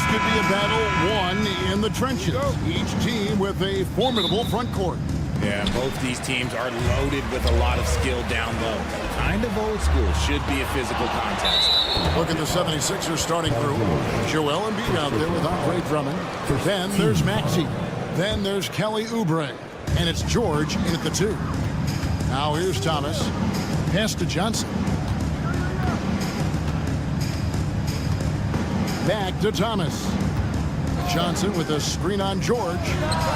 This could be a battle won in the trenches. Each team with a formidable front court. Yeah, both these teams are loaded with a lot of skill down low. Kind of old school. Should be a physical contest. Look at the 76ers starting group. Joel Embiid out there with Andre Drummond. Then there's Maxey. Then there's Kelly Oubre. And it's George in at the 2. Now here's Thomas. Pass to Johnson. Back to Thomas. Johnson with a screen on George.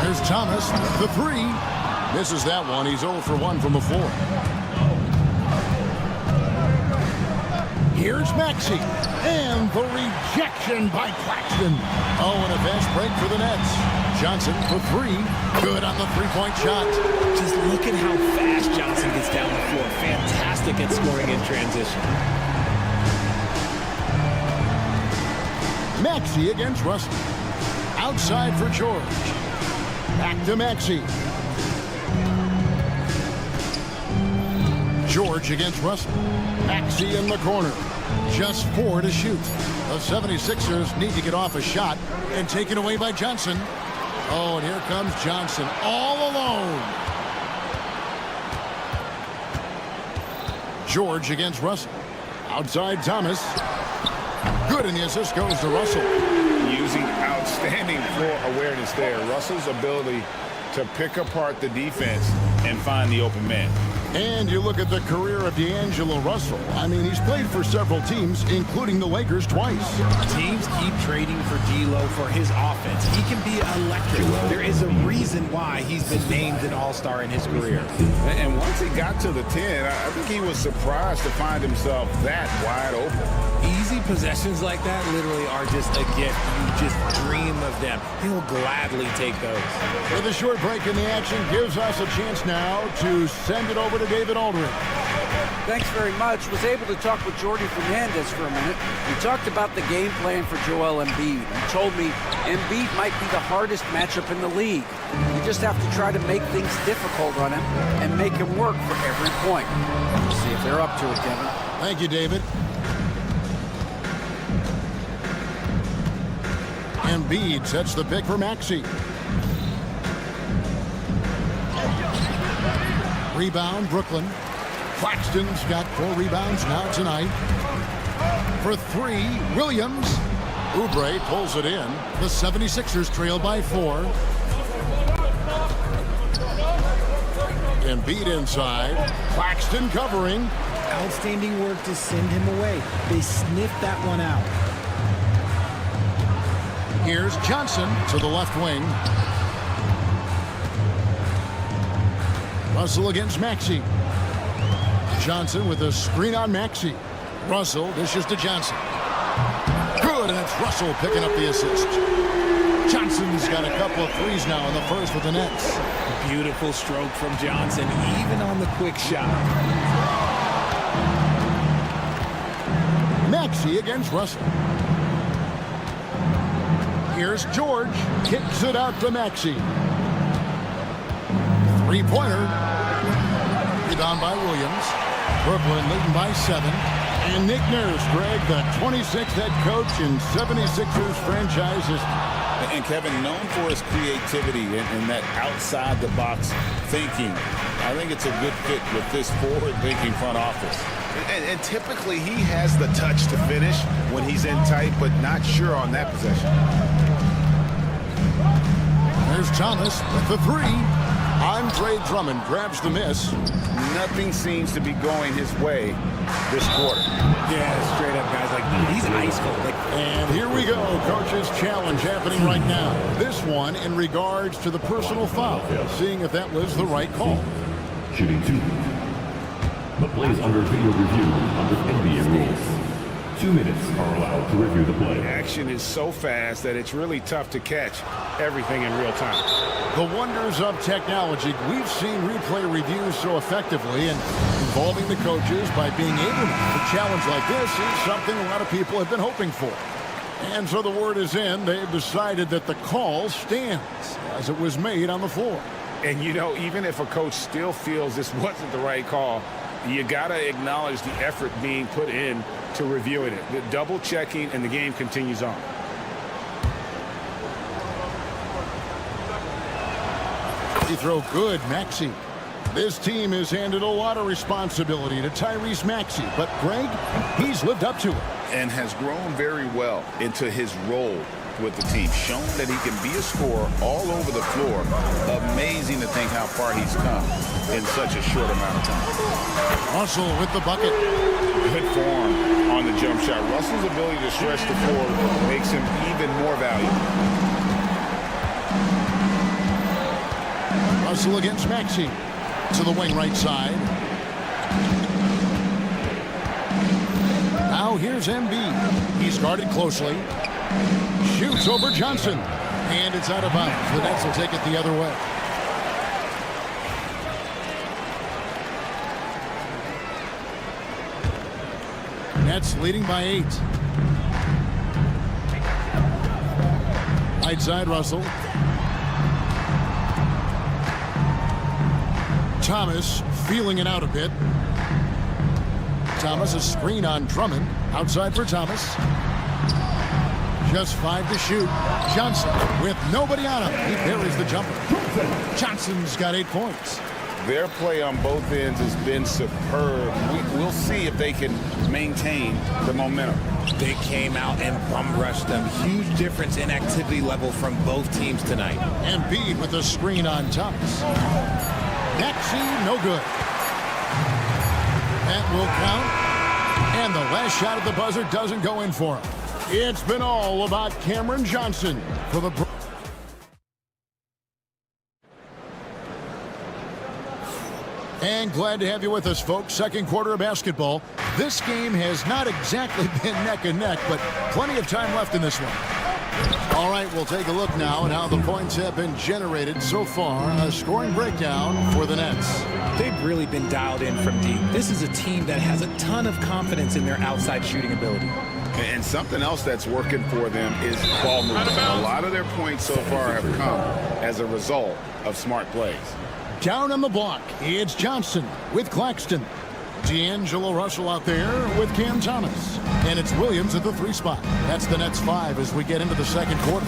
Here's Thomas, the 3. Misses that one. He's 0 for 1 from the floor. Here's Maxey. And the rejection by Claxton. Oh, and a fast break for the Nets. Johnson for 3. Good on the three-point shot. Just look at how fast Johnson gets down the floor. Fantastic at scoring in transition. Maxey against Russell. Outside for George. Back to Maxey. George against Russell. Maxey in the corner. Just 4 to shoot. The 76ers need to get off a shot and taken away by Johnson. Oh, and here comes Johnson all alone. George against Russell. Outside Thomas. Good, and the assist goes to Russell. Using outstanding floor awareness there. Russell's ability to pick apart the defense and find the open man. And you look at the career of D'Angelo Russell. I mean, he's played for several teams, including the Lakers twice. Teams keep trading for D'Lo for his offense. He can be electric. There is a reason why he's been named an all-star in his career. And once he got to the 10, I think he was surprised to find himself that wide open. Easy possessions like that literally are just a gift. You just dream of them. He'll gladly take those. With a short break in the action, gives us a chance now to send it over to David Aldridge. Thanks very much. Was able to talk with Jordy Fernandez for a minute. We talked about the game plan for Joel Embiid. He told me Embiid might be the hardest matchup in the league. You just have to try to make things difficult on him and make him work for every point. We'll see if they're up to it, Kevin. Thank you, David. Embiid sets the pick for Maxey. Rebound, Brooklyn. Claxton's got 4 rebounds now tonight. For 3, Williams. Oubre pulls it in. The 76ers trail by 4. Embiid inside. Claxton covering. Outstanding work to send him away. They sniffed that one out. Here's Johnson to the left wing. Russell against Maxey. Johnson with a screen on Maxey. Russell dishes to Johnson. Good, and it's Russell picking up the assist. Johnson's got a couple of threes now in the first with the Nets. Beautiful stroke from Johnson, even on the quick shot. Maxey against Russell. Here's George. Kicks it out to Maxey. Three-pointer. Rebound by Williams. Brooklyn leading by 7. And Nick Nurse, Greg, the 26th head coach in 76ers franchises. And Kevin, known for his creativity and that outside-the-box thinking. I think it's a good fit with this forward-thinking front office. And typically he has the touch to finish when he's in tight, but not sure on that possession. There's Thomas with the 3. Andre Drummond grabs the miss. Nothing seems to be going his way this quarter. Yeah, straight up guys like that. He's ice cold. And here we go. Coach's challenge happening right now. This one in regards to the personal foul. Seeing if that was the right call. Shooting 2. The play is under video review under NBA rules. 2 minutes are allowed to review the play. Action is so fast that it's really tough to catch everything in real time. The wonders of technology. We've seen replay reviews so effectively, and involving the coaches by being able to challenge like this is something a lot of people have been hoping for. And so the word is in. They've decided that the call stands as it was made on the floor. And, you know, even if a coach still feels this wasn't the right call, you got to acknowledge the effort being put in to reviewing it. The double checking, and the game continues on. He throw good, Maxey. This team has handed a lot of responsibility to Tyrese Maxey, but Greg, he's lived up to it. And has grown very well into his role with the team, shown that he can be a scorer all over the floor. Amazing to think how far he's come in such a short amount of time. Russell with the bucket. Good form on the jump shot. Russell's ability to stretch the floor makes him even more valuable. Russell against Maxey. To the wing right side. Now here's Embiid. He's guarded closely. Shoots over Johnson. And it's out of bounds. The Nets will take it the other way. Nets leading by 8. Right side, Russell. Thomas feeling it out a bit. Thomas, a screen on Drummond. Outside for Thomas. Just 5 to shoot. Johnson with nobody on him. He parries the jumper. Johnson's got 8 points. Their play on both ends has been superb. We'll see if they can maintain the momentum. They came out and bum rushed them. Huge difference in activity level from both teams tonight. Embiid with a screen on Thomas. Maxey, no good. That will count. And the last shot at the buzzer doesn't go in for him. It's been all about Cameron Johnson for the... And glad to have you with us, folks. Second quarter of basketball. This game has not exactly been neck and neck, but plenty of time left in this one. All right, we'll take a look now at how the points have been generated so far. A scoring breakdown for the Nets. They've really been dialed in from deep. This is a team that has a ton of confidence in their outside shooting ability. And something else that's working for them is ball movement. A lot of their points so far have come as a result of smart plays. Down on the block, it's Johnson with Claxton. D'Angelo Russell out there with Cam Thomas. And it's Williams at the 3 spot. That's the Nets 5 as we get into the second quarter.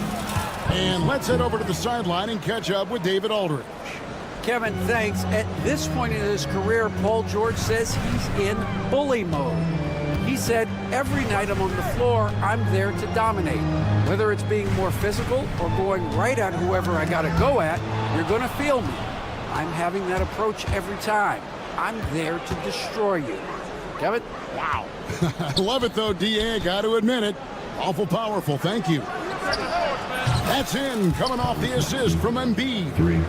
And let's head over to the sideline and catch up with David Aldridge. Kevin, thanks. At this point in his career, Paul George says he's in bully mode. He said, every night I'm on the floor, I'm there to dominate. Whether it's being more physical or going right at whoever I got to go at, you're going to feel me. I'm having that approach every time. I'm there to destroy you. Kevin? Wow. I love it, though, D.A. Got to admit it. Awful powerful. Thank you. That's in, coming off the assist from Embiid. 3.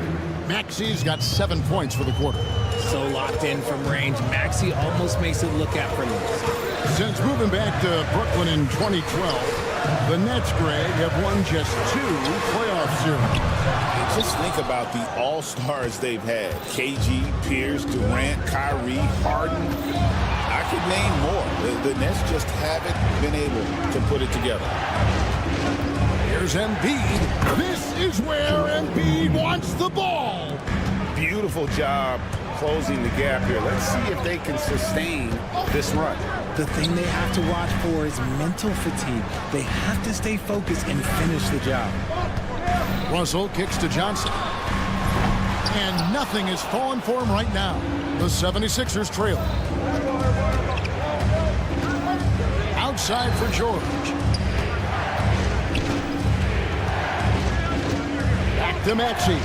Maxey's got 7 points for the quarter. So locked in from range, Maxey almost makes it look effortless. Since moving back to Brooklyn in 2012, the Nets, Greg, have won just 2 playoff series. Just think about the all-stars they've had. KG, Pierce, Durant, Kyrie, Harden. I could name more. The Nets just haven't been able to put it together. Here's Embiid. This is where Embiid wants the ball. Beautiful job closing the gap here. Let's see if they can sustain this run. The thing they have to watch for is mental fatigue. They have to stay focused and finish the job. Russell kicks to Johnson. And nothing is falling for him right now. The 76ers trail. Outside for George. Back to Maxey.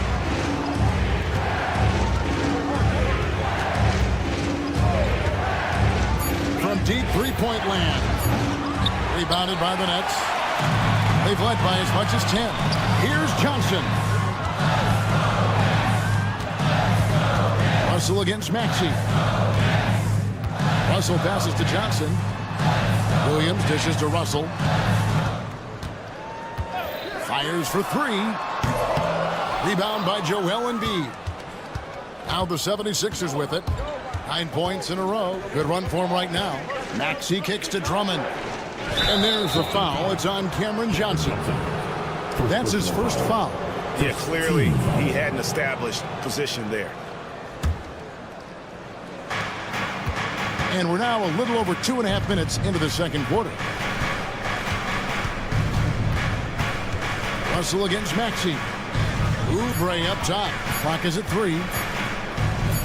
From deep three-point land. Rebounded by the Nets. They've led by as much as 10. Here's Johnson. Russell against Maxey. Russell passes to Johnson. Williams dishes to Russell. Fires for 3. Rebound by Joel Embiid. Now the 76ers with it. 9 points in a row. Good run for him right now. Maxey kicks to Drummond. And there's the foul. It's on Cameron Johnson. That's his first foul. Yeah, clearly he had an established position there. And we're now a little over 2.5 minutes into the second quarter. Russell against Maxey. Oubre up top. Clock is at 3.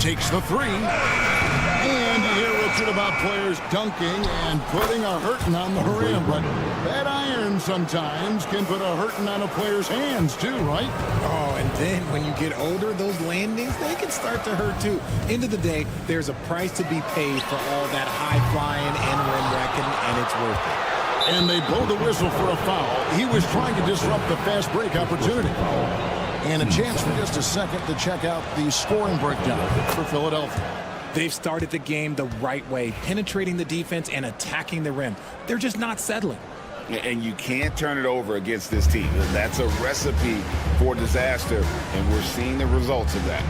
Takes the 3. And you hear Richard about players dunking and putting a hurting on the rim. But that iron sometimes can put a hurting on a player's hands too, right? Oh, and then when you get older, those landings, they can start to hurt too. End of the day, there's a price to be paid for all that high flying and rim wrecking, and it's worth it. And they blow the whistle for a foul. He was trying to disrupt the fast break opportunity. And a chance for just a second to check out the scoring breakdown for Philadelphia. They've started the game the right way, penetrating the defense and attacking the rim. They're just not settling. And you can't turn it over against this team. That's a recipe for disaster, and we're seeing the results of that.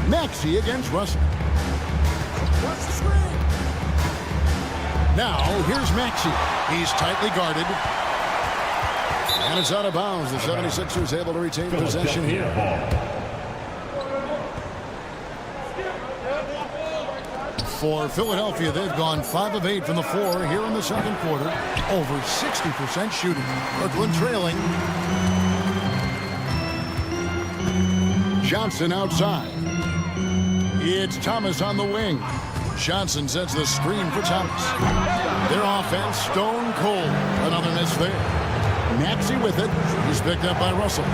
Maxey against Russell. What's the screen? Now, here's Maxey. He's tightly guarded. And it's out of bounds. The 76ers able to retain possession here. For Philadelphia, they've gone 5 of 8 from the floor here in the second quarter. Over 60% shooting. Brooklyn trailing. Johnson outside. It's Thomas on the wing. Johnson sets the screen for Thomas. Their offense stone cold. Another miss there. Maxey with it. He's picked up by Russell.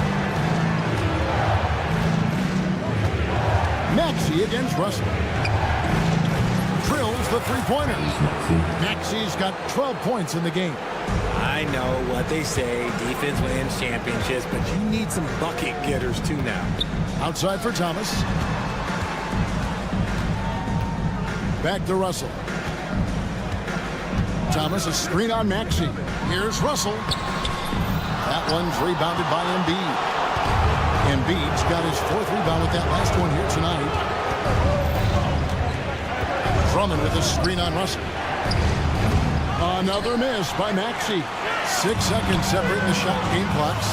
Maxey against Russell. Drills the three-pointer. Maxey's got 12 points in the game. I know what they say, defense wins championships, but you need some bucket getters too now. Outside for Thomas. Back to Russell. Thomas, a screen on Maxey. Here's Russell. That one's rebounded by Embiid. Embiid's got his 4th rebound with that last one here tonight. Drummond with a screen on Russell. Another miss by Maxey. 6 seconds separating the shot game clocks.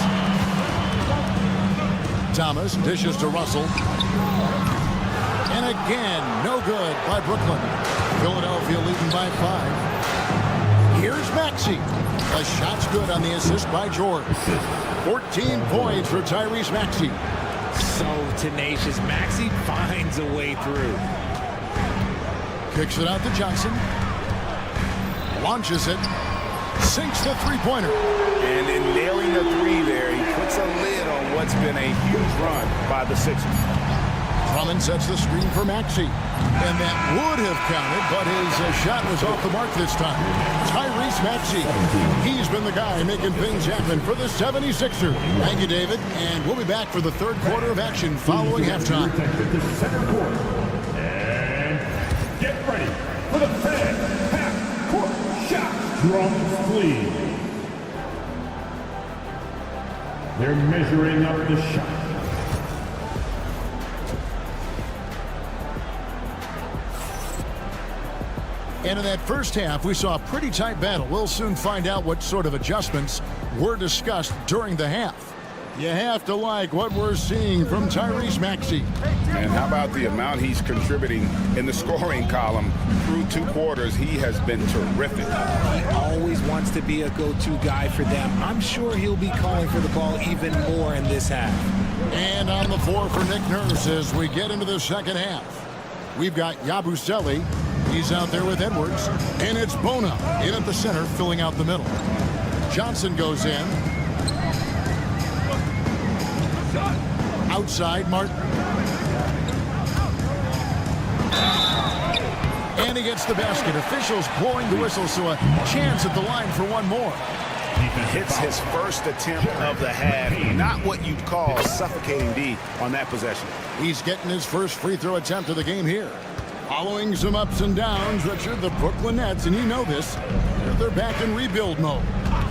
Thomas dishes to Russell. And again, no good by Brooklyn. Philadelphia leading by 5. Here's Maxey. The shot's good on the assist by George. 14 points for Tyrese Maxey. So tenacious. Maxey finds a way through. Kicks it out to Johnson. Launches it. Sinks the three-pointer. And in nailing the 3 there, he puts a lid on what's been a huge run by the Sixers. Drummond sets the screen for Maxey. And that would have counted, but his shot was off the mark this time. Tyrese Maxey. He's been the guy making things happen for the 76ers. Thank you, David. And we'll be back for the third quarter of action following halftime. Get ready for the fan half-court shot. Drums, please. They're measuring up the shot. And in that first half, we saw a pretty tight battle. We'll soon find out what sort of adjustments were discussed during the half. You have to like what we're seeing from Tyrese Maxey. And how about the amount he's contributing in the scoring column through 2 quarters? He has been terrific. He always wants to be a go-to guy for them. I'm sure he'll be calling for the ball even more in this half. And on the floor for Nick Nurse as we get into the second half. We've got Yabusele. He's out there with Edwards. And it's Bona in at the center, filling out the middle. Johnson goes in. Outside, Martin. And he gets the basket. Officials blowing the whistle, so a chance at the line for one more. Hits his first attempt of the half. Not what you'd call suffocating D on that possession. He's getting his first free throw attempt of the game here. Following some ups and downs, Richard, the Brooklyn Nets, and you know this, they're back in rebuild mode.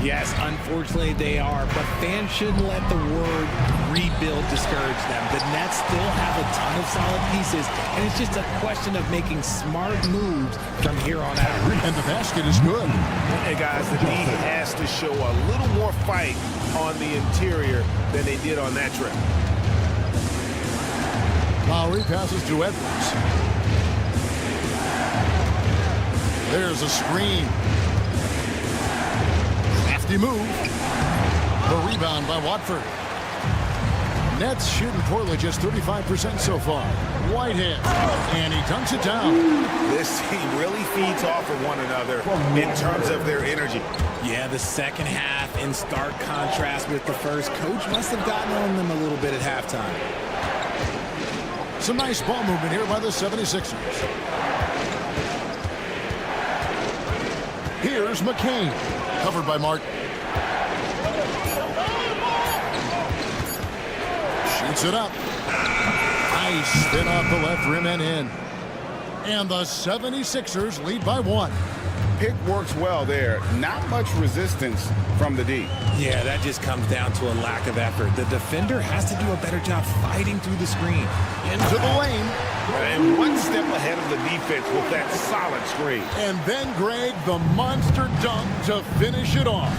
Yes, unfortunately they are, but fans shouldn't let the word rebuild discourage them. The Nets still have a ton of solid pieces, and it's just a question of making smart moves from here on out. And the basket is good. Hey, guys, the D has to show a little more fight on the interior than they did on that trip. Lowry passes to Edwards. There's a screen. Crafty move. The rebound by Watford. Nets shooting poorly, just 35% so far. Whitehead, and he dunks it down. This team really feeds off of one another in terms of their energy. Yeah, the second half in stark contrast with the first. Coach must have gotten on them a little bit at halftime. Some nice ball movement here by the 76ers. Here's McCain, covered by Martin. Shoots it up. Nice spin off the left rim and in. And the 76ers lead by 1. Pick works well there. Not much resistance from the D. Yeah, that just comes down to a lack of effort. The defender has to do a better job fighting through the screen. Into the lane. And one step ahead of the defense with that solid screen. And then Greg, the monster dunk to finish it off.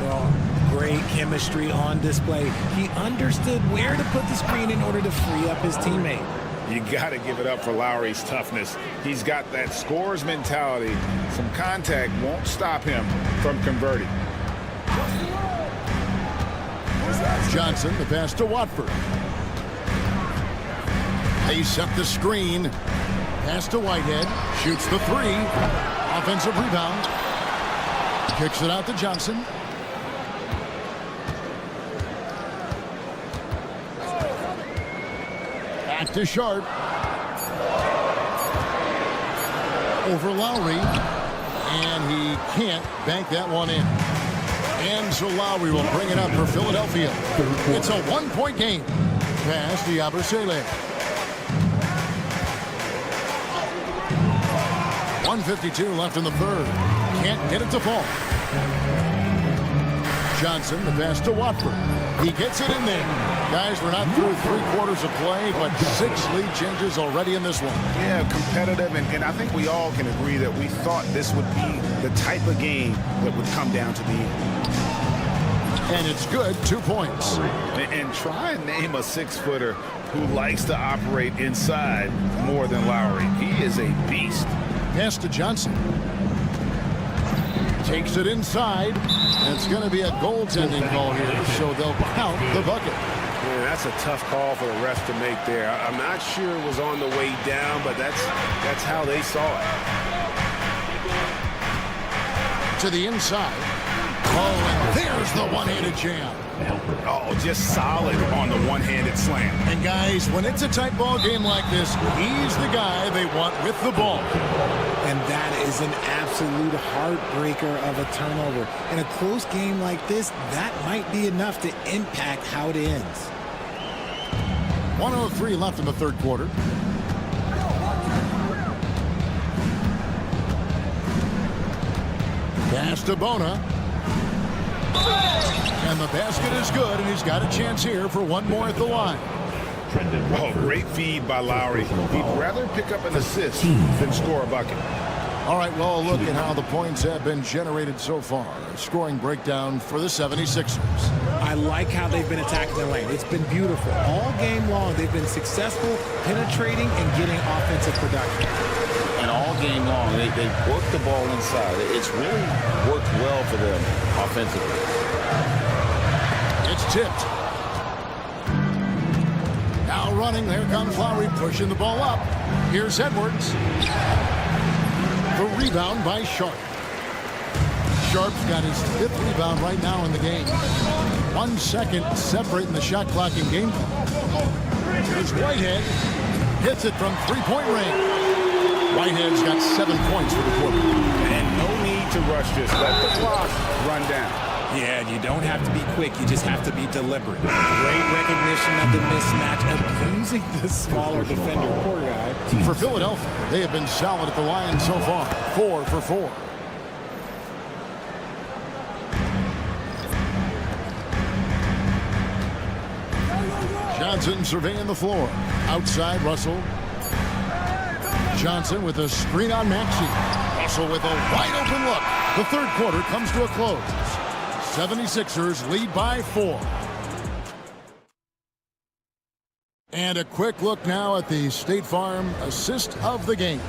Well, great chemistry on display. He understood where to put the screen in order to free up his teammate. You got to give it up for Lowry's toughness. He's got that scorer's mentality. Some contact won't stop him from converting. Johnson, the pass to Watford. They set the screen. Pass to Whitehead. Shoots the 3. Offensive rebound. Kicks it out to Johnson. Back to Sharp. Over Lowry. And he can't bank that one in. And so Lowry will bring it up for Philadelphia. It's a 1-point game. Pass to Yabusele. 1:52 left in the third. Can't get it to fall. Johnson, the pass to Watford. He gets it in there. Guys, we're not through 3 quarters of play, but 6 lead changes already in this one. Yeah, competitive, and I think we all can agree that we thought this would be the type of game that would come down to the end. And it's good, 2 points. And try and name a 6-footer who likes to operate inside more than Lowry. He is a beast. Pass to Johnson. Takes it inside. And it's going to be a goaltending call here, so they'll count the bucket. Yeah, that's a tough call for the refs to make there. I'm not sure it was on the way down, but that's how they saw it. To the inside. Oh, and there's the one-handed jam. Oh, just solid on the one-handed slam. And guys, when it's a tight ball game like this, he's the guy they want with the ball. And that is an absolute heartbreaker of a turnover. In a close game like this, that might be enough to impact how it ends. 1:03 left in the third quarter. Pass to Bona. And the basket is good, and he's got a chance here for one more at the line. Oh, great feed by Lowry. He'd rather pick up an assist than score a bucket. All right, well, look at how the points have been generated so far. A scoring breakdown for the 76ers. I like how they've been attacking the lane. It's been beautiful. All game long, they've been successful penetrating and getting offensive production. And all game long, they worked the ball inside. It's really worked well for them offensively. It's tipped. Now running, there comes Lowry pushing the ball up. Here's Edwards. The rebound by Sharp. Sharp's got his 5th rebound right now in the game. 1 second separating the shot clock in game. Here's Whitehead. Hits it from 3-point range. Whitehead's got 7 points for the quarter. And no need to rush this. Let the clock run down. Yeah, you don't have to be quick. You just have to be deliberate. Great recognition of the mismatch, abusing the smaller defender. Poor guy. For Philadelphia, they have been solid at the line so far. 4 for 4. Johnson surveying the floor. Outside, Russell. Johnson with a screen on Maxey. Russell with a wide open look. The third quarter comes to a close. 76ers lead by 4. And a quick look now at the State Farm assist of the game.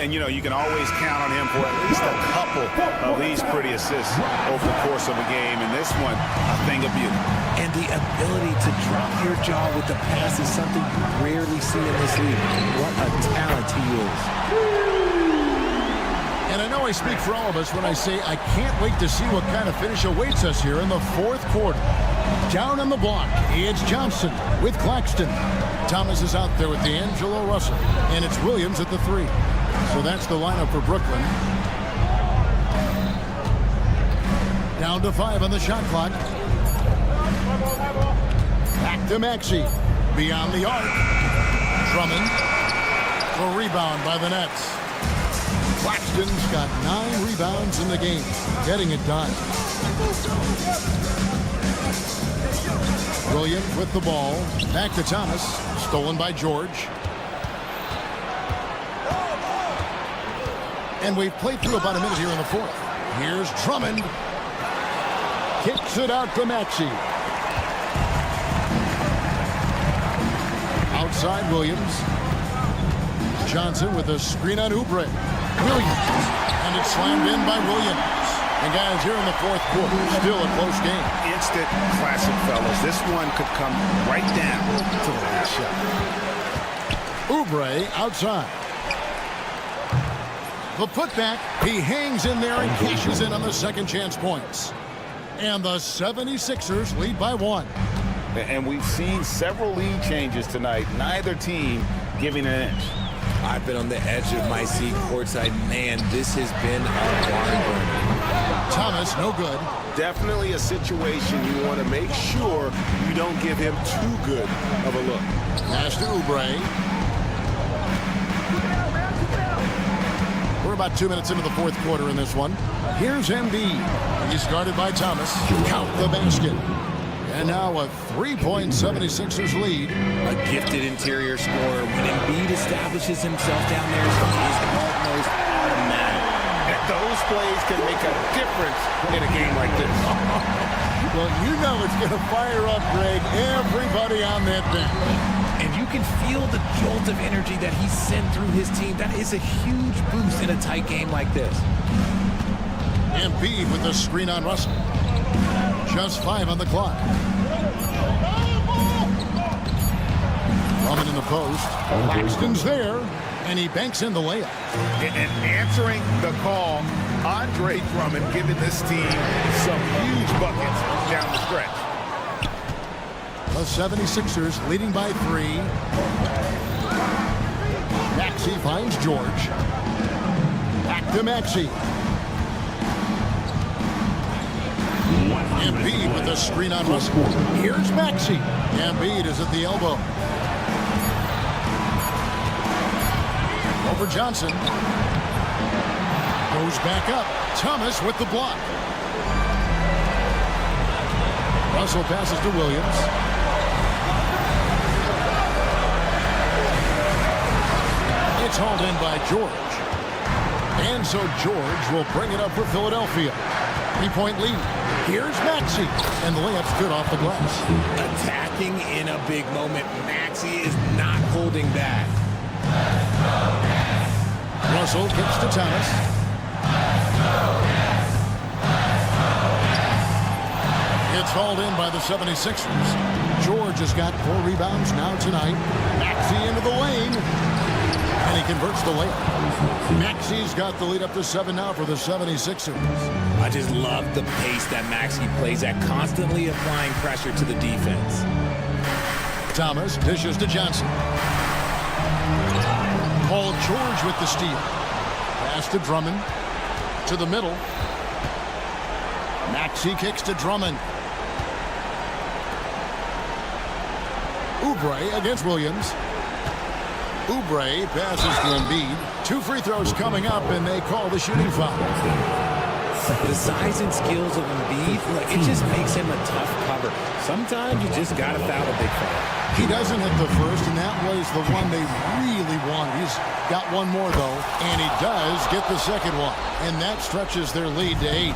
And, you know, you can always count on him for at least a couple of these pretty assists over the course of a game. And this one, a thing of beauty. And the ability to drop your jaw with the pass is something you rarely see in this league. What a talent he is. And I know I speak for all of us when I say I can't wait to see what kind of finish awaits us here in the fourth quarter. Down on the block, it's Johnson with Claxton. Thomas is out there with D'Angelo Russell. And it's Williams at the 3. So that's the lineup for Brooklyn. Down to 5 on the shot clock. Back to Maxey. Beyond the arc. Drummond. A rebound by the Nets. Claxton's got 9 rebounds in the game. Getting it done. Williams with the ball. Back to Thomas. Stolen by George. And we've played through about a minute here in the fourth. Here's Drummond. Kicks it out to Maxey. Outside Williams. Johnson with a screen on Oubre. Williams. And it's slammed in by Williams. And guys, here in the fourth quarter, still a close game. Instant classic, fellas. This one could come right down to the last shot. Oubre outside. The putback, he hangs in there and cashes in on the second chance points. And the 76ers lead by 1. And we've seen several lead changes tonight. Neither team giving an inch. I've been on the edge of my seat courtside. Man, this has been a barn burner. Thomas, no good. Definitely a situation you want to make sure you don't give him too good of a look. Pass to Oubre. We're about 2 minutes into the fourth quarter in this one. Here's Embiid. He's guarded by Thomas. Count the basket. And now a 3-point 76ers lead. A gifted interior scorer. When Embiid establishes himself down there, he is almost automatic. And those plays can make a difference in a game like this. Well, you know it's going to fire up, Greg, everybody on that bench. And you can feel the jolt of energy that he sent through his team. That is a huge boost in a tight game like this. Embiid with the screen on Russell. Just 5 on the clock. Drummond in the post. Claxton's there, and he banks in the layup. And answering the call, Andre Drummond giving this team some huge buckets down the stretch. The 76ers leading by 3. Maxey finds George. Back to Maxey. Embiid with the screen on Russell. Here's Maxey. Embiid is at the elbow. Over Johnson. Goes back up. Thomas with the block. Russell passes to Williams. It's hauled in by George. And so George will bring it up for Philadelphia. 3-point lead. Here's Maxey. And the layup's good off the glass. Attacking in a big moment. Maxey is not holding back. Russell kicks to Thomas. It's hauled in by the 76ers. George has got 4 rebounds now tonight. Maxey into the lane. And he converts the layup. Maxey's got the lead up to 7 now for the 76ers. I just love the pace that Maxey plays at, constantly applying pressure to the defense. Thomas dishes to Johnson. Paul George with the steal. Pass to Drummond. To the middle. Maxey kicks to Drummond. Oubre against Williams. Oubre passes to Embiid. 2 free throws coming up, and they call the shooting foul. The size and skills of Embiid, it just makes him a tough cover. Sometimes you just got to foul a big foul. He doesn't hit the first, and that was the one they really wanted. He's got one more, though, and he does get the second one. And that stretches their lead to 8.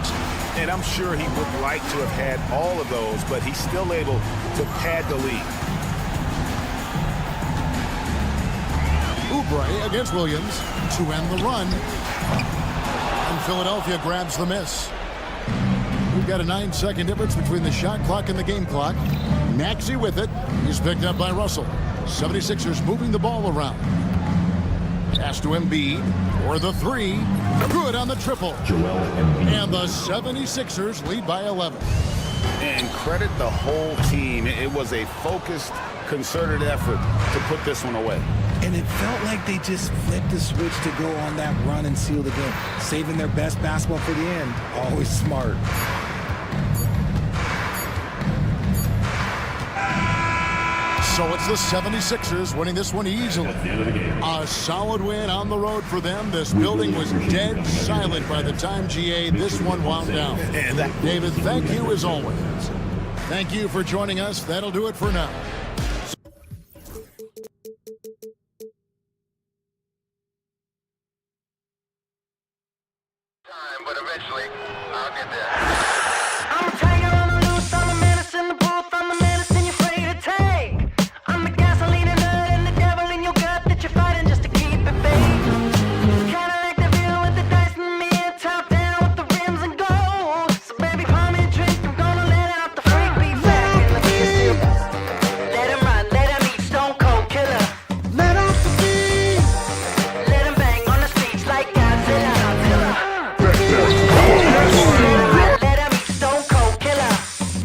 And I'm sure he would like to have had all of those, but he's still able to pad the lead. Oubre against Williams to end the run. And Philadelphia grabs the miss. We've got a 9-second difference between the shot clock and the game clock. Maxey with it. He's picked up by Russell. 76ers moving the ball around. Pass to Embiid for the three. Good on the triple. Joel Embiid. And the 76ers lead by 11. And credit the whole team. It was a focused, concerted effort to put this one away. And it felt like they just flipped the switch to go on that run and seal the game. Saving their best basketball for the end. Always smart. So it's the 76ers winning this one easily. At the end of the game. A solid win on the road for them. This building was dead silent by the time, GA, this one wound down. David, thank you as always. Thank you for joining us. That'll do it for now. But eventually, I'll get there. I'm a tiger on the loose, I'm a menace in the booth, I'm a medicine you're afraid to take. I'm the gasoline and nut and the devil in your gut that you're fighting just to keep it fake. Kinda like the view with the dice and me, top down with the rims and gold. So baby, pour me a drink, I'm gonna let out the freak beat back and let me steal. Let him run, let him eat, stone cold killer. Let off the beat. Let him bang on the streets like Godzilla. Let him eat, stone cold killer.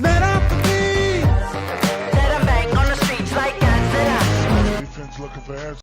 Let off the beat. Let him bang on the streets like Godzilla. Defense looking for answers.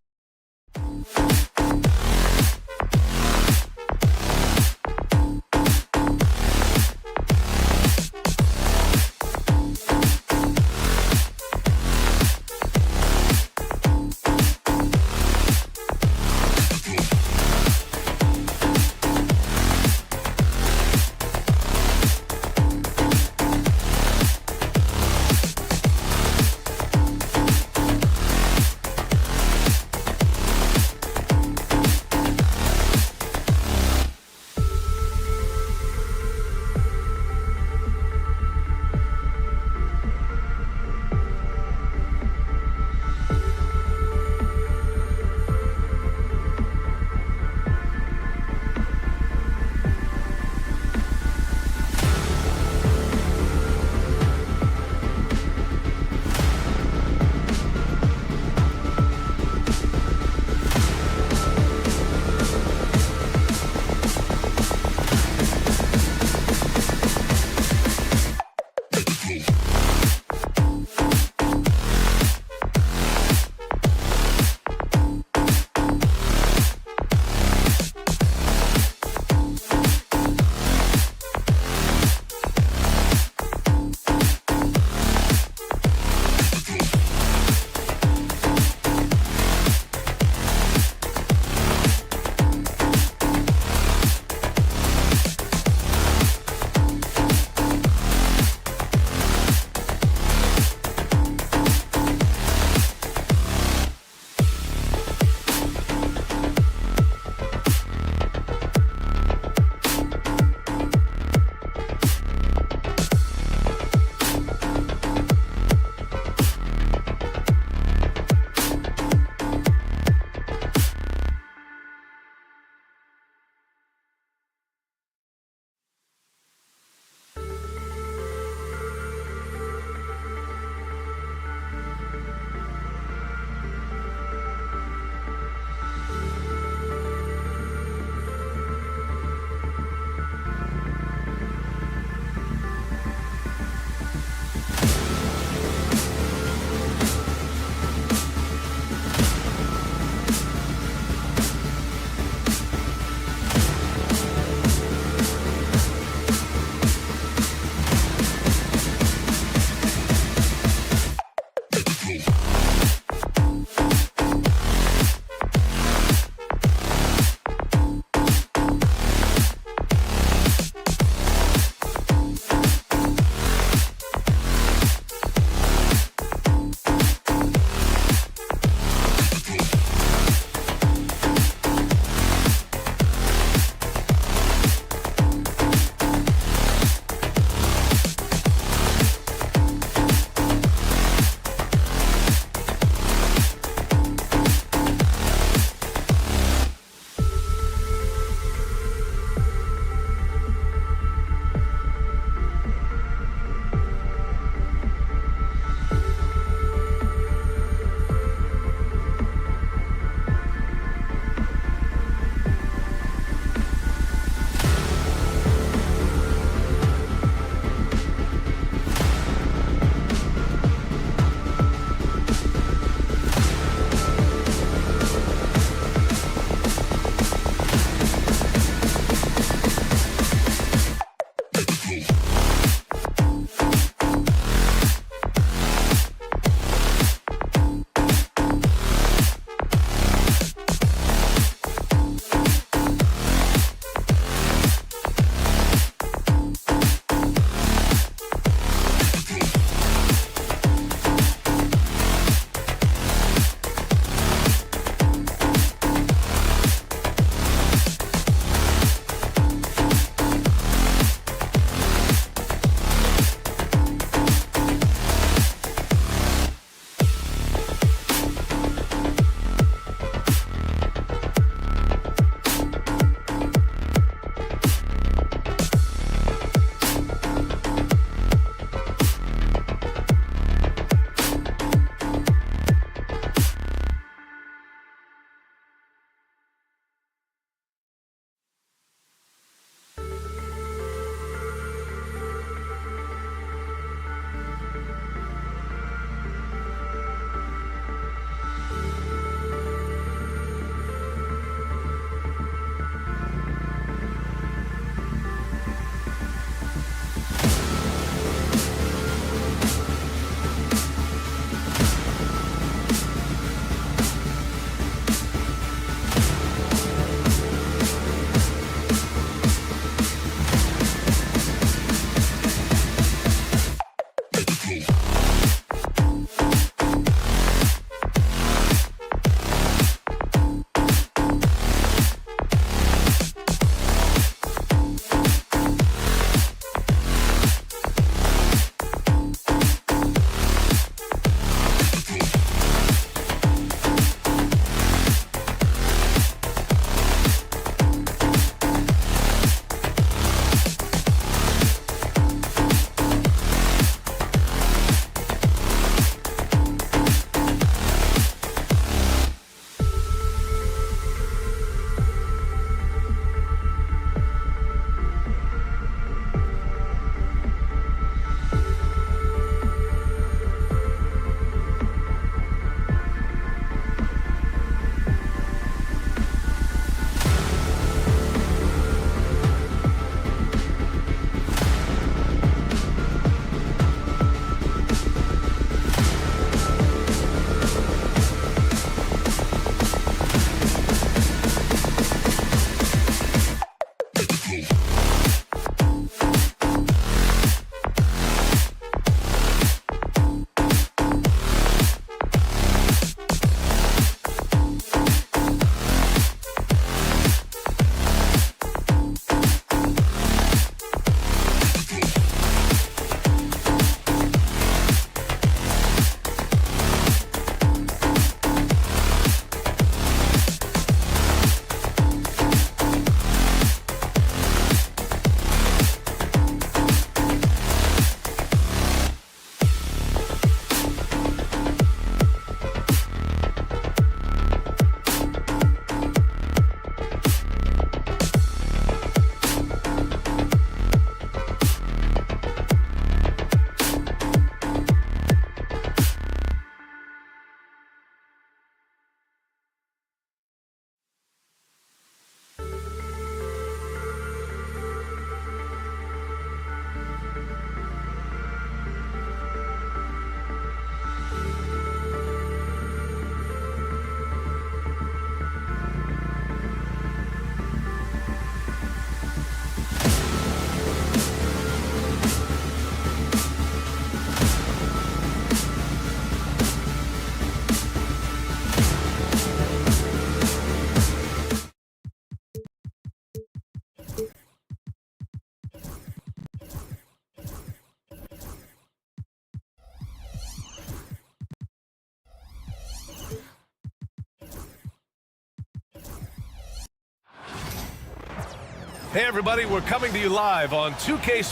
Hey everybody, we're coming to you live on 2K.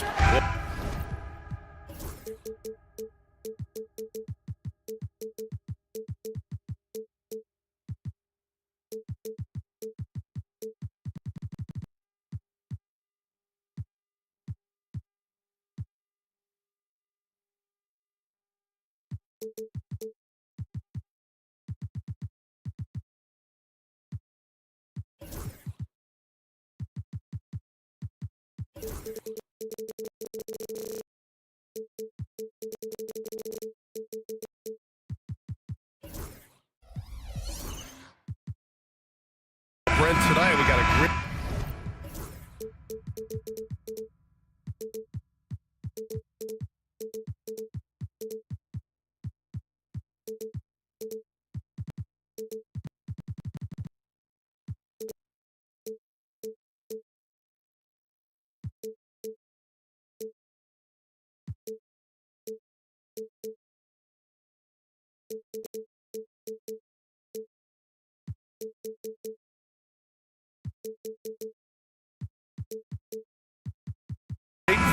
Brent, tonight we got a great...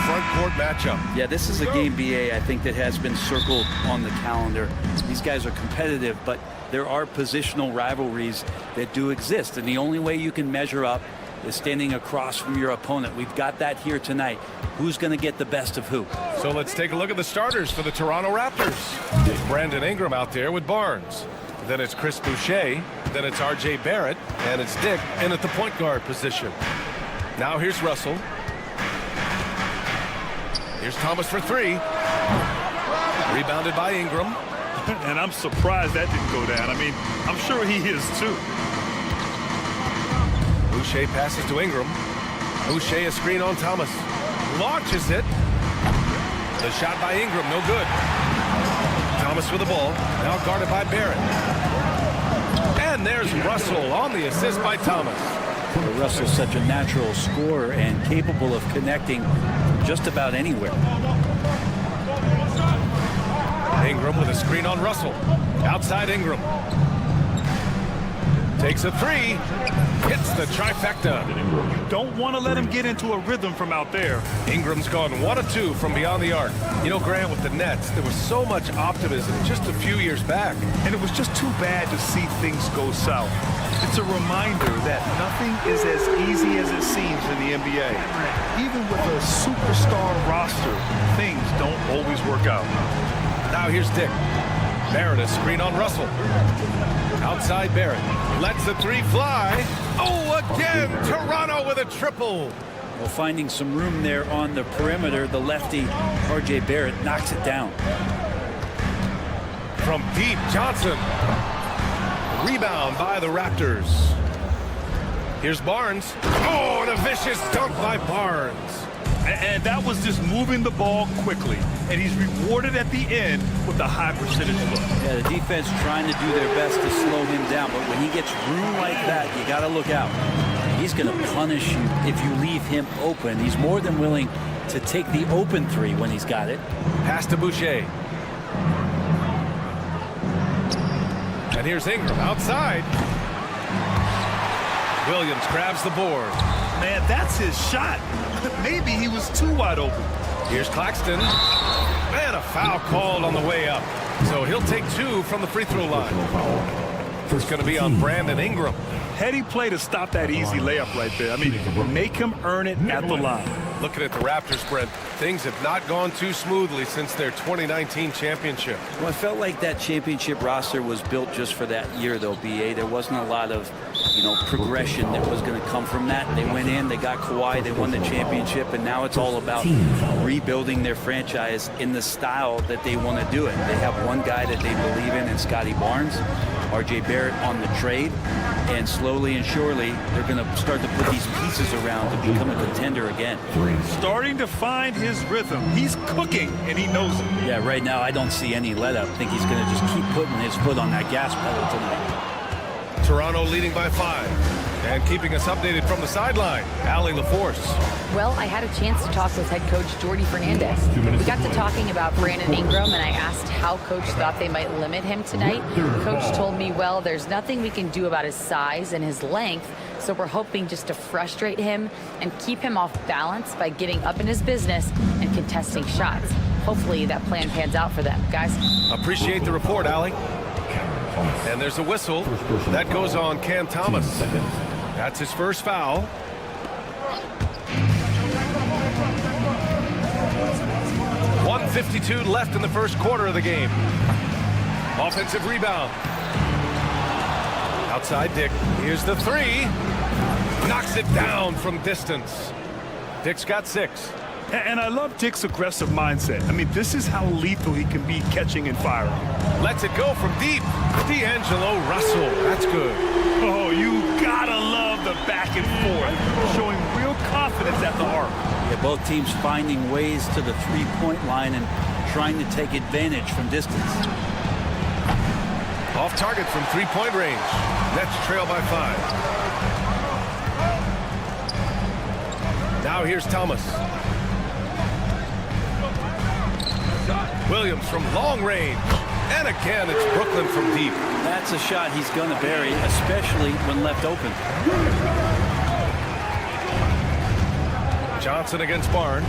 front court matchup. Yeah, this is a game, BA, I think that has been circled on the calendar. These guys are competitive, but there are positional rivalries that do exist, and the only way you can measure up is standing across from your opponent. We've got that here tonight. Who's going to get the best of who? So let's take a look at the starters for the Toronto Raptors. It's Brandon Ingram out there with Barnes. Then it's Chris Boucher. Then it's RJ Barrett. And it's Dick in at the point guard position. Now here's Russell. Here's Thomas for three. Rebounded by Ingram. And I'm surprised that didn't go down. I mean, I'm sure he is too. Boucher passes to Ingram. Boucher a screen on Thomas. Launches it. The shot by Ingram, no good. Thomas with the ball. Now guarded by Barrett. And there's Russell on the assist by Thomas. Russell's such a natural scorer and capable of connecting just about anywhere. Ingram with a screen on Russell. Outside Ingram. Takes a three. Hits the trifecta. Don't want to let him get into a rhythm from out there. Ingram's gone 1 of 2 from beyond the arc. You know, Grant, with the Nets, there was so much optimism just a few years back. And it was just too bad to see things go south. It's a reminder that nothing is as easy as it seems in the NBA. Even with a superstar roster, things don't always work out. Now here's Dick. Barrett a screen on Russell. Outside Barrett. Lets the three fly. Oh, again, Toronto with a triple. Well, finding some room there on the perimeter, the lefty, RJ Barrett, knocks it down. From deep, Johnson. Rebound by the Raptors. Here's Barnes. Oh, and a vicious dunk by Barnes. And that was just moving the ball quickly. And he's rewarded at the end with a high percentage look. Yeah, the defense trying to do their best to slow him down. But when he gets room like that, you got to look out. He's going to punish you if you leave him open. He's more than willing to take the open three when he's got it. Pass to Boucher. And here's Ingram outside. Williams grabs the board. Man, that's his shot. Maybe he was too wide open. Here's Claxton. And a foul called on the way up. So he'll take 2 from the free throw line. It's going to be on Brandon Ingram. Heady play to stop that easy layup right there. I mean, make him earn it at the line. Looking at the Raptors, Brent, things have not gone too smoothly since their 2019 championship. Well, I felt like that championship roster was built just for that year, though, BA. There wasn't a lot of, progression that was going to come from that. They went in, they got Kawhi, they won the championship, and now it's all about rebuilding their franchise in the style that they want to do it. They have one guy that they believe in Scotty Barnes, RJ Barrett on the trade, and slowly and surely they're going to start to put these pieces around to become a contender again. Starting to find his rhythm. He's cooking, and he knows it. Yeah, right now I don't see any let up. I think he's going to just keep putting his foot on that gas pedal tonight. Toronto leading by 5. And keeping us updated from the sideline, Allie LaForce. Well, I had a chance to talk with head coach Jordy Fernandez. We got to talking about Brandon Ingram, and I asked how coach thought they might limit him tonight. Coach told me, well, there's nothing we can do about his size and his length, so we're hoping just to frustrate him and keep him off balance by getting up in his business and contesting shots. Hopefully that plan pans out for them, guys. Appreciate the report, Allie. And there's a whistle. That goes on Cam Thomas. That's his first foul. .152 left in the first quarter of the game. Offensive rebound. Outside Dick. Here's the three. Knocks it down from distance. Dick's got 6. And I love Dick's aggressive mindset. I mean, this is how lethal he can be catching and firing. Lets it go from deep. D'Angelo Russell. That's good. Oh, you gotta love the back and forth. Showing real confidence at the arc. Yeah, both teams finding ways to the three-point line and trying to take advantage from distance. Off target from three-point range. Nets trail by 5. Now here's Thomas. Williams from long range. And again, it's Brooklyn from deep. That's a shot he's going to bury, especially when left open. Johnson against Barnes.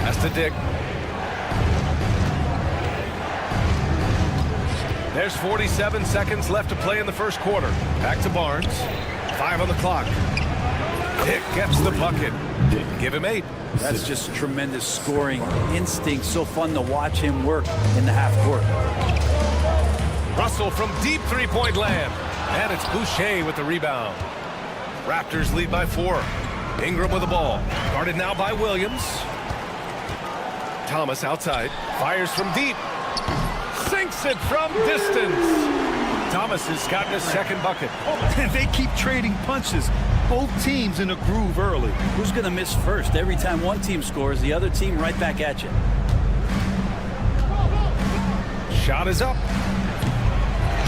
That's to Dick. There's 47 seconds left to play in the first quarter. Back to Barnes. 5 on the clock. Dick gets the bucket. Give him 8. That's just tremendous scoring instinct. So fun to watch him work in the half court. Russell from deep three-point land. And it's Boucher with the rebound. Raptors lead by 4. Ingram with the ball. Guarded now by Williams. Thomas outside. Fires from deep. Sinks it from distance. Thomas has gotten his second bucket. They keep trading punches. Both teams in a groove early. Who's going to miss first? Every time one team scores, the other team right back at you. Shot is up.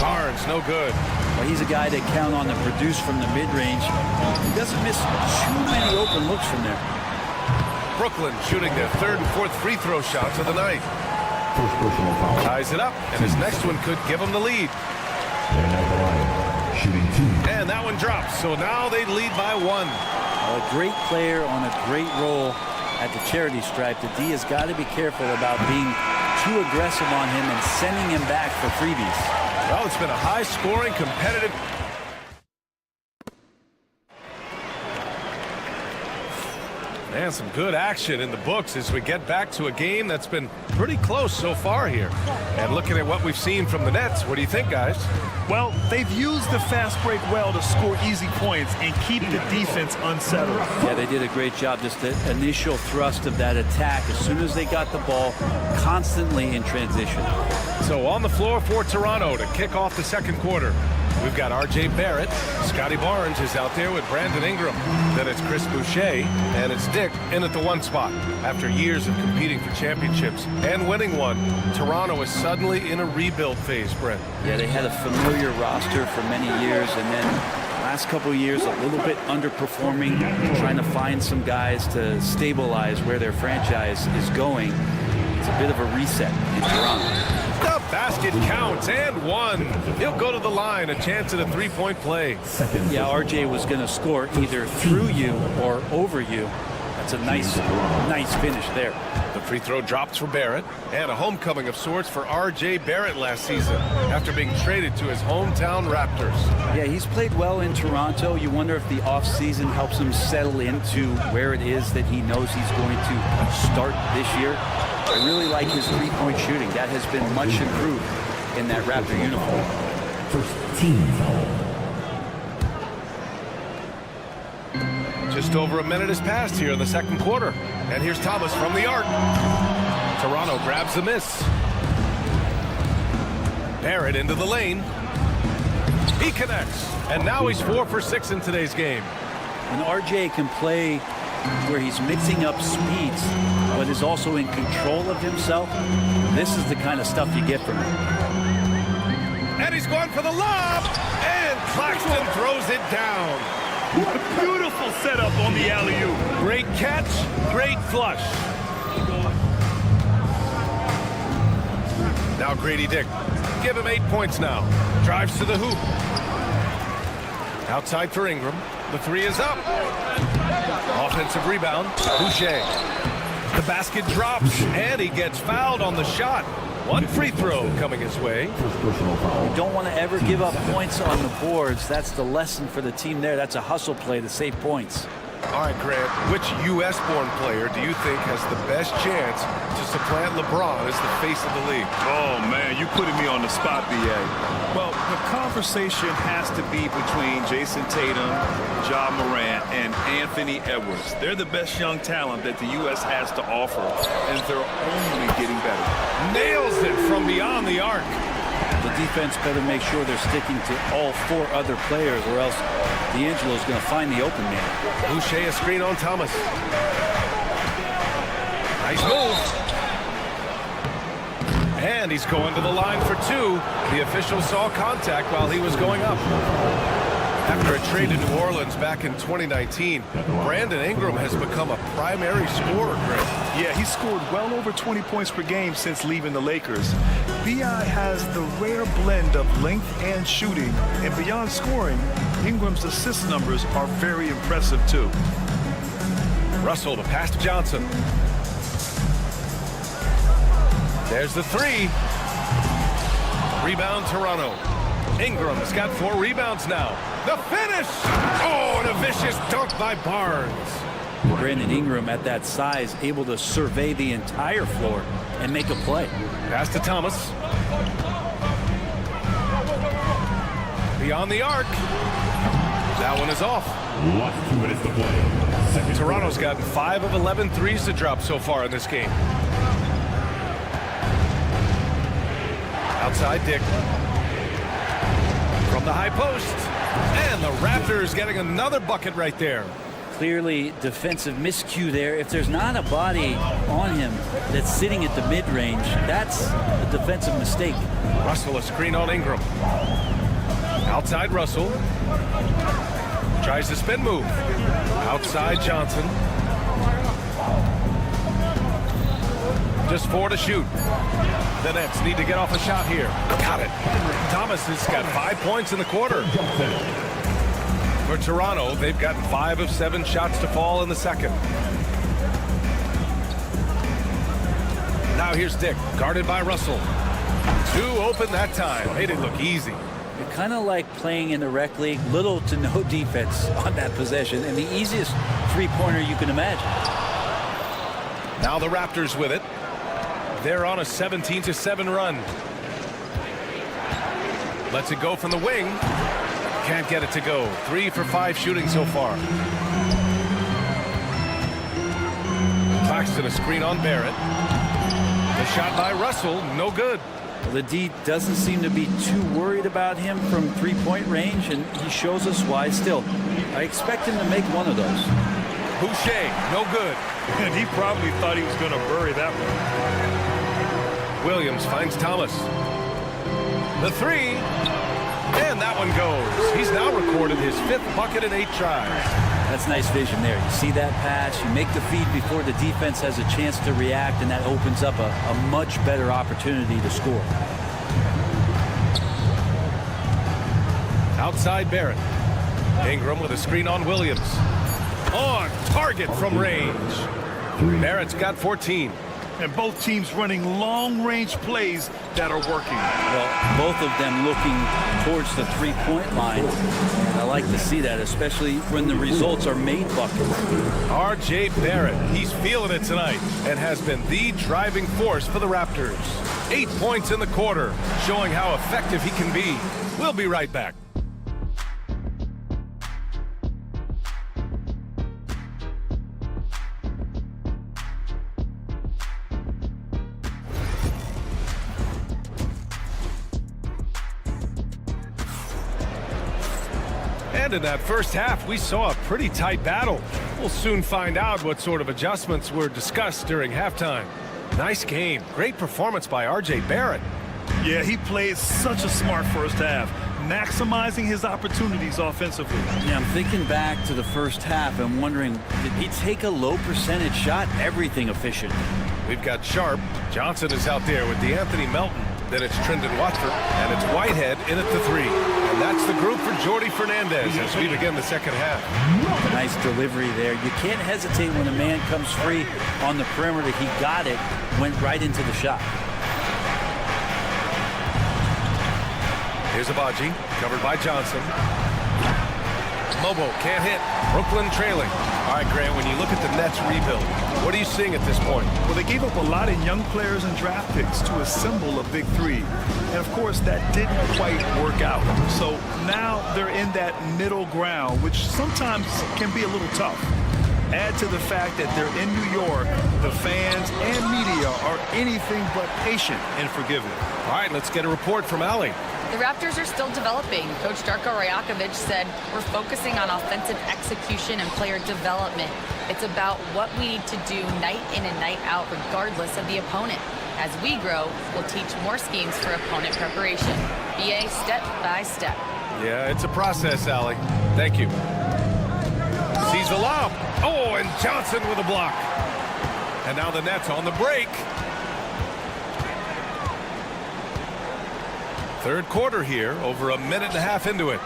Barnes, no good. Well, he's a guy that count on to produce from the mid-range. He doesn't miss too many open looks from there. Brooklyn shooting their 3rd and 4th free throw shots of the night. Ties it up, and his next one could give him the lead. And that one drops, so now they lead by 1. A great player on a great role at the charity stripe. The D has got to be careful about being too aggressive on him and sending him back for freebies. Well, it's been a high-scoring, competitive... And some good action in the books as we get back to a game that's been pretty close so far here. And looking at what we've seen from the Nets, what do you think, guys? Well, they've used the fast break well to score easy points and keep the defense unsettled. Yeah, they did a great job. Just the initial thrust of that attack as soon as they got the ball, constantly in transition. So on the floor for Toronto to kick off the second quarter. We've got R.J. Barrett. Scotty Barnes is out there with Brandon Ingram. Then it's Chris Boucher, and it's Dick in at the 1 spot. After years of competing for championships and winning one, Toronto is suddenly in a rebuild phase, Brent. Yeah, they had a familiar roster for many years, and then last couple of years a little bit underperforming, trying to find some guys to stabilize where their franchise is going. It's a bit of a reset in Toronto. The basket counts, and 1. He'll go to the line, a chance at a three-point play. Yeah, RJ was going to score either through you or over you. That's a nice finish there. The free throw drops for Barrett, and a homecoming of sorts for R.J. Barrett last season after being traded to his hometown Raptors. Yeah, he's played well in Toronto. You wonder if the offseason helps him settle into where it is that he knows he's going to start this year. I really like his three-point shooting. That has been much improved in that Raptor uniform. First team foul. Just over a minute has passed here in the second quarter. And here's Thomas from the arc. Toronto grabs the miss. Barrett into the lane. He connects. And now he's 4 for 6 in today's game. When RJ can play where he's mixing up speeds, but is also in control of himself, this is the kind of stuff you get from him. And he's going for the lob. And Claxton throws it down. Beautiful setup on the alley-oop. Great catch, great flush. Now Grady Dick. Give him 8 points now. Drives to the hoop. Outside for Ingram. The three is up. Offensive rebound. Boucher. The basket drops, and he gets fouled on the shot. One free throw coming his way. You don't want to ever give up points on the boards. That's the lesson for the team there. That's a hustle play to save points. All right, Grant, which U.S.-born player do you think has the best chance to supplant LeBron as the face of the league? Oh, man, you putting me on the spot, B.A. Well, the conversation has to be between Jason Tatum, Ja Morant, and Anthony Edwards. They're the best young talent that the U.S. has to offer, and they're only getting better. Nails it from beyond the arc. The defense better make sure they're sticking to all 4 other players, or else D'Angelo's going to find the open man. Boucher a screen on Thomas. Nice move. And he's going to the line for 2. The official saw contact while he was going up. After a trade to New Orleans back in 2019, Brandon Ingram has become a primary scorer, Greg. Yeah, he scored well over 20 points per game since leaving the Lakers. B.I. has the rare blend of length and shooting, and beyond scoring, Ingram's assist numbers are very impressive, too. Russell to pass to Johnson. There's the 3. Rebound, Toronto. Ingram's got 4 rebounds now. The finish! Oh, and a vicious dunk by Barnes. Brandon Ingram at that size, able to survey the entire floor and make a play. Pass to Thomas. Beyond the arc. That one is off. Last 2 minutes to play. Toronto's gotten 5 of 11 threes to drop so far in this game. Outside Dick. From the high post. And the Raptors getting another bucket right there. Clearly defensive miscue there. If there's not a body on him that's sitting at the mid-range, that's a defensive mistake. Russell a screen on Ingram. Outside Russell. Tries to spin move. Outside Johnson. Just 4 to shoot. The Nets need to get off a shot here. Got it. Thomas has got 5 points in the quarter. For Toronto, they've gotten 5 of 7 shots to fall in the second. Now here's Dick, guarded by Russell. 2 open that time. Made it look easy. You're kind of like playing in the rec league, little to no defense on that possession, and the easiest three-pointer you can imagine. Now the Raptors with it. They're on a 17-7 run. Lets it go from the wing. Can't get it to go. 3 for 5 shooting so far. Claxton a screen on Barrett. The shot by Russell, no good. Well, the D doesn't seem to be too worried about him from three-point range, and he shows us why still. I expect him to make one of those. Boucher, no good. And he probably thought he was going to bury that one. Williams finds Thomas. The 3. And that one goes. He's now recorded his 5th bucket in 8 tries. That's nice vision there. You see that pass, you make the feed before the defense has a chance to react, and that opens up a much better opportunity to score. Outside Barrett. Ingram with a screen on Williams. On target from range. Barrett's got 14. And both teams running long-range plays that are working. Well, both of them looking towards the three-point line. And I like to see that, especially when the results are made buckets. R.J. Barrett, he's feeling it tonight and has been the driving force for the Raptors. 8 points in the quarter, showing how effective he can be. We'll be right back. And in that first half, we saw a pretty tight battle. We'll soon find out what sort of adjustments were discussed during halftime. Nice game. Great performance by R.J. Barrett. Yeah, he played such a smart first half. maximizing his opportunities offensively. Yeah, I'm thinking back to the first half. I'm wondering, did he take a low percentage shot? Everything efficient. We've got Sharp. Johnson is out there with DeAnthony Melton. Then it's Trendon Watford, and it's Whitehead in at the 3. And that's the group for Jordy Fernandez as we begin the second half. Nice delivery there. You can't hesitate when a man comes free on the perimeter. He got it, went right into the shot. Here's Abaji, covered by Johnson. Mobo can't hit. Brooklyn trailing. All right, Grant, when you look at the Nets rebuild, what are you seeing at this point? Well, they gave up a lot of young players and draft picks to assemble a big three. And, of course, that didn't quite work out. So now they're in that middle ground, which sometimes can be a little tough. Add to the fact that they're in New York, the fans and media are anything but patient and forgiving. All right, let's get a report from Allie. The Raptors are still developing. Coach Darko Rajakovic said, we're focusing on offensive execution and player development. It's about what we need to do night in and night out, regardless of the opponent. As we grow, we'll teach more schemes for opponent preparation. BA step by step. Yeah, it's a process, Allie. Thank you. Sees the lob. Oh, and Johnson with a block. And now the Nets on the break. Third quarter here, over a minute and a half into it.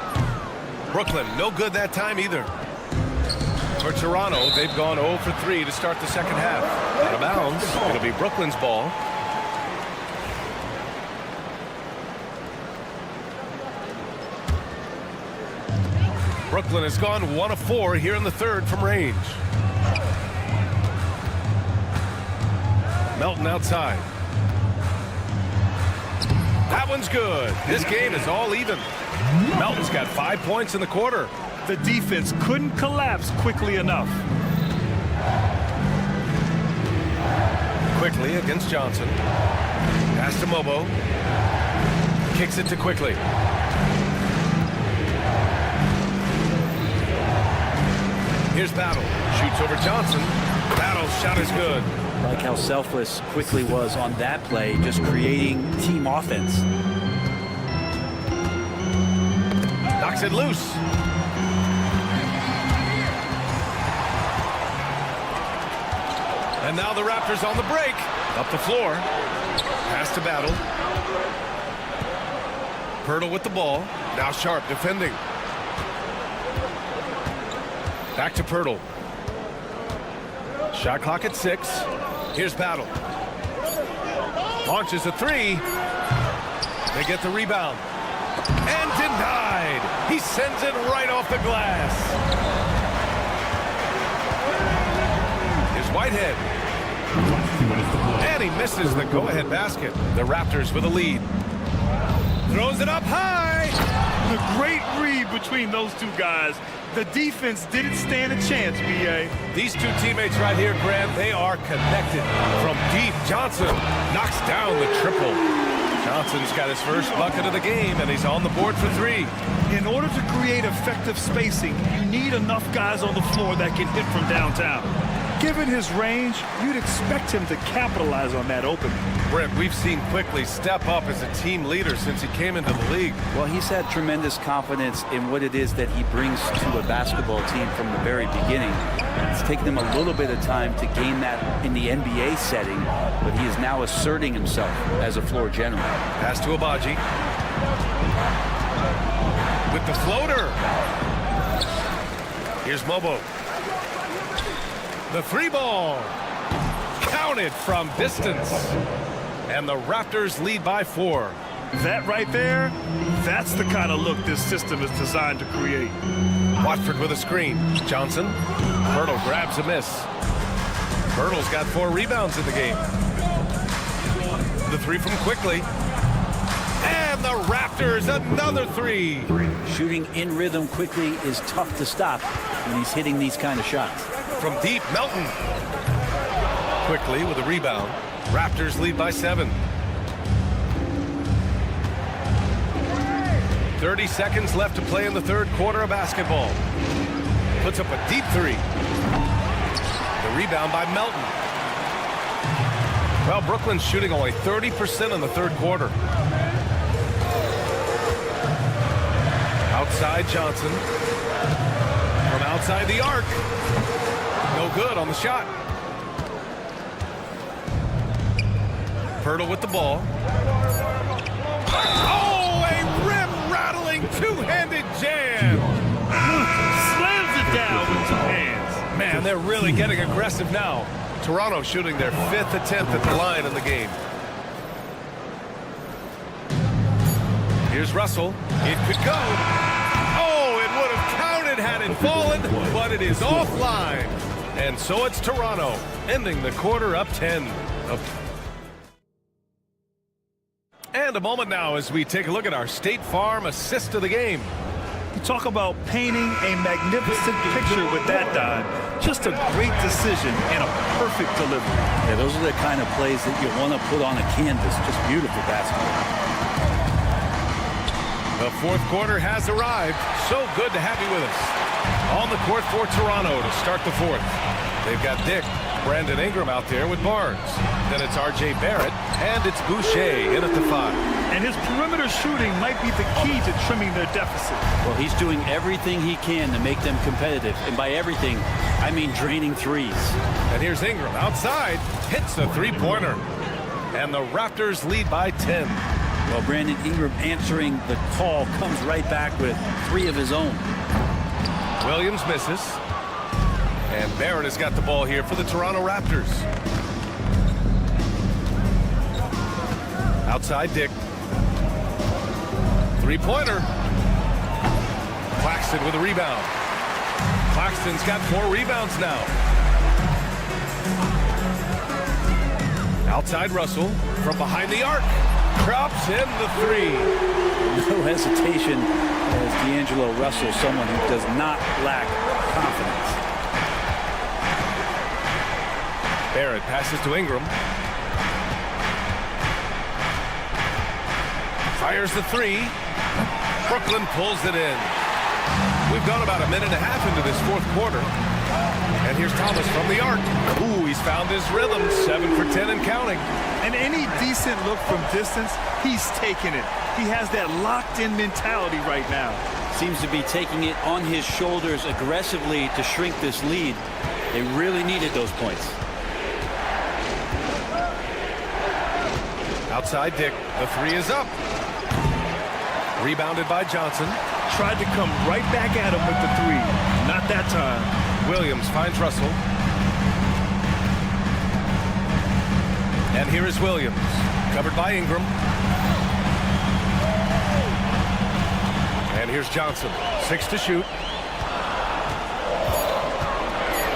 Brooklyn, no good that time either. For Toronto, they've gone 0 for 3 to start the second half. Out of bounds, it'll be Brooklyn's ball. Brooklyn has gone 1 of 4 here in the third from range. Melton outside. That one's good. This game is all even. Melton's got 5 points in the quarter. The defense couldn't collapse quickly enough. Quickly against Johnson. Pass to Mobo. Kicks it to Quickly. Here's Battle. Shoots over Johnson. Battle's shot is good. Like how selfless Quickly was on that play, just creating team offense. Knocks it loose. And now the Raptors on the break. Up the floor. Pass to Battle. Pirtle with the ball. Now Sharp defending. Back to Pirtle. Shot clock at 6. Here's Battle. Launches a 3. They get the rebound. And denied. He sends it right off the glass. Here's Whitehead. And he misses the go-ahead basket. The Raptors with a lead. Throws it up high. The great read between those two guys. The defense didn't stand a chance, B.A. These two teammates right here, Grant, they are connected from deep. Johnson knocks down the triple. Johnson's got his first bucket of the game, and he's on the board for 3. In order to create effective spacing, you need enough guys on the floor that can hit from downtown. Given his range, you'd expect him to capitalize on that opening. Brent, we've seen Quickly step up as a team leader since he came into the league. Well, he's had tremendous confidence in what it is that he brings to a basketball team from the very beginning. It's taken him a little bit of time to gain that in the NBA setting, but he is now asserting himself as a floor general. Pass to Abaji. With the floater. Here's Mobo. The 3 ball. Counted from distance. And the Raptors lead by 4. That right there, that's the kind of look this system is designed to create. Watford with a screen. Johnson. Pirtle grabs a miss. Pirtle's got 4 rebounds in the game. The 3 from Quickly. And the Raptors, another 3. Shooting in rhythm Quickly is tough to stop when he's hitting these kind of shots. From deep, Melton. Quickly with a rebound. Raptors lead by 7. 30 seconds left to play in the third quarter of basketball. Puts up a deep 3. The rebound by Melton. Well, Brooklyn's shooting only 30% in the third quarter. Outside Johnson. From outside the arc. No good on the shot. Pirtle with the ball. Oh, a rim-rattling two-handed jam. Slams it down with two hands. Man, they're really getting aggressive now. Toronto shooting their 5th attempt at the line in the game. Here's Russell. It could go. Oh, it would have counted had it fallen, but it is offline. And so it's Toronto, ending the quarter up 10. And a moment now as we take a look at our State Farm assist of the game. You talk about painting a magnificent picture with that dive. Just a great decision and a perfect delivery. Yeah, those are the kind of plays that you want to put on a canvas. Just beautiful basketball. The fourth quarter has arrived. So good to have you with us. On the court for Toronto to start the fourth. They've got Dick, Brandon Ingram out there with Barnes. Then it's R.J. Barrett, and it's Boucher in at the 5. And his perimeter shooting might be the key to trimming their deficit. Well, he's doing everything he can to make them competitive. And by everything, I mean draining threes. And here's Ingram outside. Hits the three-pointer. And the Raptors lead by 10. Well, Brandon Ingram answering the call comes right back with 3 of his own. Williams misses. And Barrett has got the ball here for the Toronto Raptors. Outside Dick. Three-pointer. Claxton with a rebound. Claxton's got 4 rebounds now. Outside Russell from behind the arc. Drops in the 3. No hesitation as D'Angelo Russell, someone who does not lack confidence. Barrett passes to Ingram. Fires the 3. Brooklyn pulls it in. We've gone about a minute and a half into this fourth quarter. And here's Thomas from the arc. Ooh, he's found his rhythm. 7 for 10 and counting. And any decent look from distance, he's taking it. He has that locked-in mentality right now. Seems to be taking it on his shoulders aggressively to shrink this lead. They really needed those points. Outside Dick. The 3 is up. Rebounded by Johnson. Tried to come right back at him with the 3. Not that time. Williams finds Russell. And here is Williams. Covered by Ingram. And here's Johnson. 6 to shoot.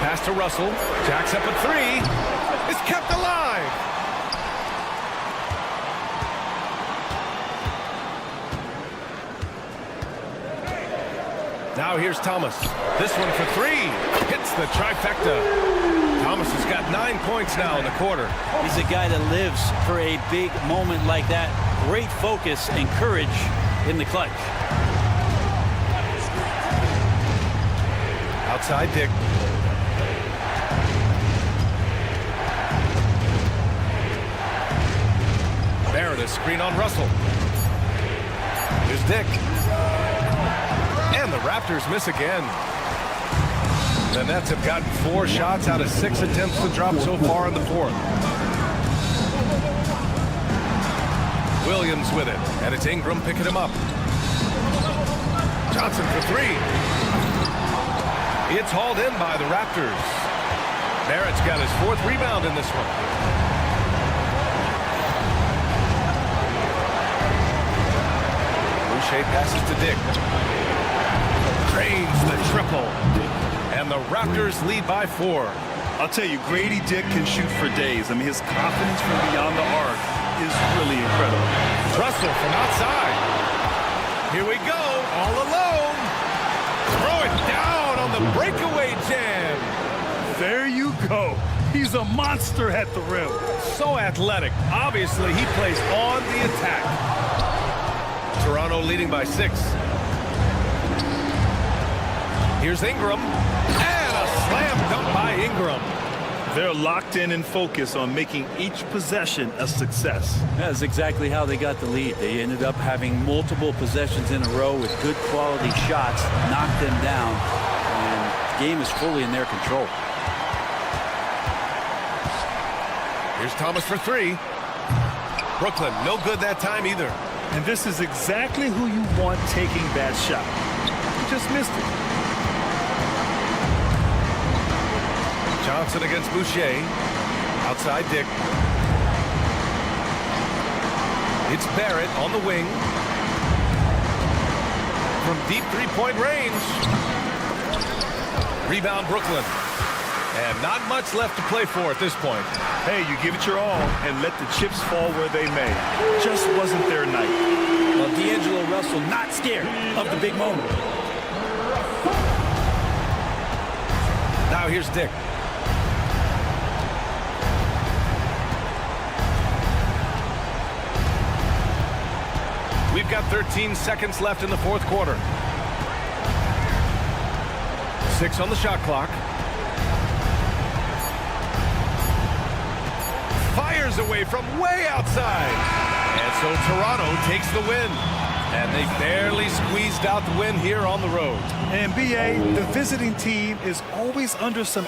Pass to Russell. Jacks up at 3. It's kept alive. Now here's Thomas. This one for 3. Hits the trifecta. Thomas has got 9 points now in the quarter. He's a guy that lives for a big moment like that. Great focus and courage in the clutch. Outside Dick. Barrett, a screen on Russell. Here's Dick. And the Raptors miss again. The Nets have gotten 4 shots out of 6 attempts to drop so far in the fourth. Williams with it, and it's Ingram picking him up. Johnson for 3. It's hauled in by the Raptors. Barrett's got his 4th rebound in this one. Boucher passes to Dick. Drains the triple. And the Raptors lead by 4. I'll tell you, Grady Dick can shoot for days. I mean, his confidence from beyond the arc is really incredible. Russell from outside. Here we go, all alone. Throw it down on the breakaway jam. There you go. He's a monster at the rim. So athletic. Obviously, he plays on the attack. Toronto leading by 6. Here's Ingram. And a slam dunk by Ingram. They're locked in and focused on making each possession a success. That's exactly how they got the lead. They ended up having multiple possessions in a row with good quality shots, knocked them down, and the game is fully in their control. Here's Thomas for three. Brooklyn, no good that time either. And this is exactly who you want taking that shot. You just missed it. Johnson against Boucher. Outside Dick. It's Barrett on the wing. From deep three-point range. Rebound Brooklyn. And not much left to play for at this point. Hey, you give it your all and let the chips fall where they may. Just wasn't their night. Well, D'Angelo Russell not scared of the big moment. Now here's Dick. We've got 13 seconds left in the fourth quarter. 6 on the shot clock. Fires away from way outside. And so Toronto takes the win. And they barely squeezed out the win here on the road. NBA, the visiting team is always under some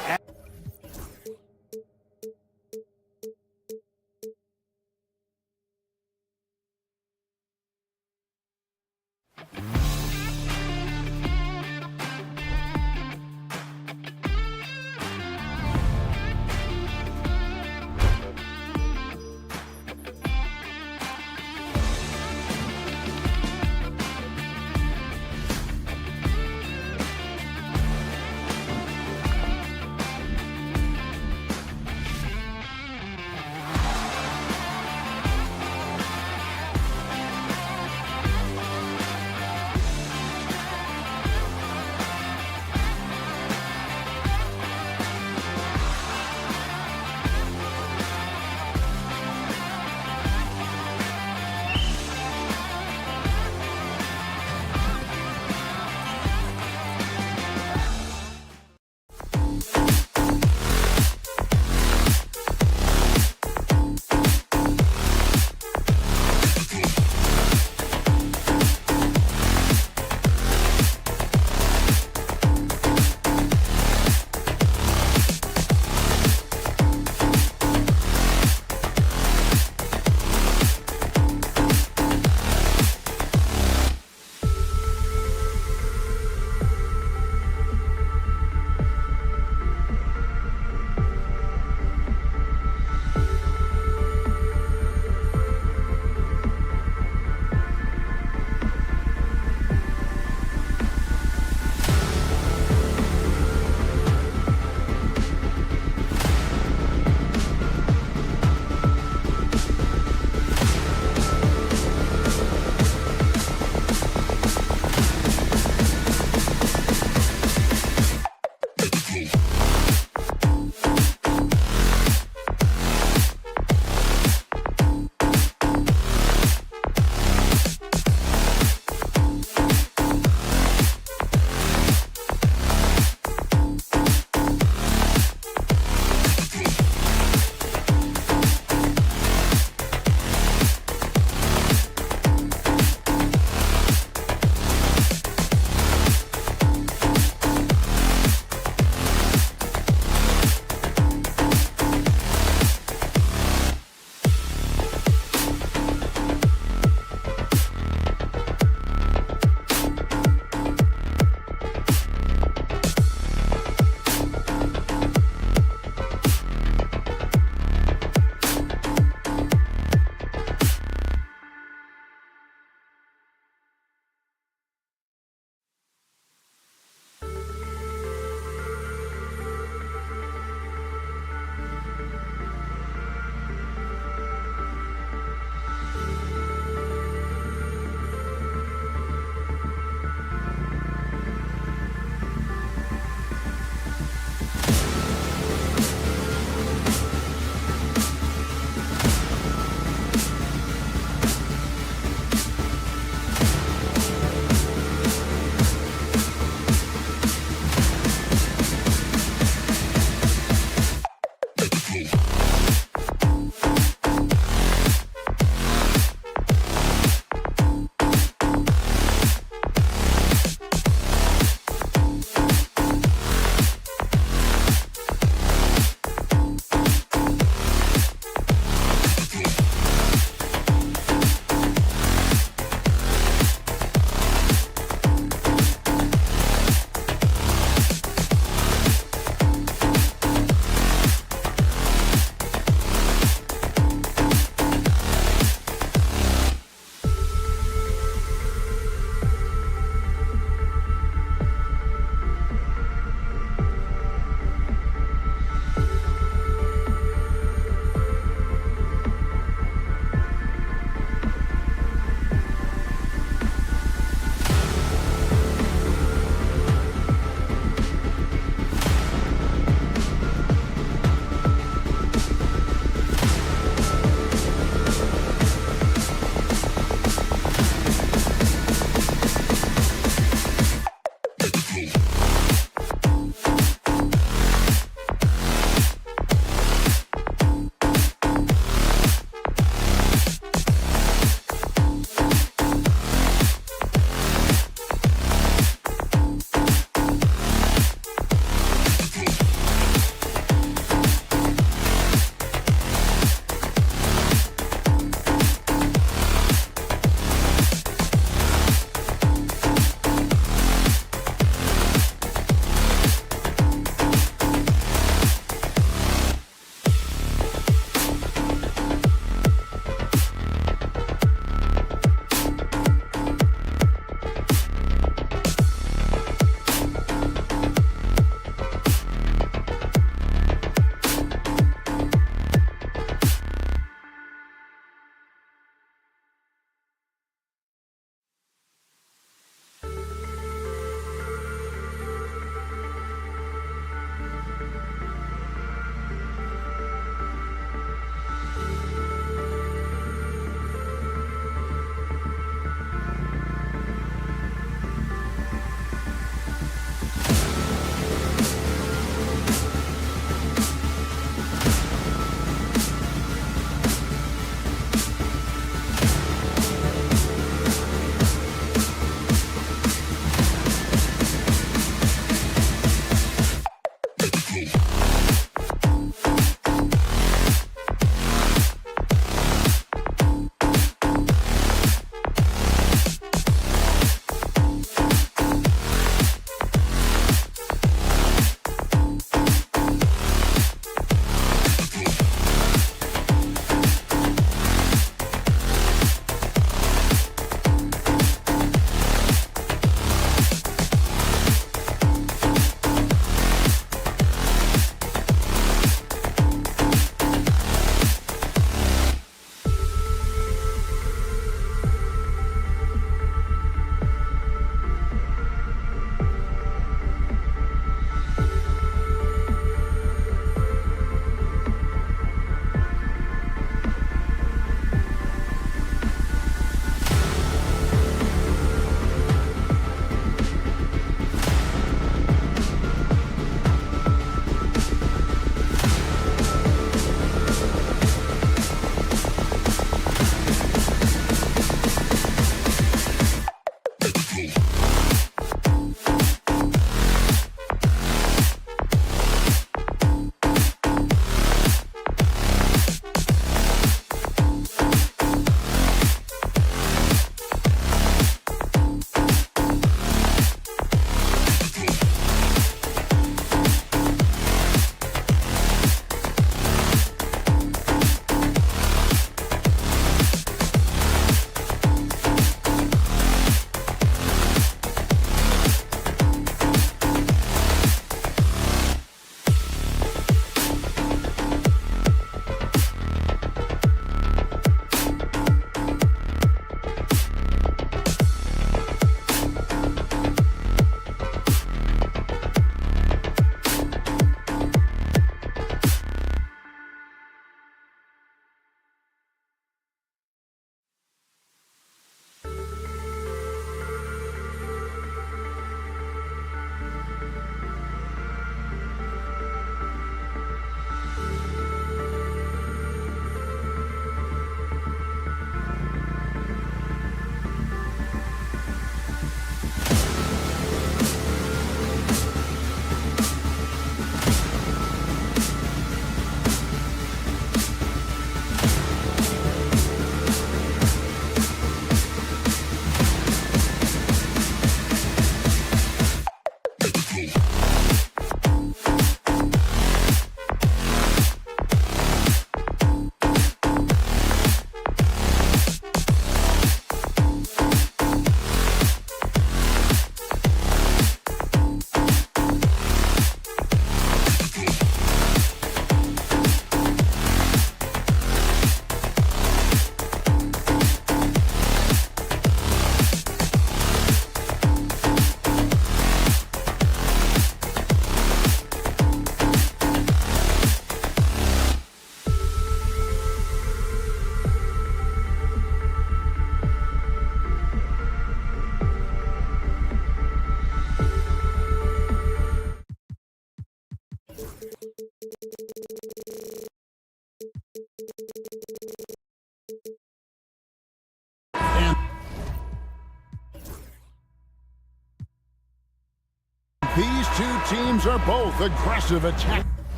These two teams are both aggressive attack.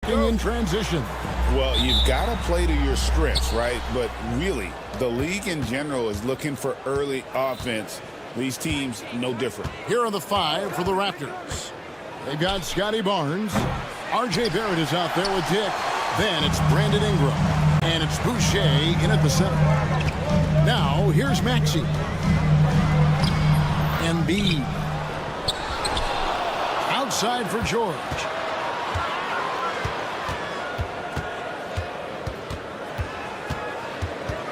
In transition. Well, you've got to play to your strengths, right? But really, the league in general is looking for early offense. These teams, no different. Here are the 5 for the Raptors. They've got Scotty Barnes. R.J. Barrett is out there with Dick. Then it's Brandon Ingram. And it's Boucher in at the center. Now, here's Maxey. Embiid. Outside for George.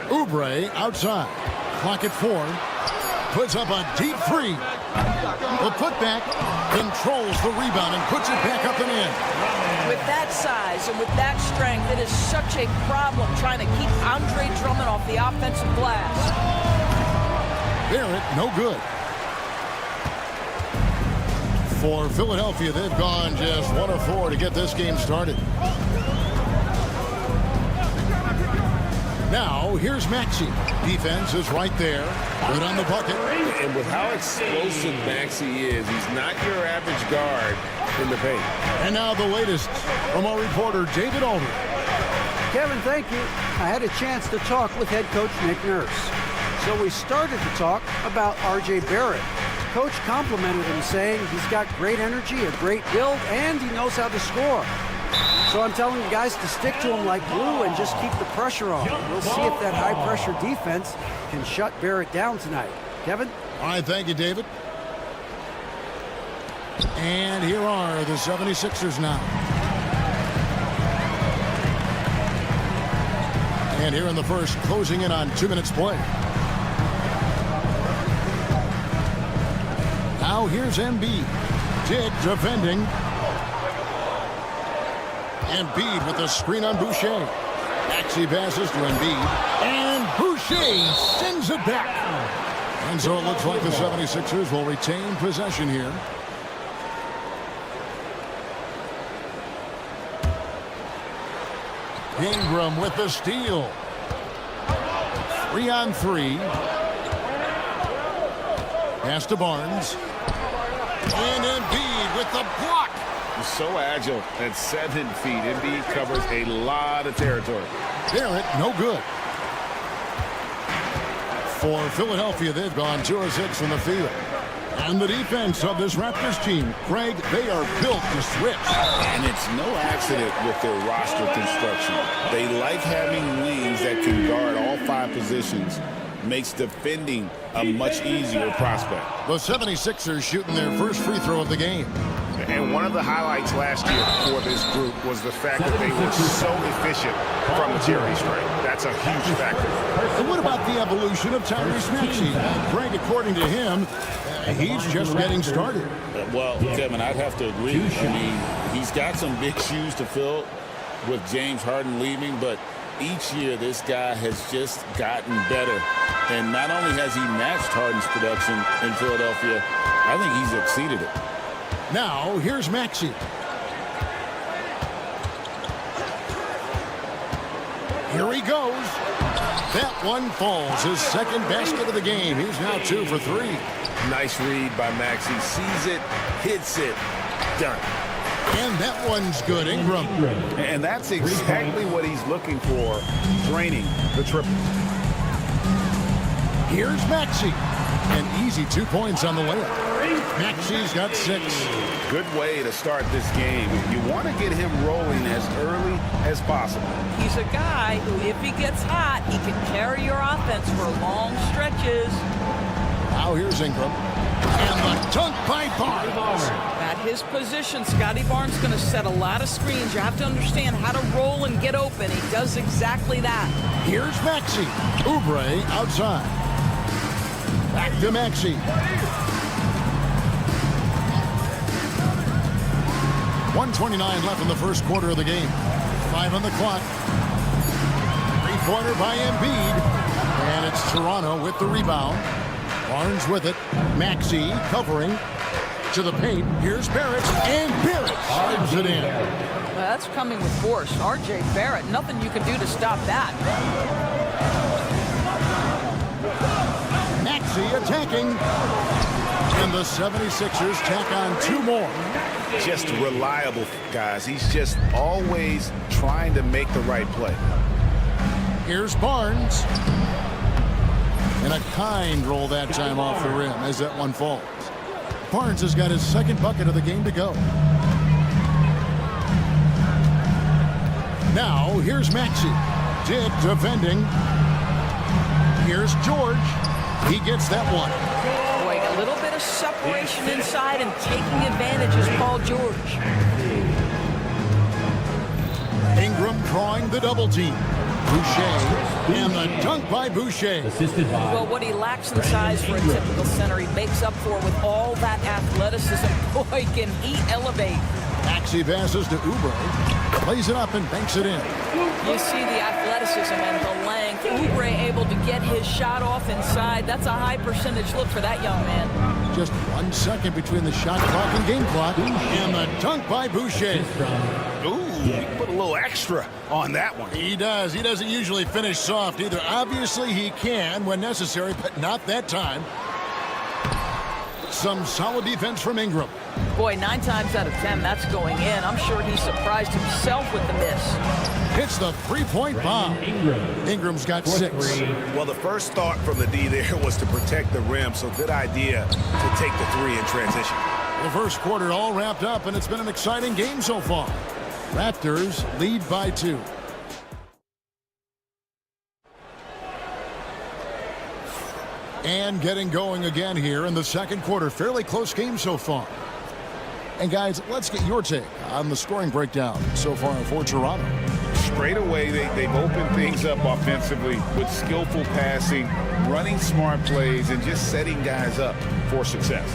Oubre outside. Clock at 4. Puts up a deep 3. The putback controls the rebound and puts it back up and in. With that size and with that strength, it is such a problem trying to keep Andre Drummond off the offensive glass. Barrett, no good. For Philadelphia, they've gone just 1 of 4 to get this game started. Now, here's Maxey. Defense is right there. Good on the bucket. And with how explosive Maxey is, he's not your average guard in the paint. And now the latest from our reporter, David Aldridge. Kevin, thank you. I had a chance to talk with head coach Nick Nurse. So we started to talk about R.J. Barrett. Coach complimented him, saying he's got great energy, a great build, and he knows how to score. So I'm telling you guys to stick to him like glue and just keep the pressure on. We'll see if that high-pressure defense can shut Barrett down tonight. Kevin? All right, thank you, David. And here are the 76ers now. And here in the first, closing in on 2 minutes play. Now here's Embiid. Dick defending. Embiid with the screen on Boucher. Maxey passes to Embiid. And Boucher sends it back. And so it looks like the 76ers will retain possession here. Ingram with the steal. 3-on-3. Pass to Barnes. And Embiid with the block. He's so agile at 7 feet. Embiid covers a lot of territory. Barrett, no good. For Philadelphia, they've gone 2 of 6 from the field. And the defense of this Raptors team, Craig, they are built to switch. And it's no accident with their roster construction. They like having wings that can guard all 5 positions. Makes defending a much easier prospect. The 76ers shooting their first free throw of the game. And one of the highlights last year for this group was the fact that they were so efficient from the charity stripe. That's a huge factor. And what about the evolution of Tyrese Maxey? Craig, according to him, he's just getting started. Well, Kevin, I'd have to agree. I mean, he's got some big shoes to fill with James Harden leaving, but each year this guy has just gotten better. And not only has he matched Harden's production in Philadelphia, I think he's exceeded it. Now, here's Maxey. Here he goes. That one falls. His second basket of the game. He's now 2 for 3. Nice read by Maxey. Sees it, hits it, done. And that one's good, Ingram. And that's exactly what he's looking for, draining the triple. Here's Maxey. An easy 2 points on the layup. Maxey's got 6. Good way to start this game. You want to get him rolling as early as possible. He's a guy who, if he gets hot, he can carry your offense for long stretches. Now here's Ingram. And the dunk by Barnes. At his position, Scotty Barnes is going to set a lot of screens. You have to understand how to roll and get open. He does exactly that. Here's Maxey. Oubre outside. Back to Maxey. 1:29 left in the first quarter of the game. 5 on the clock. Three-pointer by Embiid. And it's Toronto with the rebound. Barnes with it. Maxey covering to the paint. Here's Barrett. And Barrett slides it in. Well, that's coming with force. R.J. Barrett, nothing you can do to stop that. Maxey attacking. And the 76ers tack on 2 more. Just reliable, guys. He's just always trying to make the right play. Here's Barnes. And a kind roll that time off the rim as that one falls. Barnes has got his second bucket of the game to go. Now, here's Maxey. Dick defending. Here's George. He gets that one. Boy, a little bit of separation inside and taking advantage is Paul George. Ingram drawing the double team. Boucher, and the dunk by Boucher. Well, what he lacks in size for a typical center, he makes up for with all that athleticism. Boy, can he elevate. Maxey passes to Oubre, plays it up and banks it in. You see the athleticism and the length. Oubre able to get his shot off inside. That's a high percentage look for that young man. Just 1 second between the shot clock and game clock, and the dunk by Boucher. Ooh, he put a little extra on that one. He does. He doesn't usually finish soft either. Obviously, he can when necessary, but not that time. Some solid defense from Ingram. Boy, 9 times out of 10, that's going in. I'm sure he surprised himself with the miss. Hits the three-point bomb. Ingram's got 6. Well, the first thought from the D there was to protect the rim, so good idea to take the 3 in transition. The first quarter all wrapped up, and it's been an exciting game so far. Raptors lead by 2. And getting going again here in the second quarter. Fairly close game so far. And guys, let's get your take on the scoring breakdown so far for Toronto. Straight away, they've opened things up offensively with skillful passing, running smart plays, and just setting guys up for success.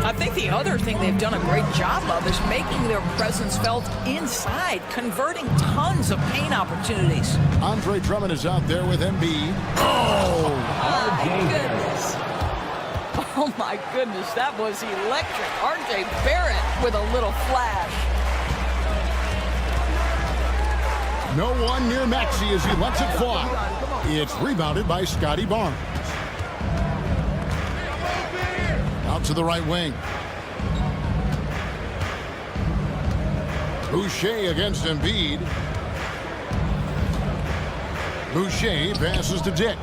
I think the other thing they've done a great job of is making their presence felt inside, converting tons of paint opportunities. Andre Drummond is out there with Embiid. Oh, my goodness. Oh, my goodness, that was electric. R.J. Barrett with a little flash. No one near Maxey as he lets it fly. It's rebounded by Scotty Barnes. Out to the right wing. Boucher against Embiid. Boucher passes to Dick.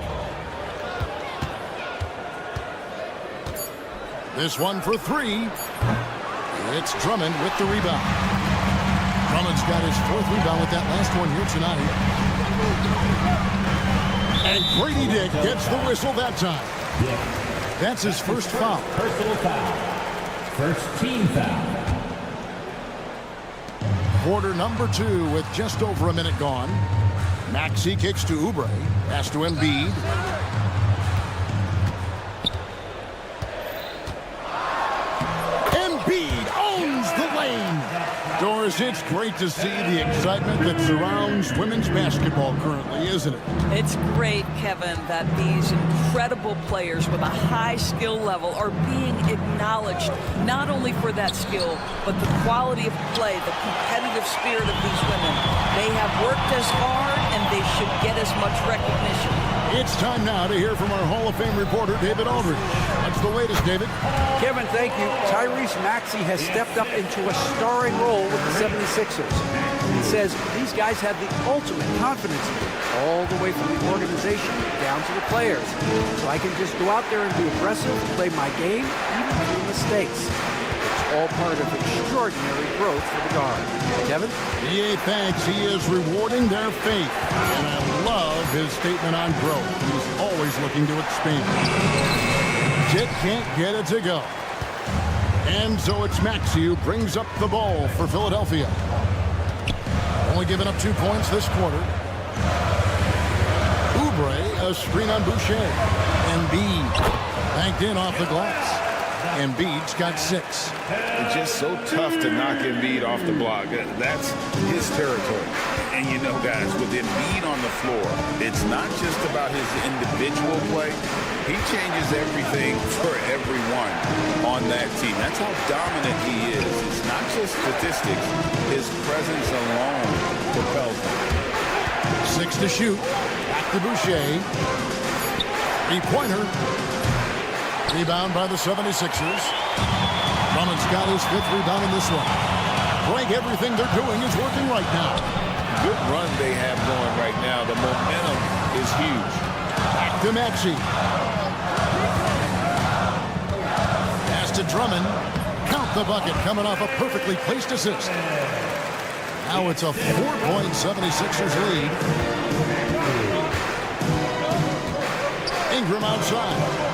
This one for 3. It's Drummond with the rebound. Drummond's got his 4th rebound with that last one here tonight. And Grady Dick gets the whistle that time. That's his first foul. Personal foul. First team foul. Quarter number 2 with just over a minute gone. Maxey kicks to Oubre. Pass to Embiid. Embiid owns the lane. Doris, it's great to see the excitement that surrounds women's basketball currently, isn't it? It's great, Kevin, that these incredible players with a high skill level are being acknowledged, not only for that skill, but the quality of play, the competitive spirit of these women. They have worked as hard, and they should get as much recognition. It's time now to hear from our Hall of Fame reporter, David Aldridge. What's the latest, David? Kevin, thank you. Tyrese Maxey has stepped up into a starring role with the 76ers. He says these guys have the ultimate confidence in him, all the way from the organization down to the players. So I can just go out there and be aggressive, play my game, even through mistakes. It's all part of extraordinary growth for the guard. Kevin? EA thanks. He is rewarding their faith. And I love his statement on growth. He's always looking to expand. Jet can't get it to go. And so it's Maxey who brings up the ball for Philadelphia. Only giving up 2 points this quarter. Oubre, a screen on Boucher. Embiid banked in off the glass. Embiid's got 6. It's just so tough to knock Embiid off the block. That's his territory. And you know, guys, with Embiid on the floor, it's not just about his individual play. He changes everything for everyone on that team. That's how dominant he is. It's not just statistics. His presence alone propels him. 6 to shoot. Back to Boucher. 3-pointer. Rebound by the 76ers. Drummond's got his 5th rebound in this one. Greg, everything they're doing is working right now. Good run they have going right now. The momentum is huge. Back to Maxey. Pass to Drummond. Count the bucket coming off a perfectly placed assist. Now it's a 4-point 76ers lead. Ingram outside.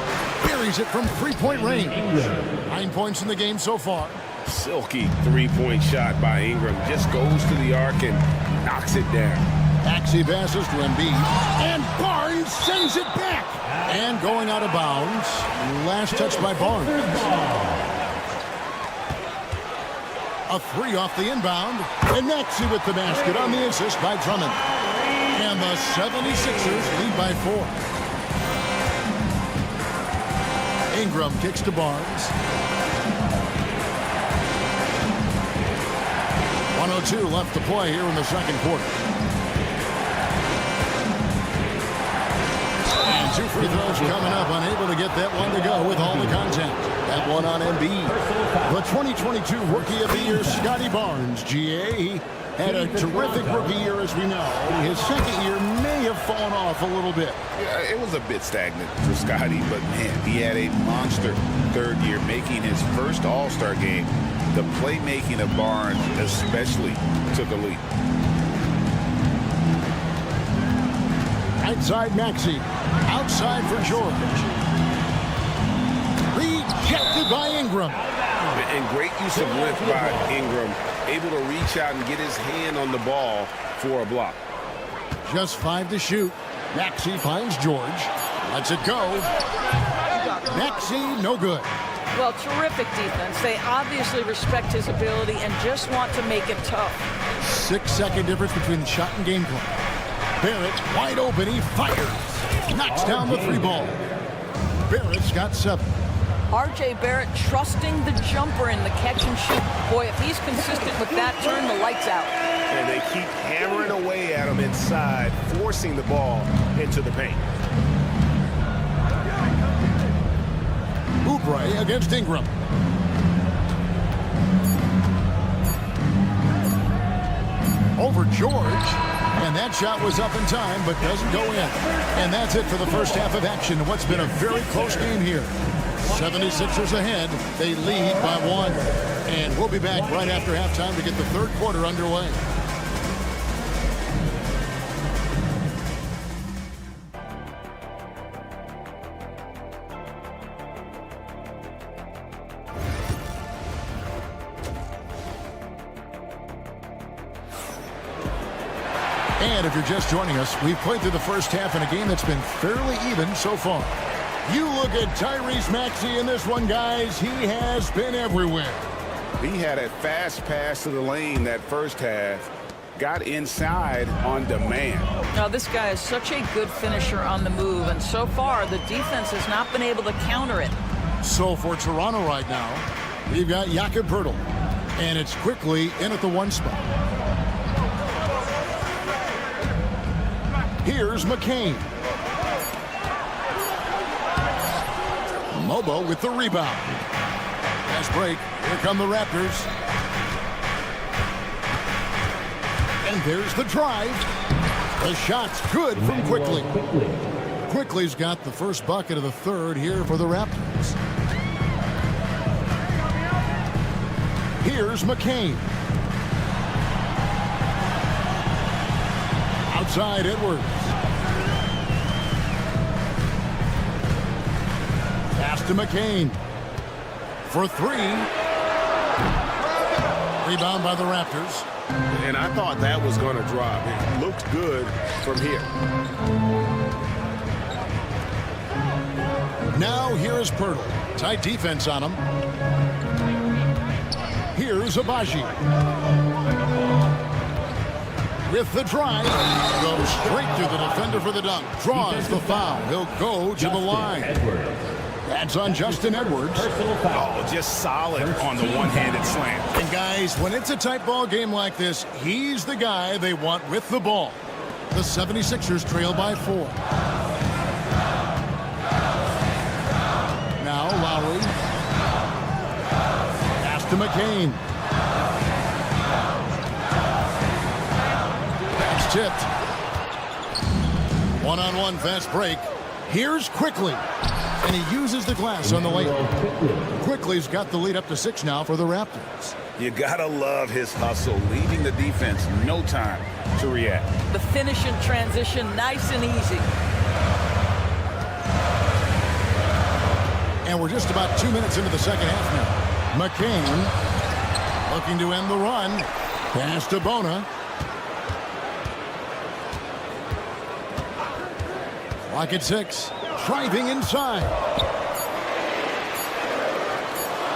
Buries it from 3-point range. 9 points in the game so far. Silky 3-point shot by Ingram. Just goes to the arc and knocks it down. Maxey passes to Embiid. And Barnes sends it back. And going out of bounds. Last touch by Barnes. A 3 off the inbound. And Maxey with the basket on the assist by Drummond. And the 76ers lead by 4. Ingram kicks to Barnes. 1:02 left to play here in the second quarter. And 2 free throws coming up. Unable to get that one to go with all the contact. That one on Embiid. The 2022 Rookie of the Year, Scotty Barnes. GA, he had a terrific rookie year, as we know. His second year may have fallen off a little bit. Yeah, it was a bit stagnant for Scotty, but man, he had a monster third year, making his first All-Star game. The playmaking of Barnes especially took a leap. Outside Maxey. Outside for George. Rejected by Ingram. And great use of length by Ingram. Able to reach out and get his hand on the ball for a block. Just 5 to shoot. Maxey finds George. Lets it go. Maxey, no good. Well, terrific defense. They obviously respect his ability and just want to make it tough. 6-second difference between the shot and game plan. Barrett wide open. He fires. Knocks down the 3 ball. Barrett's got 7. R.J. Barrett trusting the jumper in the catch and shoot. Boy, if he's consistent with that, turn the lights out. And they keep hammering away at him inside, forcing the ball into the paint. Oubre against Ingram. Over George. And that shot was up in time, but doesn't go in. And that's it for the first half of action. What's been a very close game here. 76ers ahead. They lead by 1. And we'll be back right after halftime to get the third quarter underway. And if you're just joining us, we've played through the first half in a game that's been fairly even so far. You look at Tyrese Maxey in this one, guys. He has been everywhere. He had a fast pass to the lane that first half. Got inside on demand. Now, this guy is such a good finisher on the move, and so far, the defense has not been able to counter it. So for Toronto right now, we've got Jakob Poeltl, and it's quickly in at the 1 spot. Here's McCain. Mobo with the rebound. Fast break. Here come the Raptors. And there's the drive. The shot's good from Quickly. Quickly's got the first bucket of the third here for the Raptors. Here's McCain. Outside Edwards. Pass to McCain. For 3. Rebound by the Raptors. And I thought that was going to drop. It looked good from here. Now here is Pirtle. Tight defense on him. Here's Abaji. With the drive, goes straight to the defender for the dunk. Draws the foul. He'll go to the line. That's on Justin Edwards. Oh, just solid on the one-handed slam. And guys, when it's a tight ball game like this, he's the guy they want with the ball. The 76ers trail by 4. Now Lowry. Pass to McCain. That's tipped. One-on-one fast break. Here's Quickly. And he uses the glass on the layup. Quickly's got the lead up to 6 now for the Raptors. You gotta love his hustle, leaving the defense no time to react. The finish in transition, nice and easy. And we're just about 2 minutes into the second half now. McCain looking to end the run. Pass to Bona. Clock at 6. Driving inside.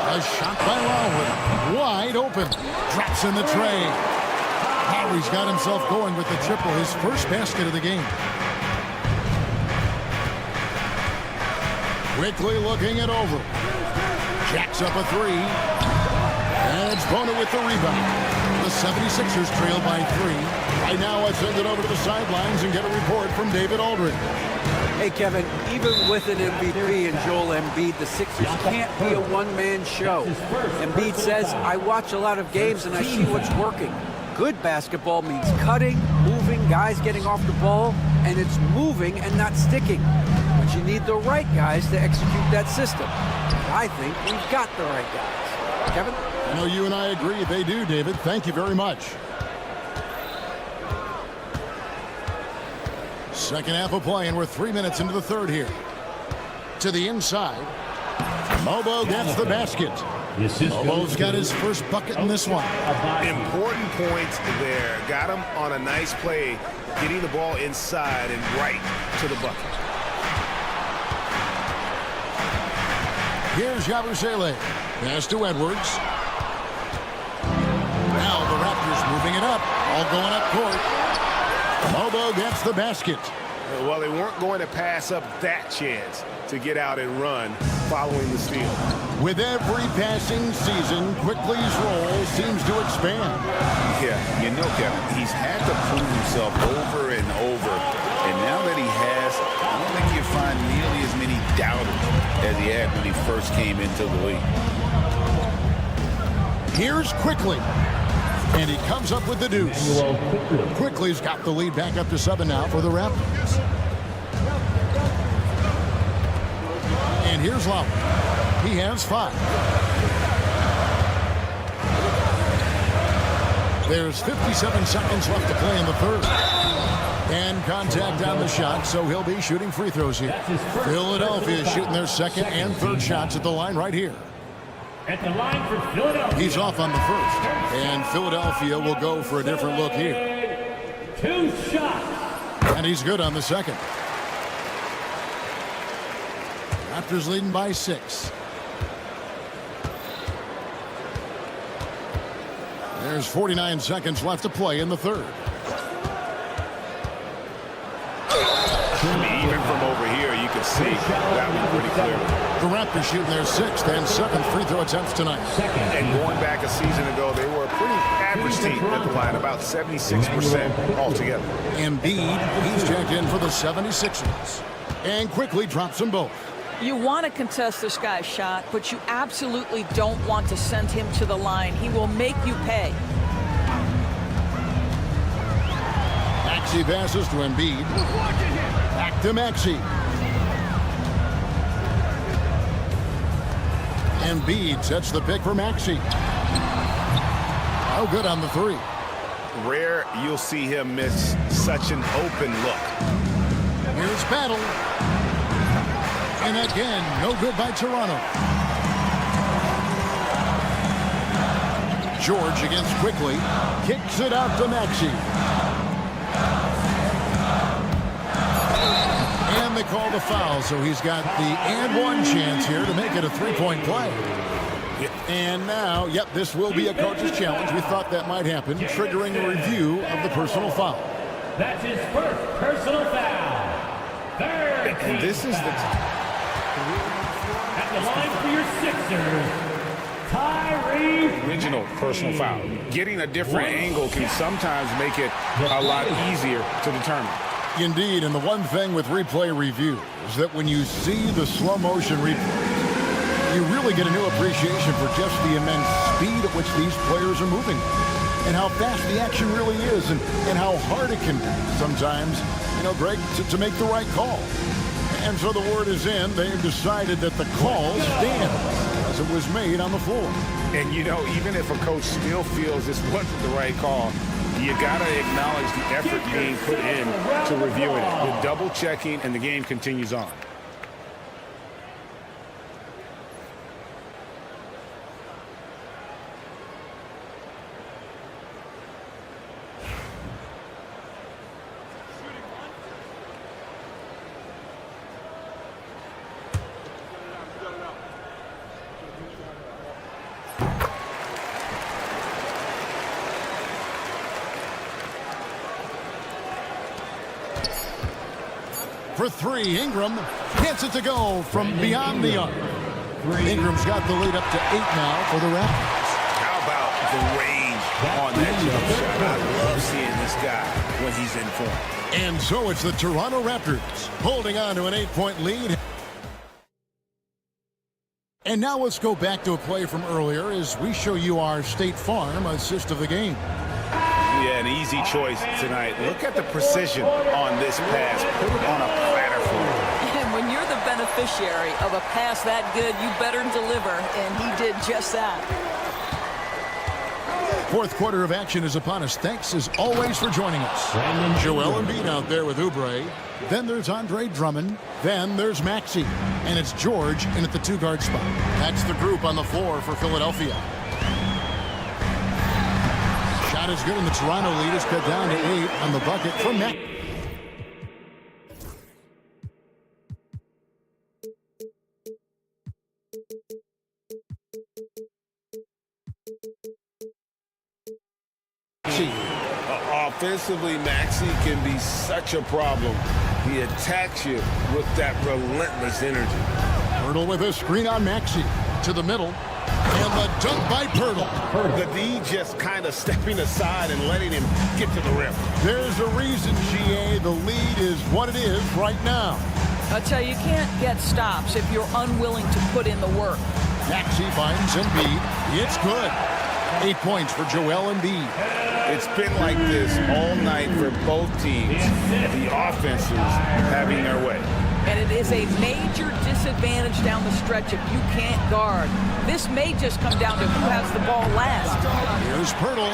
A shot by Lowry. Wide open. Drops in the tray. Lowry's got himself going with the triple, his first basket of the game. Quickly looking it over. Jacks up a 3. And it's Bona with the rebound. The 76ers trail by 3. Right now, I send it over to the sidelines and get a report from David Aldridge. Hey, Kevin, even with an MVP and Joel Embiid, the Sixers can't be a one-man show. Embiid says, I watch a lot of games and I see what's working. Good basketball means cutting, moving, guys getting off the ball, and it's moving and not sticking. But you need the right guys to execute that system. I think we've got the right guys. Kevin? I know you and I agree. They do, David. Thank you very much. Second half of play, and we're 3 minutes into the third here. To the inside. Mobo gets the basket. Mobo's got his first bucket in this one. Important points there. Got him on a nice play, getting the ball inside and right to the bucket. Here's Yabusele. Pass to Edwards. Now the Raptors moving it up. All going up court. Mobo gets the basket. Well, they weren't going to pass up that chance to get out and run following the steal. With every passing season, Quickly's role seems to expand. Yeah, you know, Kevin, he's had to prove himself over and over. And now that he has, I don't think you find nearly as many doubters as he had when he first came into the league. Here's Quickly. And he comes up with the deuce. Quickly's got the lead back up to 7 now for the Raptors. And here's Lowry. He has 5. There's 57 seconds left to play in the third. And contact on the shot, so he'll be shooting free throws here. Philadelphia is shooting their second and third shots at the line right here. At the line for Philadelphia. He's off on the first. And Philadelphia will go for a different look here. 2 shots. And he's good on the second. Raptors leading by 6. There's 49 seconds left to play in the third. Even from over here, you can see that one pretty clearly. The Raptors shooting their 6th and 7th free throw attempts tonight. And going back a season ago, they were a pretty average team at the line, about 76% altogether. Embiid, he's checked in for the 76ers. And quickly drops them both. You want to contest this guy's shot, but you absolutely don't want to send him to the line. He will make you pay. Maxey passes to Embiid. Back to Maxey. Embiid sets the pick for Maxey. Oh, good on the 3. Rare you'll see him miss such an open look. Here's Battle. And again, no good by Toronto. George against Quickly. Kicks it out to Maxey. And they call the foul, so he's got the and one chance here to make it a three-point play. And now, yep, this will be a coach's challenge. We thought that might happen, triggering a review of the personal foul. That's his first personal foul. And this is the at the line for your Sixers, Tyree. Original personal foul. Getting a different angle can sometimes make it a lot easier to determine. Indeed, and the one thing with replay review is that when you see the slow motion replay, you really get a new appreciation for just the immense speed at which these players are moving and how fast the action really is and how hard it can be sometimes, Greg, to make the right call. And so the word is in. They've decided that the call stands as it was made on the floor. And, even if a coach still feels this wasn't the right call, you got to acknowledge the effort being put in to reviewing it. The double checking, and the game continues on. For three, Ingram gets it to go from beyond the arc. Ingram's got the lead up to 8 now for the Raptors. How about the range on that jump shot? I love seeing this guy when he's in form. And so it's the Toronto Raptors holding on to an 8-point lead. And now let's go back to a play from earlier as we show you our State Farm assist of the game. Yeah, an easy choice tonight. Look at the precision on this pass. Put it on a platter for him. And when you're the beneficiary of a pass that good, you better deliver, and he did just that. Fourth quarter of action is upon us. Thanks, as always, for joining us. Joel Embiid out there with Oubre. Then there's Andre Drummond. Then there's Maxey. And it's George in at the 2-guard spot. That's the group on the floor for Philadelphia. Shot is good, and the Toronto lead is cut down to 8 on the bucket from Matt. Offensively, Maxey can be such a problem. He attacks you with that relentless energy. Pirtle with a screen on Maxey to the middle. And the dunk by Pirtle. The D just kind of stepping aside and letting him get to the rim. There's a reason, GA. The lead is what it is right now. I'll tell you can't get stops if you're unwilling to put in the work. Maxey finds Embiid. It's good. 8 points for Joel Embiid. It's been like this all night for both teams. The offenses having their way. And it is a major disadvantage down the stretch if you can't guard. This may just come down to who has the ball last. Here's Pirtle.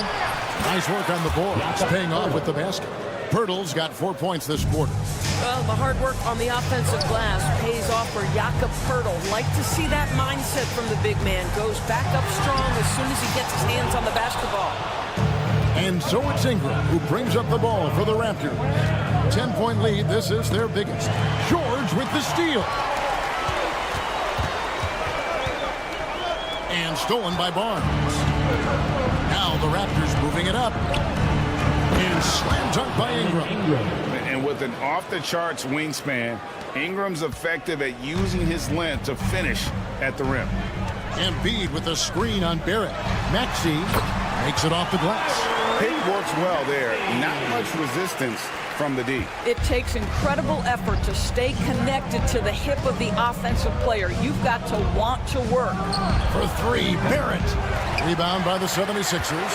Nice work on the board. It's paying off with the basket. Pirtle's got 4 points this quarter. Well, the hard work on the offensive glass pays off for Jakob Pirtle. Like to see that mindset from the big man. Goes back up strong as soon as he gets his hands on the basketball. And so it's Ingram who brings up the ball for the Raptors. 10-point lead. This is their biggest. George with the steal. And stolen by Barnes. Now the Raptors moving it up. And slam dunk by Ingram. And with an off-the-charts wingspan, Ingram's effective at using his length to finish at the rim. Embiid with a screen on Barrett. Maxey makes it off the glass. Pick works well there. Not much resistance from the D. It takes incredible effort to stay connected to the hip of the offensive player. You've got to want to work. For three, Barrett. Rebound by the 76ers.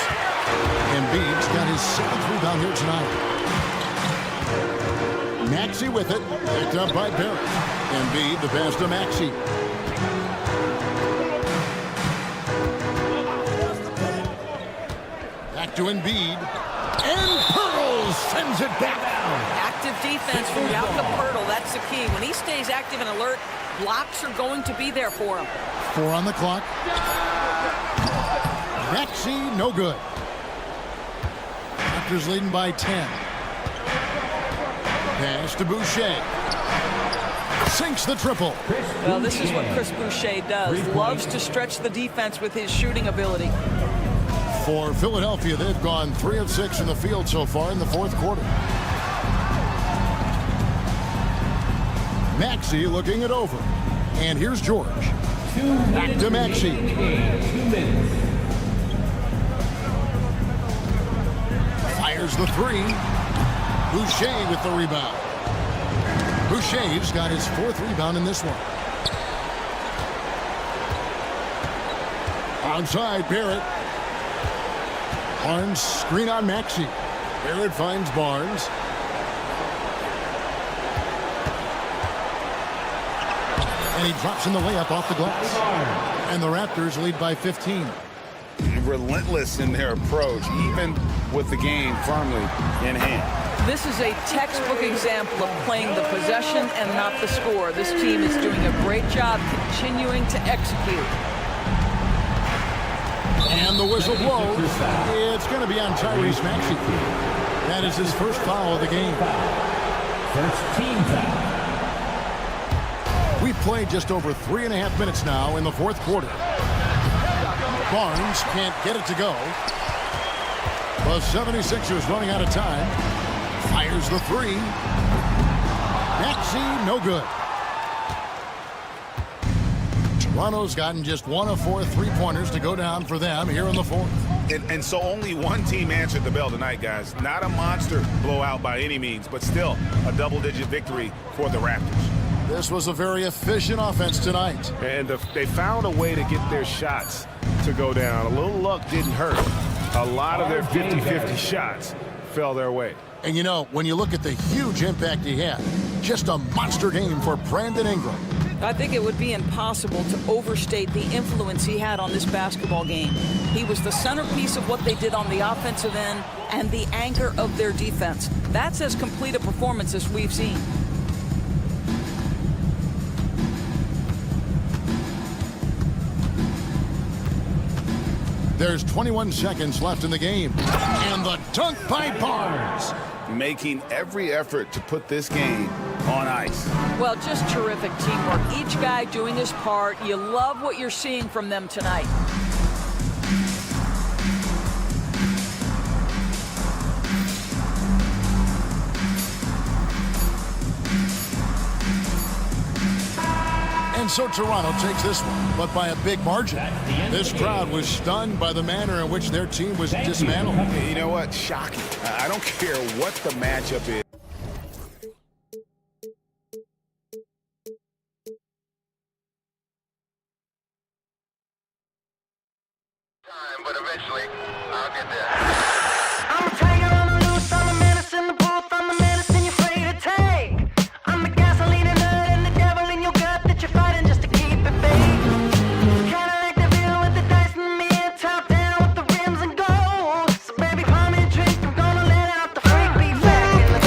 Embiid's got his 7th rebound here tonight. Maxey with it. Picked up by Barrett. Embiid the pass to Maxey. Back to Embiid. And Pirtle sends it back. Active defense from Jakob Pirtle. That's the key. When he stays active and alert, blocks are going to be there for him. 4 on the clock. Maxey, no good. Raptors leading by 10. Pass to Boucher. sinks the triple. Well, this is what Chris Boucher does. Loves to stretch the defense with his shooting ability. For Philadelphia, they've gone 3 of 6 in the field so far in the fourth quarter. Maxey looking it over. And here's George. Back to Maxey. Fires the three. Boucher with the rebound. Boucher's got his 4th rebound in this one. Onside, Barrett. Barnes screen on Maxey. Barrett finds Barnes. And he drops in the layup off the glass. And the Raptors lead by 15. Relentless in their approach, even with the game firmly in hand. This is a textbook example of playing the possession and not the score. This team is doing a great job continuing to execute. And the whistle blows. It's going to be on Tyrese Maxey. That is his first foul of the game. First team foul. We've played just over 3.5 minutes now in the fourth quarter. Barnes can't get it to go. The 76ers running out of time. Fires the three. Maxey, no good. Toronto's gotten just 1 of 4 3-pointers to go down for them here in the fourth. And so only one team answered the bell tonight, guys. Not a monster blowout by any means, but still a double-digit victory for the Raptors. This was a very efficient offense tonight. And they found a way to get their shots to go down. A little luck didn't hurt. A lot of their 50-50 shots fell their way. And you know, when you look at the huge impact he had, just a monster game for Brandon Ingram. I think it would be impossible to overstate the influence he had on this basketball game. He was the centerpiece of what they did on the offensive end and the anchor of their defense. That's as complete a performance as we've seen. There's 21 seconds left in the game. And the dunk by Barnes. Making every effort to put this game on ice. Well, just terrific teamwork. Each guy doing his part. You love what you're seeing from them tonight. And so Toronto takes this one, but by a big margin. This crowd was stunned by the manner in which their team was dismantled. You know what? Shocking. I don't care what the matchup is. But eventually, I'll get there. I'm a tiger on the loose, I'm a menace in the booth, I'm the medicine you're afraid to take. I'm the gasoline and nut and the devil in your gut that you're fighting just to keep it baked. Kinda like the bill with the dice in the mid, top down with the rims and gold. So baby, pour me a drink, I'm gonna let out the freak beat back in the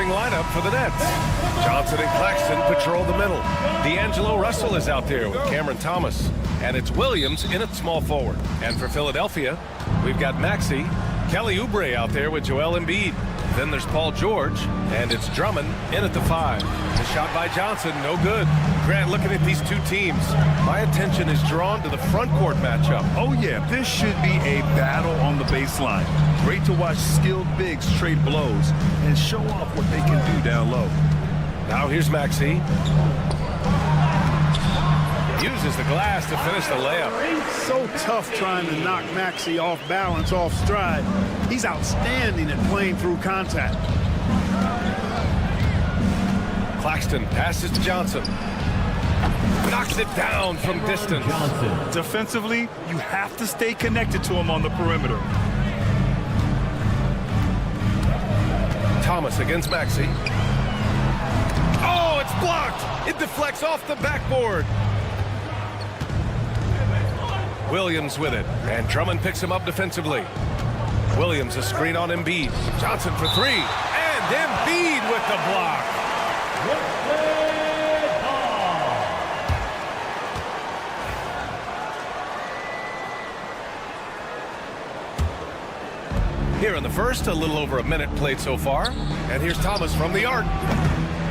Lineup for the Nets. Johnson and Claxton patrol the middle. D'Angelo Russell is out there with Cameron Thomas. And it's Williams in at small forward. And for Philadelphia, we've got Maxey, Kelly Oubre out there with Joel Embiid. Then there's Paul George, and it's Drummond in at the 5. The shot by Johnson, no good. Grant, looking at these two teams, my attention is drawn to the front court matchup. Oh, yeah, this should be a battle on the baseline. Great to watch skilled bigs trade blows and show off what they can do down low. Now here's Maxey. Uses the glass to finish the layup. So tough trying to knock Maxey off balance, off stride. He's outstanding at playing through contact. Claxton passes to Johnson. Knocks it down from distance. Defensively, you have to stay connected to him on the perimeter. Thomas against Maxey. Oh, it's blocked. It deflects off the backboard. Williams with it, and Drummond picks him up defensively. Williams a screen on Embiid. Johnson for 3, and Embiid with the block. Here in the first, a little over a minute played so far. And here's Thomas from the arc.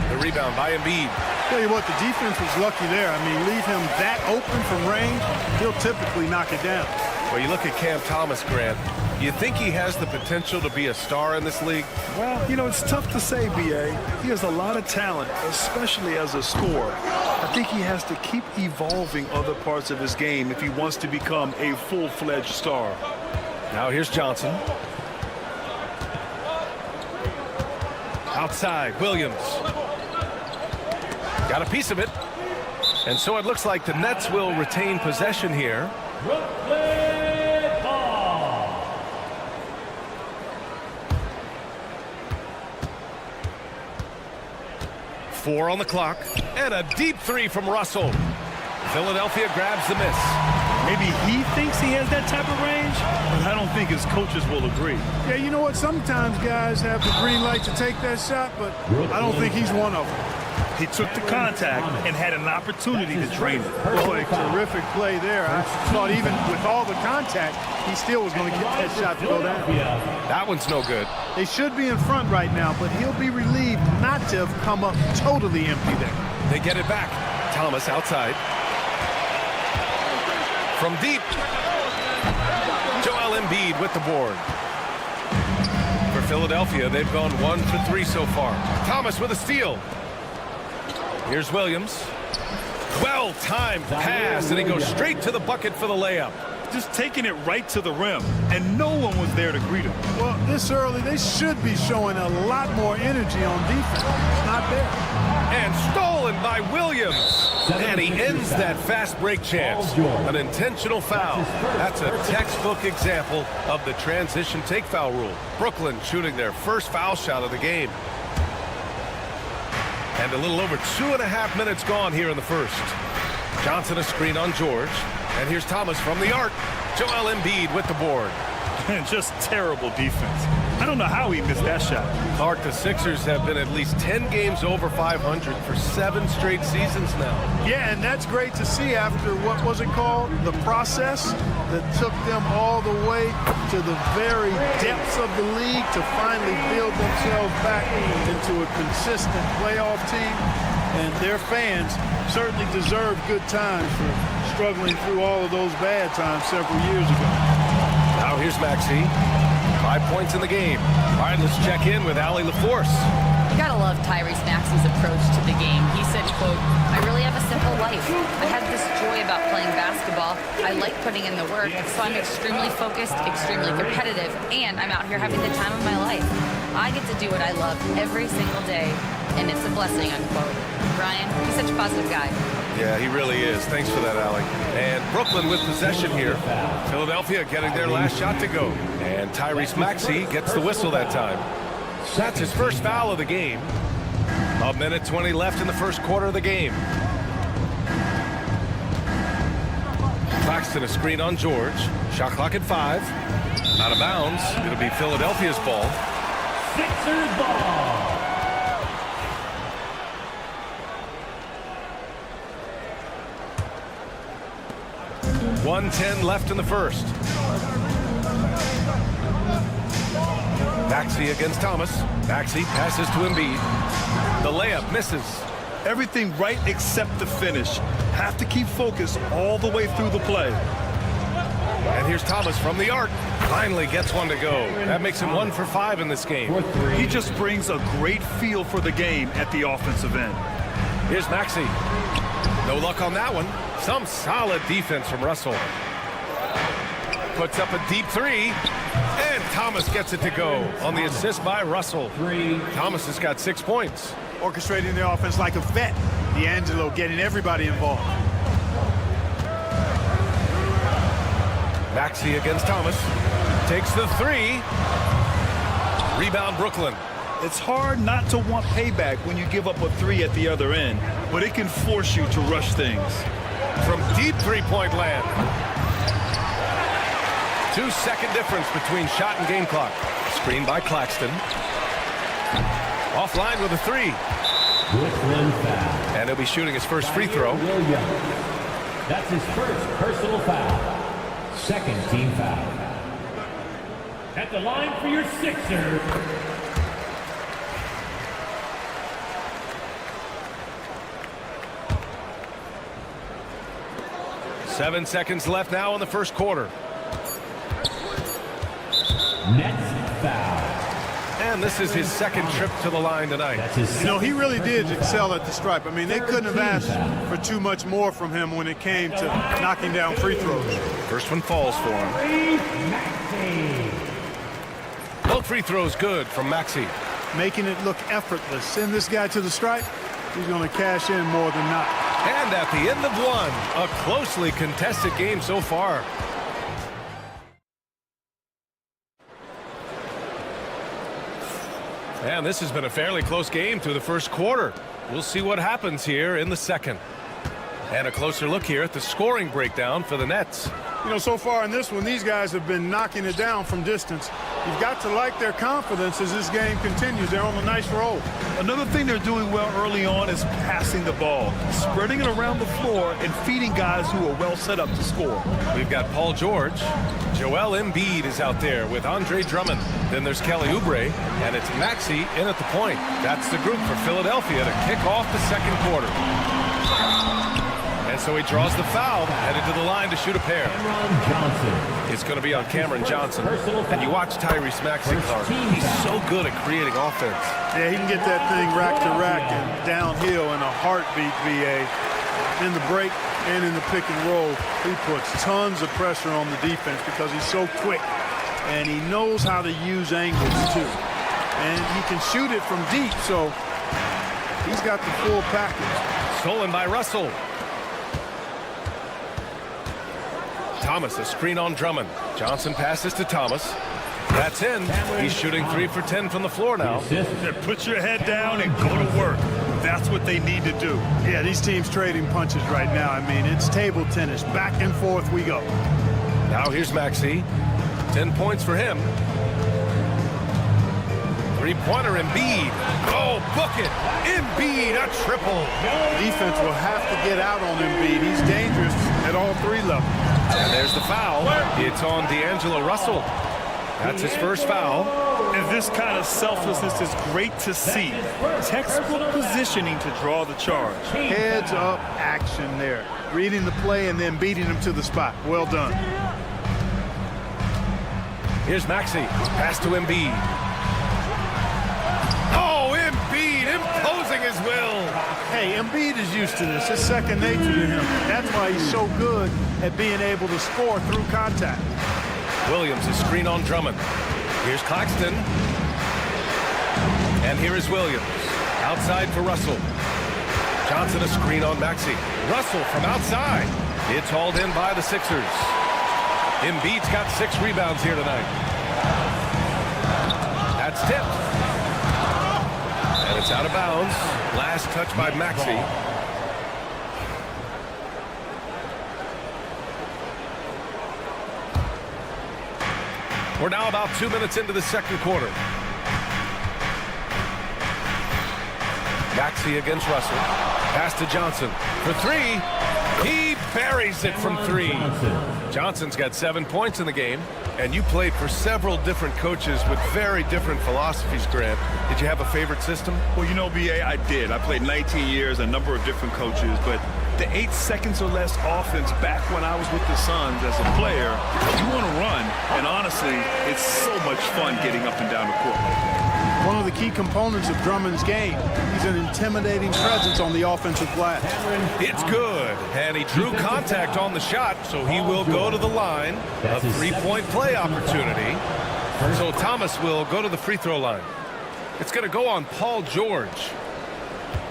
The rebound by Embiid. Tell you what, the defense was lucky there. I mean, leave him that open from range, he'll typically knock it down. Well, you look at Cam Thomas, Grant. You think he has the potential to be a star in this league? Well, you know, it's tough to say, B.A. He has a lot of talent, especially as a scorer. I think he has to keep evolving other parts of his game if he wants to become a full-fledged star. Now here's Johnson. Outside, Williams. Got a piece of it. And so it looks like the Nets will retain possession here. Four on the clock, and a deep 3 from Russell. Philadelphia grabs the miss. Maybe he thinks he has that type of range, but I don't think his coaches will agree. Yeah, you know what? Sometimes guys have the green light to take that shot, but I don't think he's one of them. He took the contact and had an opportunity to drain it. Boy, terrific play there. I thought even with all the contact, he still was going to get that shot to go down. That one's no good. They should be in front right now, but he'll be relieved not to have come up totally empty there. They get it back. Thomas outside. From deep, Joel Embiid Embiid with the board. For Philadelphia, they've gone 1 for 3 so far. Thomas with a steal. Here's Williams. Well-timed pass, and he goes straight to the bucket for the layup. Just taking it right to the rim, and no one was there to greet him. Well, this early, they should be showing a lot more energy on defense. It's not there. And stolen by Williams. And he ends that fast break chance. An intentional foul. That's a textbook example of the transition take foul rule. Brooklyn shooting their first foul shot of the game. And a little over 2.5 minutes gone here in the first. Johnson a screen on George. And here's Thomas from the arc. Joel Embiid with the board. And just terrible defense. I don't know how he missed that shot. Clark, the Sixers have been at least 10 games over 500 for 7 straight seasons now. Yeah, and that's great to see after, what was it called? The process that took them all the way to the very depths of the league to finally build themselves back into a consistent playoff team. And their fans certainly deserve good times for struggling through all of those bad times several years ago. Now here's Maxey. 5 points in the game. All right, let's check in with Allie LaForce. You gotta love Tyrese Maxey's approach to the game. He said, quote, "I really have a simple life. I have this joy about playing basketball. I like putting in the work, so I'm extremely focused, extremely competitive, and I'm out here having the time of my life. I get to do what I love every single day, and it's a blessing," unquote. Brian, he's such a positive guy. Yeah, he really is. Thanks for that, Allie. And Brooklyn with possession here. Philadelphia getting their last shot to go. And Tyrese Maxey gets the whistle that time. That's his first foul of the game. 1:20 left in the first quarter of the game. Claxton a screen on George. Shot clock at 5. Out of bounds. It'll be Philadelphia's ball. Sixers ball. 1:10 left in the first. Maxey against Thomas. Maxey passes to Embiid. The layup misses. Everything right except the finish. Have to keep focused all the way through the play. And here's Thomas from the arc. Finally gets one to go. That makes him 1 for 5 in this game. He just brings a great feel for the game at the offensive end. Here's Maxey. No luck on that one. Some solid defense from Russell. Puts up a deep 3. And Thomas gets it to go on the assist by Russell. Thomas has got 6 points. Orchestrating the offense like a vet. D'Angelo getting everybody involved. Maxey against Thomas. Takes the 3. Rebound Brooklyn. It's hard not to want payback when you give up a 3 at the other end, but it can force you to rush things. From deep three-point land. 2-second difference between shot and game clock. Screen by Claxton. Offline with a 3. And he'll be shooting his first free throw. That's his first personal foul. Second team foul. At the line for your Sixers. 7 seconds left now in the first quarter. Nets foul. And this is his second trip to the line tonight. You know, he really did excel at the stripe. I mean, they couldn't have asked for too much more from him when it came to knocking down free throws. First one falls for him. Both free throws good from Maxey. Making it look effortless. Send this guy to the stripe, he's going to cash in more than not. And at the end of one, a closely contested game so far. And this has been a fairly close game through the first quarter. We'll see what happens here in the second. And a closer look here at the scoring breakdown for the Nets. You know, so far in this one, these guys have been knocking it down from distance. You've got to like their confidence as this game continues. They're on a nice roll. Another thing they're doing well early on is passing the ball, spreading it around the floor and feeding guys who are well set up to score. We've got Paul George. Joel Embiid is out there with Andre Drummond. Then there's Kelly Oubre, and it's Maxey in at the point. That's the group for Philadelphia to kick off the second quarter. And And so he draws the foul, headed to the line to shoot a pair. It's going to be on Cameron Johnson. And you watch Tyrese Maxey, Clark. He's so good at creating offense. Yeah, he can get that thing rack to rack and downhill in a heartbeat, VA. In the break and in the pick and roll, he puts tons of pressure on the defense because he's so quick. And he knows how to use angles, too. And he can shoot it from deep, so he's got the full package. Stolen by Russell. Thomas, a screen on Drummond. Johnson passes to Thomas. That's in. He's shooting 3 for 10 from the floor now. Put your head down and go to work. That's what they need to do. Yeah, these teams trading punches right now. I mean, it's table tennis. Back and forth we go. Now here's Maxey. 10 points for him. Three-pointer, Embiid. Oh, book it. Embiid, a triple. Defense will have to get out on Embiid. He's dangerous at all 3 levels. And there's the foul. It's on D'Angelo Russell. That's his first foul. And this kind of selflessness is great to see. Textbook positioning to draw the charge. Heads up action there. Reading the play and then beating him to the spot. Well done. Here's Maxey. Pass to Embiid. Oh, Embiid imposing his will. Hey, Embiid is used to this. It's second nature to him. That's why he's so good at being able to score through contact. Williams, a screen on Drummond. Here's Claxton. And here is Williams. Outside for Russell. Johnson, a screen on Maxey. Russell from outside. It's hauled in by the Sixers. Embiid's got 6 rebounds here tonight. That's tipped. And it's out of bounds. Last touch by Maxey. We're now about 2 minutes into the second quarter. Maxey against Russell. Pass to Johnson for 3. He buries it from 3. Johnson's got 7 points in the game. And you played for several different coaches with very different philosophies, Grant. Did you have a favorite system? Well, you know, BA, I did. I played 19 years, a number of different coaches, but the 8 seconds or less offense back when I was with the Suns as a player, you want to run, and honestly, it's so much fun getting up and down the court. One of the key components of Drummond's game. He's an intimidating presence on the offensive glass. It's good, and he drew contact on the shot, so he will go to the line. A 3-point play opportunity. So Thomas will go to the free throw line. It's going to go on Paul George.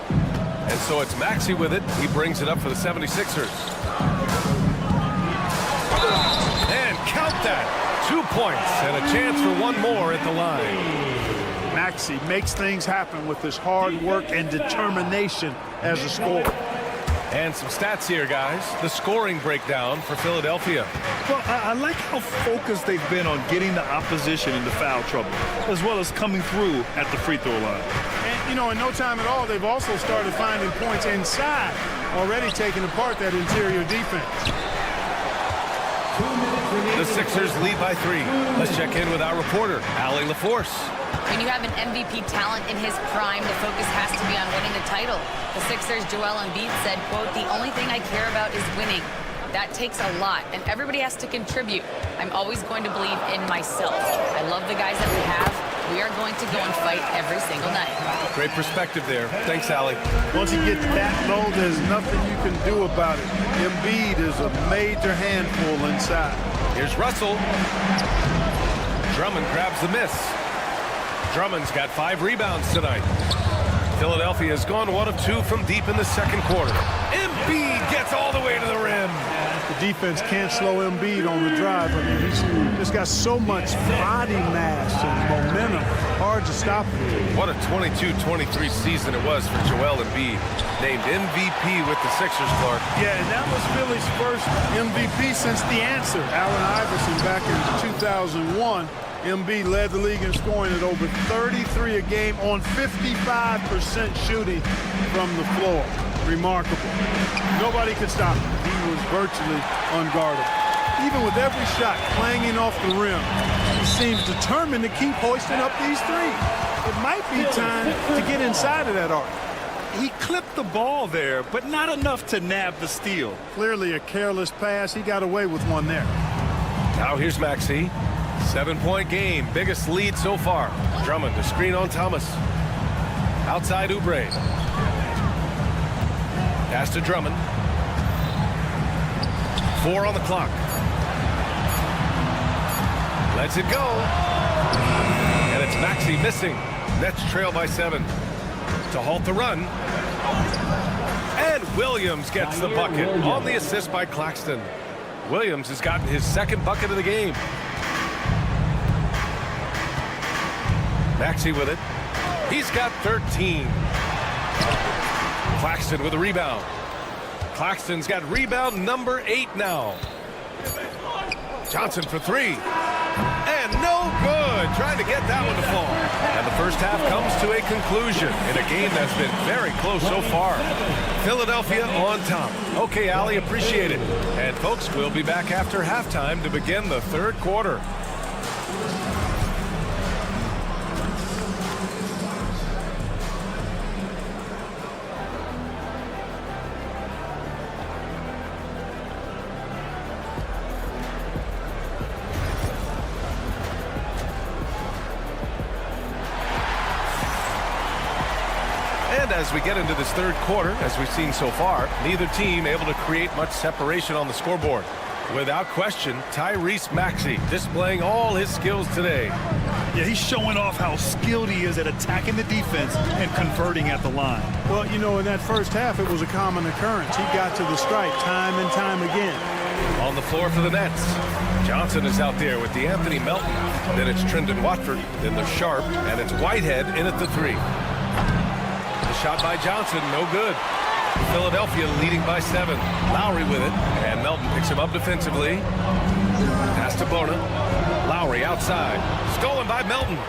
And so it's Maxey with it. He brings it up for the 76ers. And count that. 2 points and a chance for one more at the line. Maxey makes things happen with his hard work and determination as a scorer. And some stats here, guys. The scoring breakdown for Philadelphia. Well, I like how focused they've been on getting the opposition into foul trouble, as well as coming through at the free throw line. And, you know, in no time at all, they've also started finding points inside, already taking apart that interior defense. The Sixers lead by 3. Let's check in with our reporter, Allie LaForce. When you have an MVP talent in his prime, the focus has to be on winning the title. The Sixers' Joel Embiid said, quote, "The only thing I care about is winning. That takes a lot, and everybody has to contribute. I'm always going to believe in myself. I love the guys that we have. We are going to go and fight every single night." Great perspective there. Thanks, Allie. Once he gets that low, there's nothing you can do about it. Embiid is a major handful inside. Here's Russell. Drummond grabs the miss. Drummond's got 5 rebounds tonight. Philadelphia has gone 1 of 2 from deep in the second quarter. Embiid gets all the way to the rim. The defense can't slow Embiid on the drive. I mean, he's just got so much body mass and momentum. Hard to stop him. What a 22-23 season it was for Joel Embiid. Named MVP with the Sixers, Clark. Yeah, and that was Philly's first MVP since the answer. Allen Iverson back in 2001. Embiid led the league in scoring at over 33 a game on 55% shooting from the floor. Remarkable. Nobody could stop him. He was virtually unguardable. Even with every shot clanging off the rim, he seems determined to keep hoisting up these threes. It might be time to get inside of that arc. he clipped the ball there, but not enough to nab the steal. Clearly a careless pass. He got away with one there. Now here's Maxey. 7-point game. Biggest lead so far. Drummond to screen on Thomas. Outside Oubre. Pass to Drummond. 4 on the clock. Lets it go. And it's Maxey missing. Nets trail by 7. To halt the run. And Williams gets the bucket on the assist by Claxton. Williams has gotten his second bucket of the game. Maxey with it. He's got 13. Claxton with a rebound. Claxton's got rebound number 8 now. Johnson for 3. And no good. Trying to get that one to fall. And the first half comes to a conclusion in a game that's been very close so far. Philadelphia on top. Okay, Allie, appreciate it. And folks, we'll be back after halftime to begin the third quarter. As we get into this third quarter, as we've seen so far, neither team able to create much separation on the scoreboard. Without question, Tyrese Maxey displaying all his skills today. Yeah, he's showing off how skilled he is at attacking the defense and converting at the line. Well, you know, in that first half, it was a common occurrence. He got to the stripe time and time again. On the floor for the Nets, Johnson is out there with the Anthony Melton. Then it's Trendon Watford, then the Sharp, and it's Whitehead in at the 3. Shot by Johnson, no good. Philadelphia leading by 7. Lowry with it, and Melton picks him up defensively. Pass to Bona. Lowry outside. Stolen by Melton.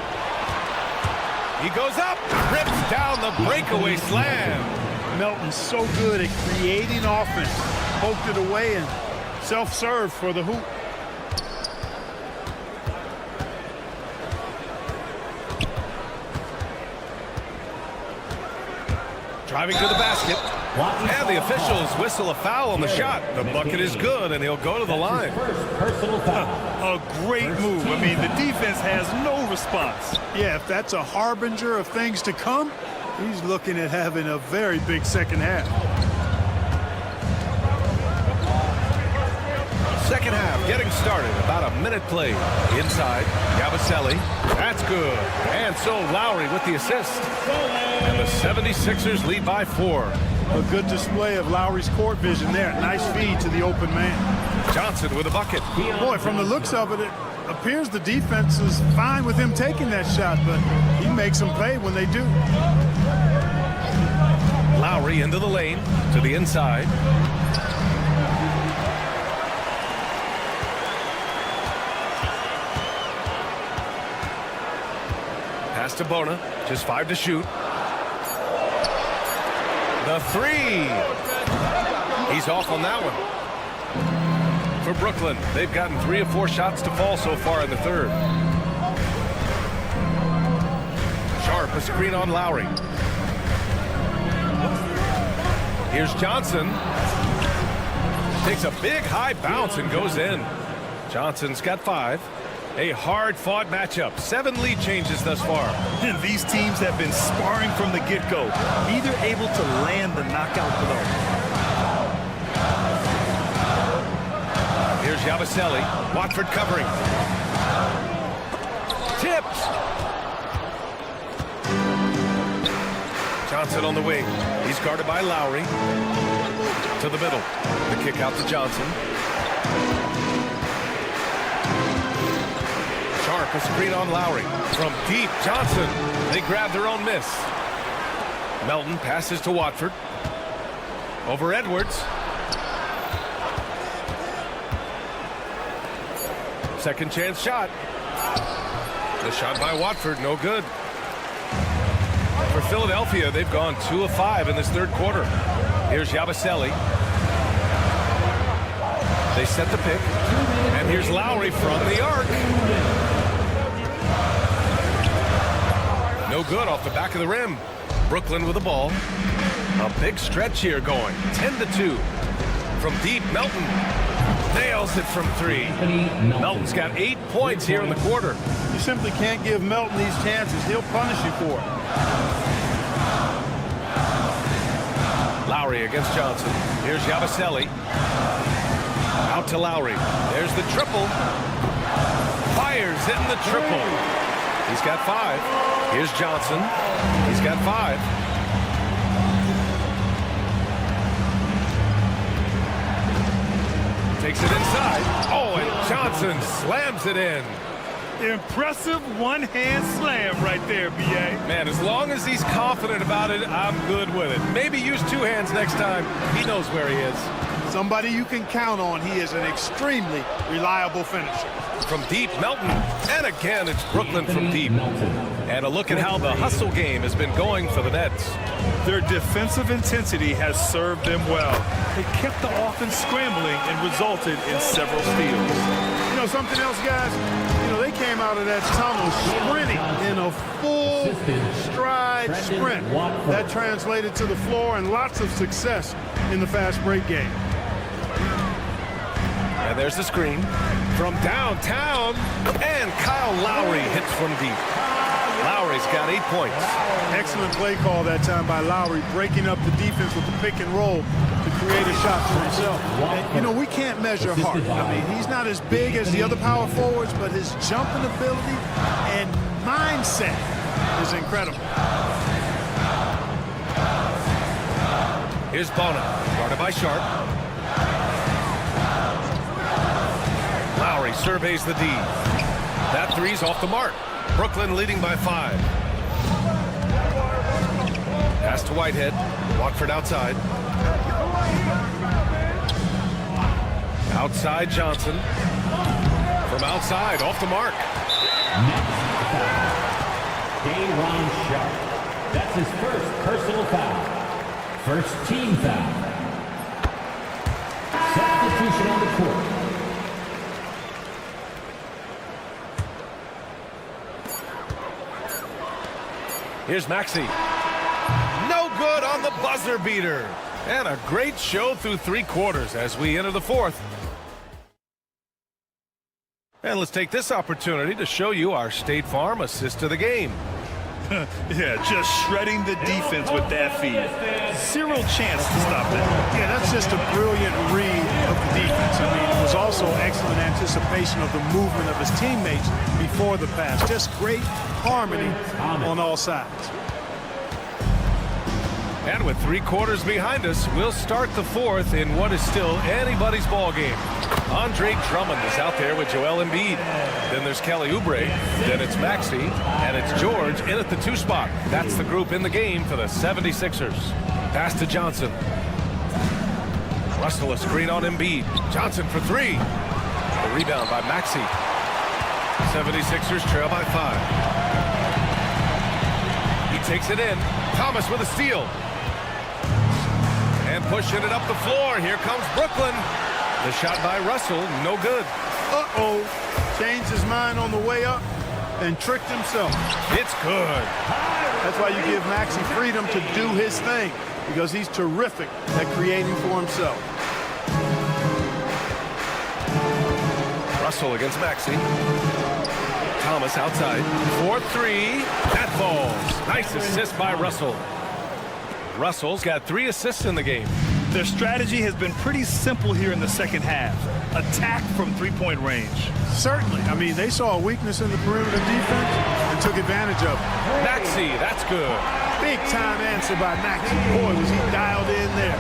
He goes up, rips down the breakaway slam. Melton's so good at creating offense. Poked it away and self-serve for the hoop. Driving to the basket. And the officials whistle a foul on the shot. The bucket is good, and he'll go to the line. A great move. I mean, the defense has no response. Yeah, if that's a harbinger of things to come, he's looking at having a very big second half. Second half getting started. About a minute played. Inside, Yabusele. That's good. And so Lowry with the assist. And the 76ers lead by 4. A good display of Lowry's court vision there. Nice feed to the open man. Johnson with a bucket. Boy, from the looks of it, it appears the defense is fine with him taking that shot, but he makes them pay when they do. Lowry into the lane, to the inside. Pass to Bona, just 5 to shoot. The 3. He's off on that one. For Brooklyn, they've gotten 3 of 4 shots to fall so far in the third. Sharp, a screen on Lowry. Here's Johnson. Takes a big high bounce and goes in. Johnson's got 5. A hard-fought matchup. 7 lead changes thus far. And these teams have been sparring from the get-go. Neither able to land the knockout blow. Here's Yabusele. Watford covering. Tipped. Johnson on the wing. He's guarded by Lowry. To the middle. The kick out to Johnson. Sharp, a screen on Lowry. From deep, Johnson. They grab their own miss. Melton passes to Watford. Over Edwards. Second chance shot. The shot by Watford, no good. For Philadelphia, they've gone 2 of 5 in this third quarter. Here's Yabusele. They set the pick. And here's Lowry from the arc. No good off the back of the rim. Brooklyn with the ball. A big stretch here going. 10-2. From deep, Melton nails it from 3. Melton's got 8 points here in the quarter. You simply can't give Melton these chances. He'll punish you for it. Lowry against Johnson. Here's Yabusele. Out to Lowry. There's the triple. Fires hitting the triple. He's got 5. Here's Johnson. He's got 5. Takes it inside. Oh, and Johnson slams it in. Impressive one-hand slam right there, B.A. Man, as long as he's confident about it, I'm good with it. Maybe use 2 hands next time. He knows where he is. Somebody you can count on. He is an extremely reliable finisher. From deep, Melton. And again, it's Brooklyn from deep. And a look at how the hustle game has been going for the Nets. Their defensive intensity has served them well. They kept the offense scrambling and resulted in several steals. You know something else, guys? You know, they came out of that tunnel sprinting in a full stride sprint. That translated to the floor and lots of success in the fast break game. And there's the screen from downtown, and Kyle Lowry hits from deep. Lowry's got 8 points. Excellent play call that time by Lowry, breaking up the defense with the pick and roll to create a shot for himself. And, you know, we can't measure heart. I mean, he's not as big as the other power forwards, but his jumping ability and mindset is incredible. Here's Bona, guarded by Sharp. Lowry surveys the D. That 3's off the mark. Brooklyn leading by 5. Pass to Whitehead. Watford outside. Outside Johnson. From outside, off the mark. Day'Ron Sharp. That's his first personal foul. First team foul. Substitution on the court. Here's Maxey. No good on the buzzer beater. And a great show through 3 quarters as we enter the 4th. And let's take this opportunity to show you our State Farm assist to the game. Yeah, just shredding the defense with that feed. Zero chance to stop that. Yeah, that's just a brilliant read of the defense. I mean, it was also excellent anticipation of the movement of his teammates before the pass. Just great harmony on all sides. And with 3 quarters behind us, we'll start the 4th in what is still anybody's ball game. Andre Drummond is out there with Joel Embiid. Then there's Kelly Oubre. Then it's Maxey. And it's George in at the 2 spot. That's the group in the game for the 76ers. Pass to Johnson. Russell a screen on Embiid. Johnson for 3. The rebound by Maxey. 76ers trail by 5. He takes it in. Thomas with a steal. And pushing it up the floor. Here comes Brooklyn. The shot by Russell, no good. Uh-oh. Changed his mind on the way up and tricked himself. It's good. That's why you give Maxey freedom to do his thing, because he's terrific at creating for himself. Russell against Maxey. Thomas outside. 4-3. That falls. Nice assist by Russell. Russell's got 3 assists in the game. Their strategy has been pretty simple here in the second half. Attack from 3-point range. Certainly. I mean, they saw a weakness in the perimeter defense and took advantage of it. Maxey, that's good. Big time answer by Maxey. Boy, was he dialed in there.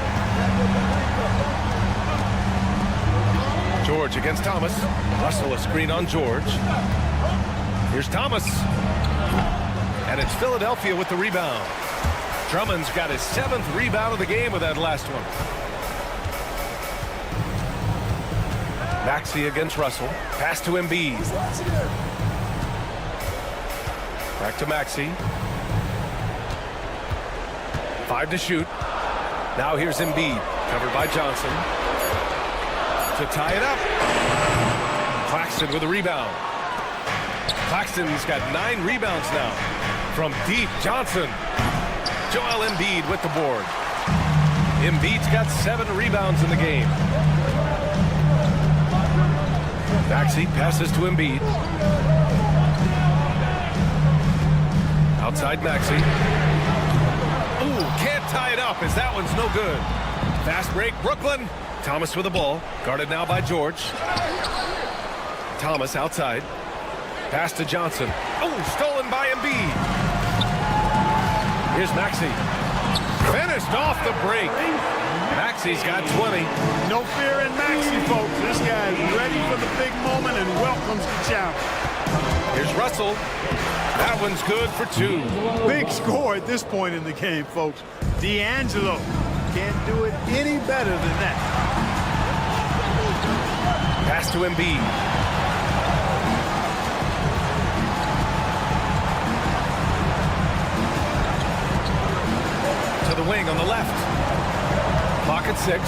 George against Thomas. Russell a screen on George. Here's Thomas. And it's Philadelphia with the rebound. Drummond's got his 7th rebound of the game with that last one. Maxey against Russell. Pass to Embiid. Back to Maxey. 5 to shoot. Now here's Embiid. Covered by Johnson. To tie it up. Claxton with a rebound. Claxton's got 9 rebounds now. From deep, Johnson. Joel Embiid with the board. Embiid's got 7 rebounds in the game. Maxey passes to Embiid. Outside Maxey. Ooh, can't tie it up as that one's no good. Fast break, Brooklyn. Thomas with the ball. Guarded now by George. Thomas outside. Pass to Johnson. Oh, stolen by Embiid. Here's Maxey. Finished off the break. Maxey's got 20. No fear in Maxey, folks. This guy is ready for the big moment and welcomes the challenge. Here's Russell. That one's good for 2. Big score at this point in the game, folks. D'Angelo can't do it any better than that. Pass to Embiid. To the wing on the left. Clock at 6.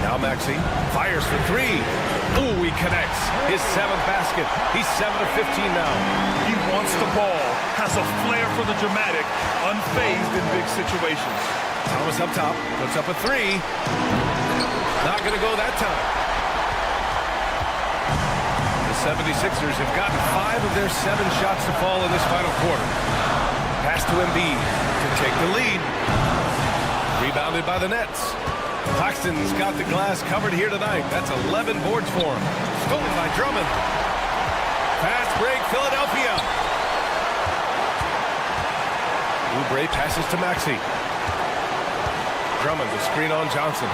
Now Maxey fires for 3. Ooh, he connects. His 7th basket. He's 7 of 15 now. He wants the ball, has a flair for the dramatic, unfazed in big situations. Thomas up top, puts up a 3. Not going to go that time. The 76ers have gotten 5 of their 7 shots to fall in this final quarter. Pass to Embiid to take the lead. Rebounded by the Nets. Claxton's got the glass covered here tonight. That's 11 boards for him. Stolen by Drummond. Fast break, Philadelphia. Oubre passes to Maxey. Drummond, the screen on Johnson.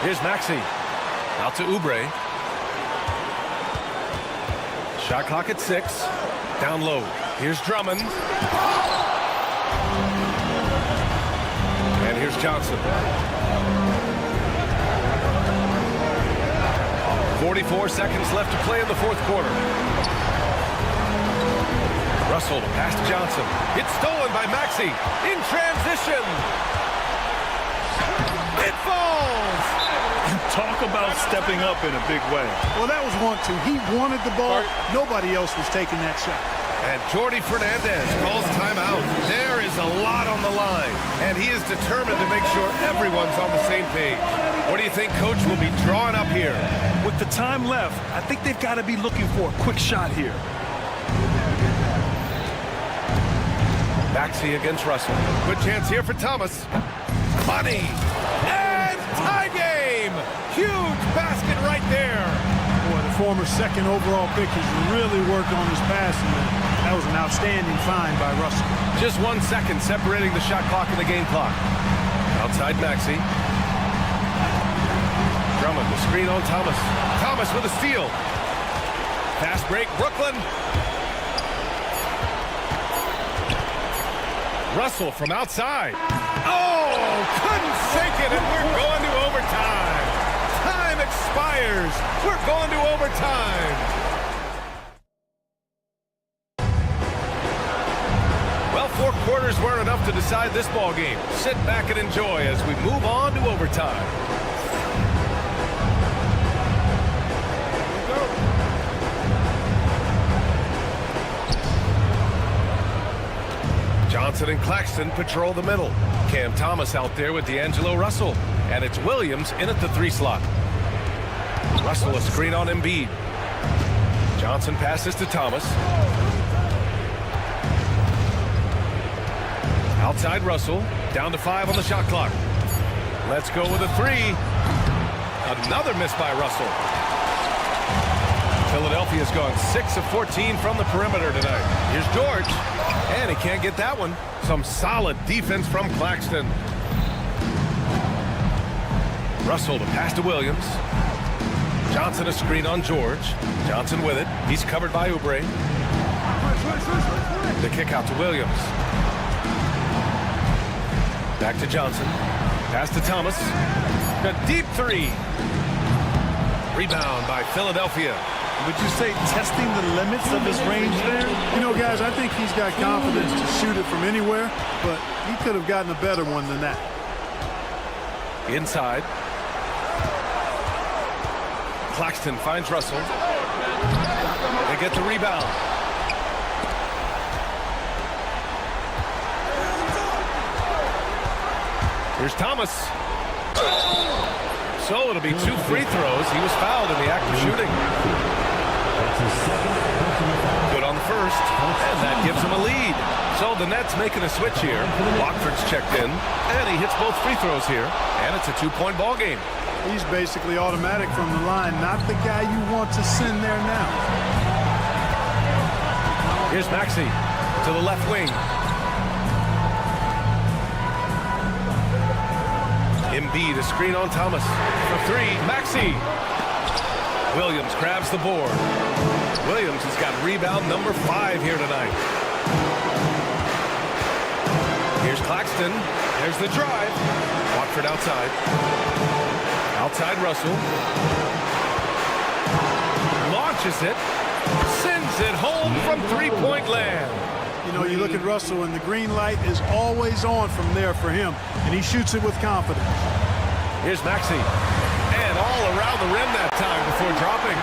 Here's Maxey. Out to Oubre. Shot clock at 6. Down low. Here's Drummond. And here's Johnson. 44 seconds left to play in the 4th quarter. Russell to pass to Johnson. It's stolen by Maxey. In transition. It falls. Talk about stepping up in a big way. Well, that was 1-2. He wanted the ball. Nobody else was taking that shot. And Jordi Fernandez calls timeout. There is a lot on the line, and he is determined to make sure everyone's on the same page. What do you think Coach will be drawing up here? With the time left, I think they've got to be looking for a quick shot here. Maxey against Russell. Good chance here for Thomas. Money! And tie game! Huge basket right there. Boy, the former 2nd overall pick has really worked on his passing. That was an outstanding find by Russell. Just 1 second separating the shot clock and the game clock. Outside Maxey. Drummond, the screen on Thomas. Thomas with a steal. Fast break, Brooklyn. Russell from outside. Oh, couldn't sink it, and we're going to overtime. Time expires. We're going to overtime. Well, 4 quarters weren't enough to decide this ball game. Sit back and enjoy as we move on to overtime. Johnson and Claxton patrol the middle. Cam Thomas out there with D'Angelo Russell. And it's Williams in at the 3 slot. Russell a screen on Embiid. Johnson passes to Thomas. Outside Russell. Down to 5 on the shot clock. Let's go with a 3. Another miss by Russell. Philadelphia's gone 6 of 14 from the perimeter tonight. Here's George. And he can't get that one. Some solid defense from Claxton. Russell to pass to Williams. Johnson a screen on George. Johnson with it. He's covered by Oubre. The kick out to Williams. Back to Johnson. Pass to Thomas. A deep 3. Rebound by Philadelphia. Would you say testing the limits of his range there? You know, guys, I think he's got confidence to shoot it from anywhere, but he could have gotten a better one than that. Inside. Claxton finds Russell. They get the rebound. Here's Thomas. So it'll be 2 free throws. He was fouled in the act of shooting. Good on the first, and that gives him a lead. So the Nets making a switch here. Watford's checked in, and he hits both free throws here, and it's a 2-point ball game. He's basically automatic from the line, not the guy you want to send there now. Here's Maxey to the left wing. Embiid, a screen on Thomas. For 3, Maxey. Williams grabs the board. Williams has got rebound number 5 here tonight. Here's Claxton. There's the drive. Watford outside. Outside Russell. Launches it. Sends it home from 3-point land. You know, you look at Russell, and the green light is always on from there for him, and he shoots it with confidence. Here's Maxey. And all around the rim that time before dropping.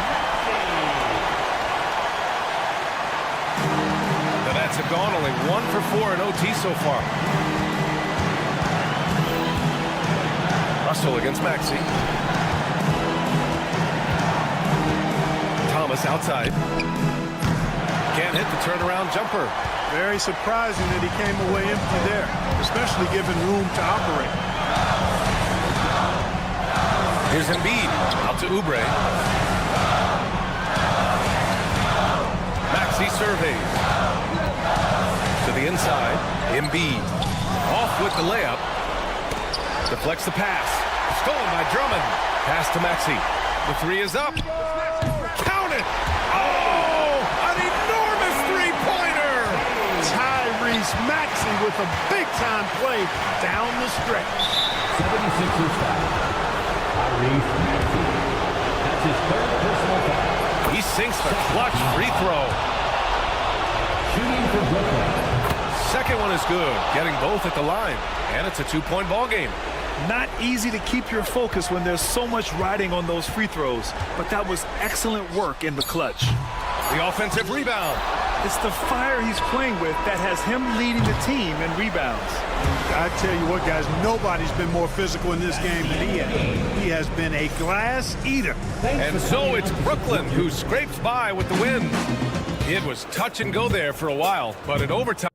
The Nets have gone only 1 for 4 in OT so far. Russell against Maxey. Thomas outside. Can't hit the turnaround jumper. Very surprising that he came away empty there, especially given room to operate. Here's Embiid out to Oubre. Maxey surveys. To the inside. Embiid off with the layup. Deflects the pass. Stolen by Drummond. Pass to Maxey. The 3 is up. Count it! Oh! An enormous three-pointer! Tyrese Maxey with a big-time play down the stretch. 76ers foul. Tyrese Maxey. That's his 3rd personal foul. He sinks the clutch free throw. Shooting for Brooklyn. Second one is good, getting both at the line. And it's a 2-point ball game. Not easy to keep your focus when there's so much riding on those free throws, but that was excellent work in the clutch. The offensive rebound. It's the fire he's playing with that has him leading the team in rebounds. I tell you what, guys, nobody's been more physical in this game than he has. He has been a glass eater. And so it's Brooklyn who scrapes by with the win. It was touch and go there for a while, but in overtime.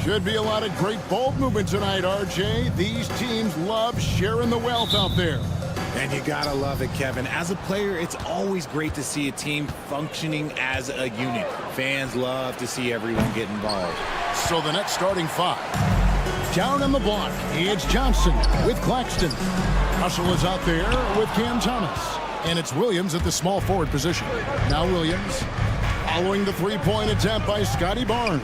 Should be a lot of great ball movement tonight, RJ. These teams love sharing the wealth out there. And you gotta love it, Kevin. As a player, it's always great to see a team functioning as a unit. Fans love to see everyone get involved. So the next starting five. Down on the block, it's Johnson with Claxton. Russell is out there with Cam Thomas. And it's Williams at the small forward position. Now Williams following the three-point attempt by Scotty Barnes.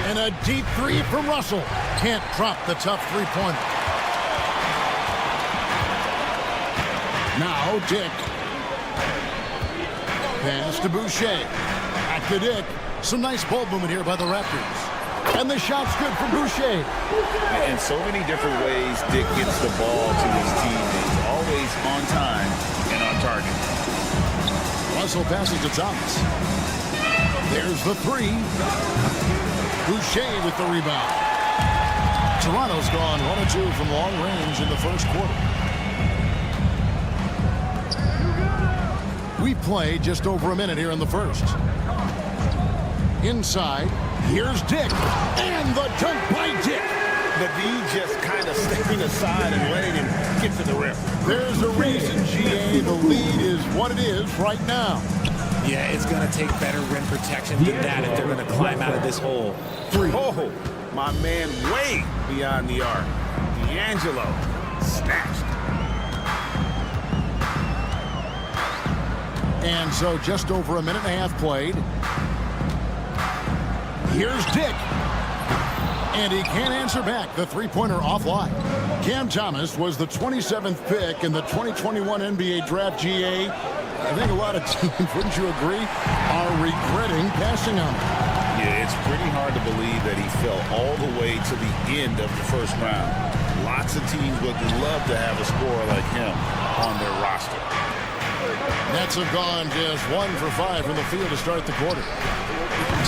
And a deep three from Russell. Can't drop the tough three-pointer. Now Dick. Pass to Boucher. Back to Dick. Some nice ball movement here by the Raptors. And the shot's good from Boucher. In so many different ways, Dick gets the ball to his teammates. Always on time and on target. Russell passes to Thomas. There's the three. Boucher with the rebound. Toronto's gone 1 of 2 from long range in the first quarter. We play just over a minute here in the first. Inside, here's Dick. And the dunk by Dick. But he just kind of stepping aside and letting him get to the rim. There's a reason, GA. The lead is what it is right now. Yeah, it's going to take better rim protection than that if they're going to climb out of this hole. Oh, my man way beyond the arc. D'Angelo snatched. And so just over a minute and a half played. Here's Dick. And he can't answer back. The three-pointer offline. Cam Thomas was the 27th pick in the 2021 NBA Draft, GA. I think a lot of teams, wouldn't you agree, are regretting passing on him. Yeah, it's pretty hard to believe that he fell all the way to the end of the first round. Lots of teams would love to have a scorer like him on their roster. Nets have gone just 1 for 5 from the field to start the quarter.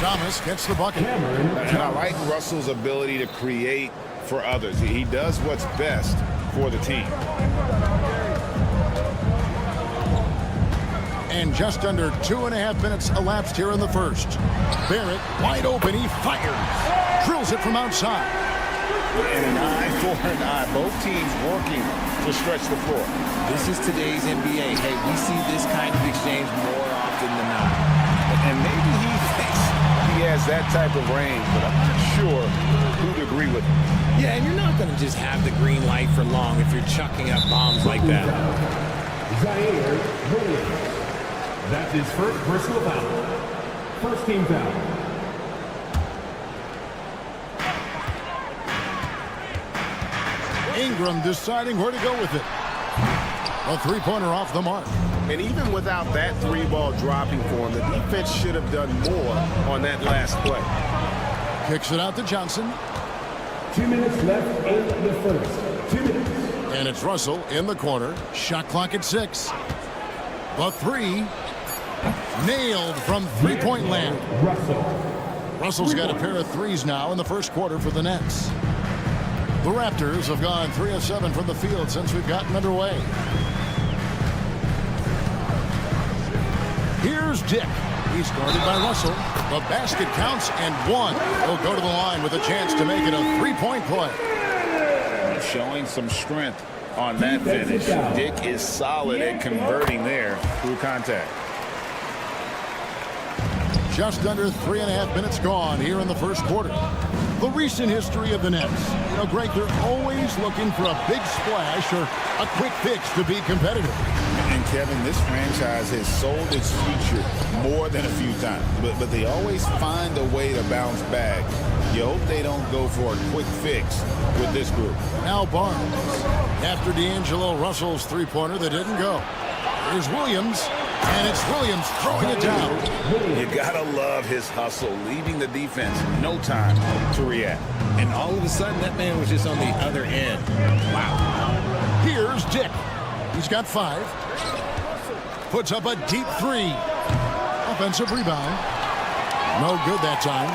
Thomas gets the bucket. And I like Russell's ability to create for others. He does what's best for the team. And just under 2.5 minutes elapsed here in the first. Barrett wide open. He fires. Drills it from outside. And an eye for an eye. Both teams working to stretch the floor. This is today's NBA. Hey, we see this kind of exchange more often than not. And maybe he thinks he has that type of range, but I'm not sure who'd agree with him. Yeah, and you're not going to just have the green light for long if you're chucking up bombs like that. Zaire Williams. That's his first personal foul. First team foul. Ingram deciding where to go with it. A three-pointer off the mark. And even without that three ball dropping for him, the defense should have done more on that last play. Kicks it out to Johnson. 2 minutes left in the first. 2 minutes. And it's Russell in the corner. Shot clock at 6. The three. Nailed from three-point land. Russell's got a pair of threes now in the first quarter for the Nets. The Raptors have gone 3 of 7 from the field since we've gotten underway. Here's Dick. He's guarded by Russell. The basket counts and one. He'll go to the line with a chance to make it a three-point play. Showing some strength on that finish. Dick is solid at converting there through contact. Just under 3.5 minutes gone here in the first quarter. The recent history of the Nets. You know, Greg, they're always looking for a big splash or a quick fix to be competitive. And Kevin, this franchise has sold its future more than a few times, but they always find a way to bounce back. You hope they don't go for a quick fix with this group. Now Barnes. After D'Angelo Russell's three-pointer that didn't go. Here's Williams, and it's Williams throwing it down. You gotta love his hustle, leaving the defense no time to react. And all of a sudden, that man was just on the other end. Wow. Here's Dick. He's got 5. Puts up a deep three. Offensive rebound. No good that time.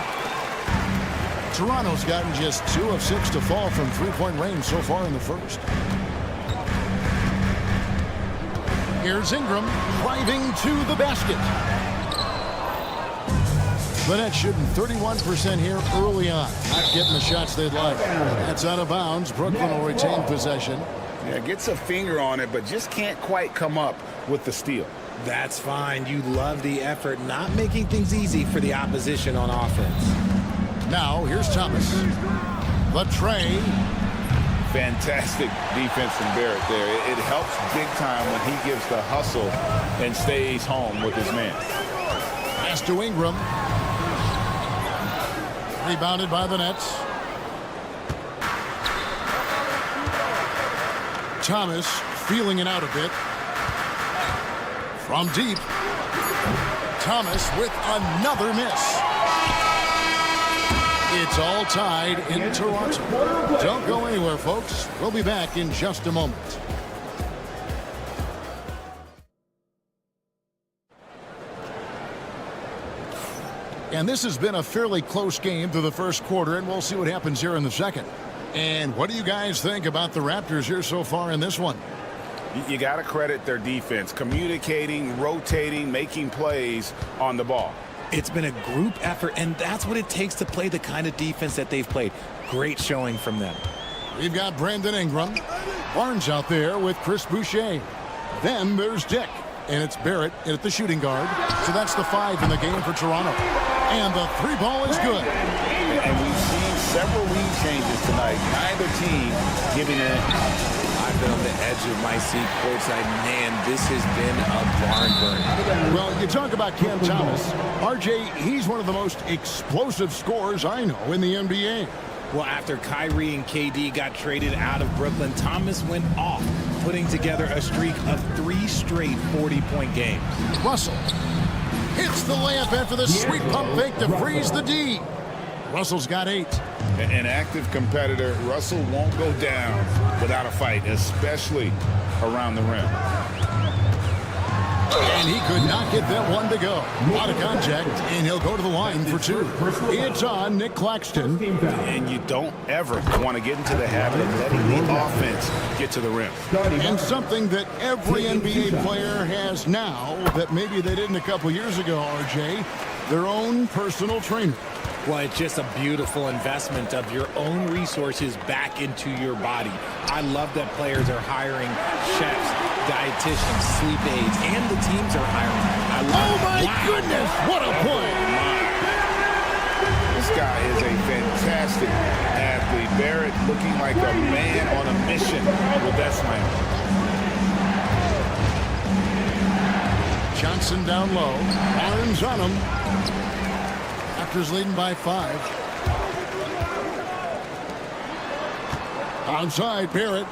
Toronto's gotten just 2 of 6 to fall from three-point range so far in the first. Here's Ingram driving to the basket. The Nets shooting 31% here early on. Not getting the shots they'd like. That's out of bounds. Brooklyn will retain possession. Yeah, gets a finger on it, but just can't quite come up with the steal. That's fine. You love the effort, not making things easy for the opposition on offense. Now, here's Thomas. The tray. Fantastic defense from Barrett there. It helps big time when he gives the hustle and stays home with his man. Pass to Ingram. Rebounded by the Nets. Thomas feeling it out a bit. From deep. Thomas with another miss. It's all tied in Toronto. Don't go anywhere, folks. We'll be back in just a moment. And this has been a fairly close game through the first quarter, and we'll see what happens here in the second. And what do you guys think about the Raptors here so far in this one? You got to credit their defense, communicating, rotating, making plays on the ball. It's been a group effort, and that's what it takes to play the kind of defense that they've played. Great showing from them. We've got Brandon Ingram. Barnes out there with Chris Boucher. Then there's Dick. And it's Barrett at the shooting guard. So that's the 5 in the game for Toronto. And the 3 ball is good. And we've seen several lead changes tonight. Neither team giving in. I've been on the edge of my seat courtside. Man, this has been a barn burner. Well, you talk about Cam Thomas. RJ, he's one of the most explosive scorers I know in the NBA. Well, after Kyrie and KD got traded out of Brooklyn, Thomas went off, putting together a streak of 3 straight 40-point games. Russell hits the layup after the sweet pump fake to freeze the D. Russell's got 8. An active competitor. Russell won't go down without a fight, especially around the rim. And he could not get that one to go. Out of contact, and he'll go to the line for 2. It's on Nick Claxton. And you don't ever want to get into the habit of letting the offense get to the rim. And something that every NBA player has now that maybe they didn't a couple years ago, RJ, their own personal trainer. Well, it's just a beautiful investment of your own resources back into your body. I love that players are hiring chefs, dietitians, sleep aides, and the teams are hiring. Oh, my goodness. What a play. This guy is a fantastic fantastic athlete. Barrett looking like a man on a mission with that slam. Johnson down low. Barnes on him. Raptors leading by 5. Outside, Barrett.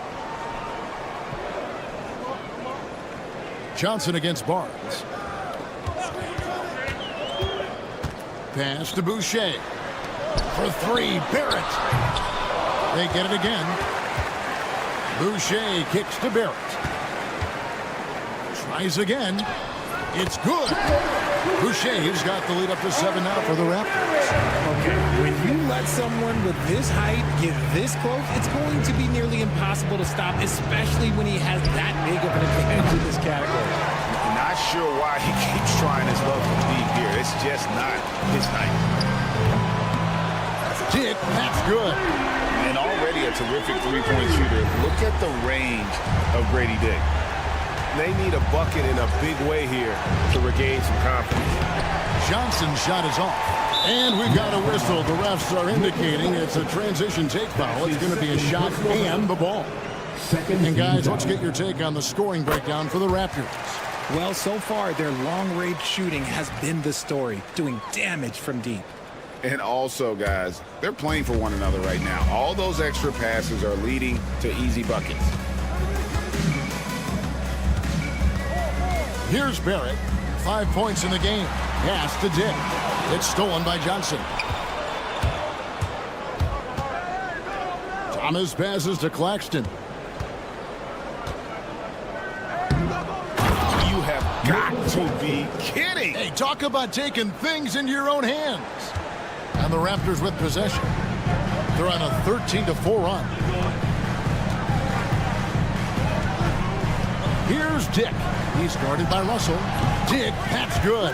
Johnson against Barnes. Pass to Boucher. For 3, Barrett. They get it again. Boucher kicks to Barrett. Tries again. It's good. Boucher's got the lead up to 7 now for the Raptors. Okay, when you let someone with this height get this close, it's going to be nearly impossible to stop, especially when he has that big of an advantage in this category. Not sure why he keeps trying his luck from deep here. It's just not his night. Dick, that's good. And already a terrific three-point shooter. Look at the range of Grady Dick. They need a bucket in a big way here to regain some confidence. Johnson's shot is off. And we've got a whistle. The refs are indicating it's a transition take foul. It's going to be a shot and the ball. And guys, let's get your take on the scoring breakdown for the Raptors. Well, so far, their long-range shooting has been the story, doing damage from deep. And also, guys, they're playing for one another right now. All those extra passes are leading to easy buckets. Here's Barrett. 5 points in the game. Pass to Dick. It's stolen by Johnson. Thomas passes to Claxton. You have got to be kidding. Hey, talk about taking things into your own hands. And the Raptors with possession. They're on a 13-4 run. Here's Dick. He's guarded by Russell. Dick, that's good.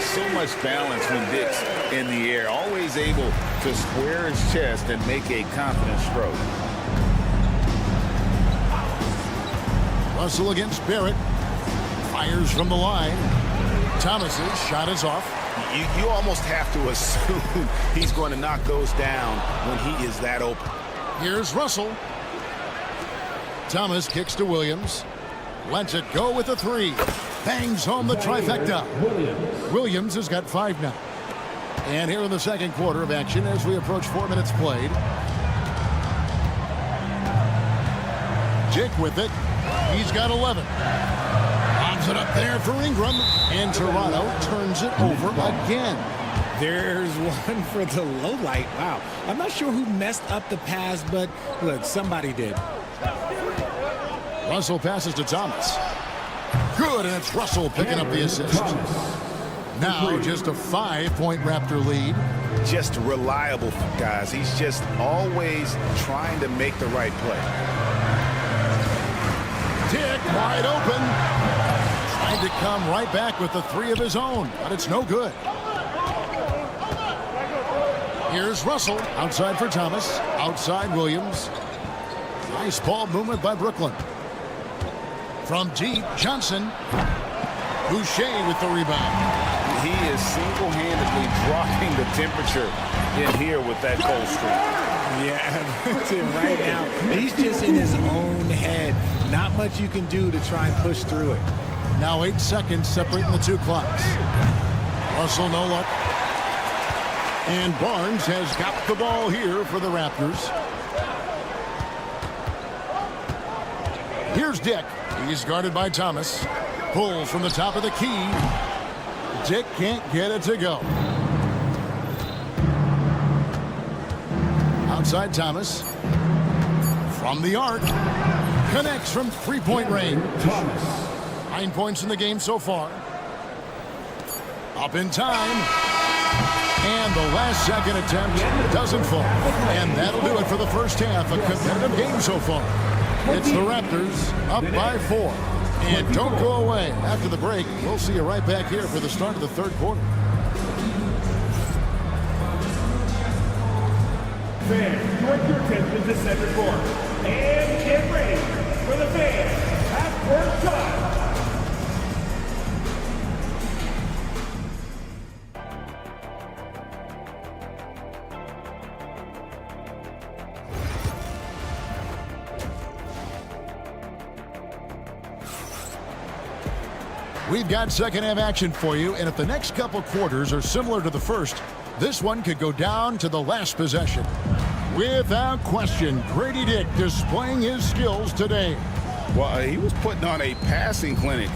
So much balance when Dick's in the air. Always able to square his chest and make a confident stroke. Russell against Barrett. Fires from the line. Thomas's shot is off. You almost have to assume he's going to knock those down when he is that open. Here's Russell. Thomas kicks to Williams. Lets it go with a 3. Bangs home the trifecta. Williams has got 5 now. And here in the second quarter of action as we approach 4 minutes played. Dick with it. He's got 11. Lobs it up there for Ingram. And Toronto turns it over again. There's one for the low light. Wow. I'm not sure who messed up the pass, but look, somebody did. Russell passes to Thomas. Good, and it's Russell picking up the assist. Now just a 5-point Raptor lead. Just reliable, guys. He's just always trying to make the right play. Dick wide open. Trying to come right back with the 3 of his own, but it's no good. Here's Russell. Outside for Thomas. Outside Williams. Nice ball movement by Brooklyn. From deep, Johnson. Boucher with the rebound. He is single-handedly dropping the temperature in here with that cold streak. Yeah, that's it right now. He's just in his own head. Not much you can do to try and push through it. Now 8 seconds separating the 2 clocks. Russell no luck. And Barnes has got the ball here for the Raptors. Here's Dick. He's guarded by Thomas. Pulls from the top of the key. Dick can't get it to go. Outside Thomas. From the arc. Connects from 3-point range. 9 points in the game so far. Up in time. And the last second attempt doesn't fall. And that'll do it for the first half. A competitive game so far. It's the Raptors up by 4. And don't go away. After the break, we'll see you right back here for the start of the third quarter. Fans, direct your attention to center court. And get ready for the fans. Half-court time. We've got second half action for you, and if the next couple quarters are similar to the first, this one could go down to the last possession. Without question, Grady Dick displaying his skills today. Well, he was putting on a passing clinic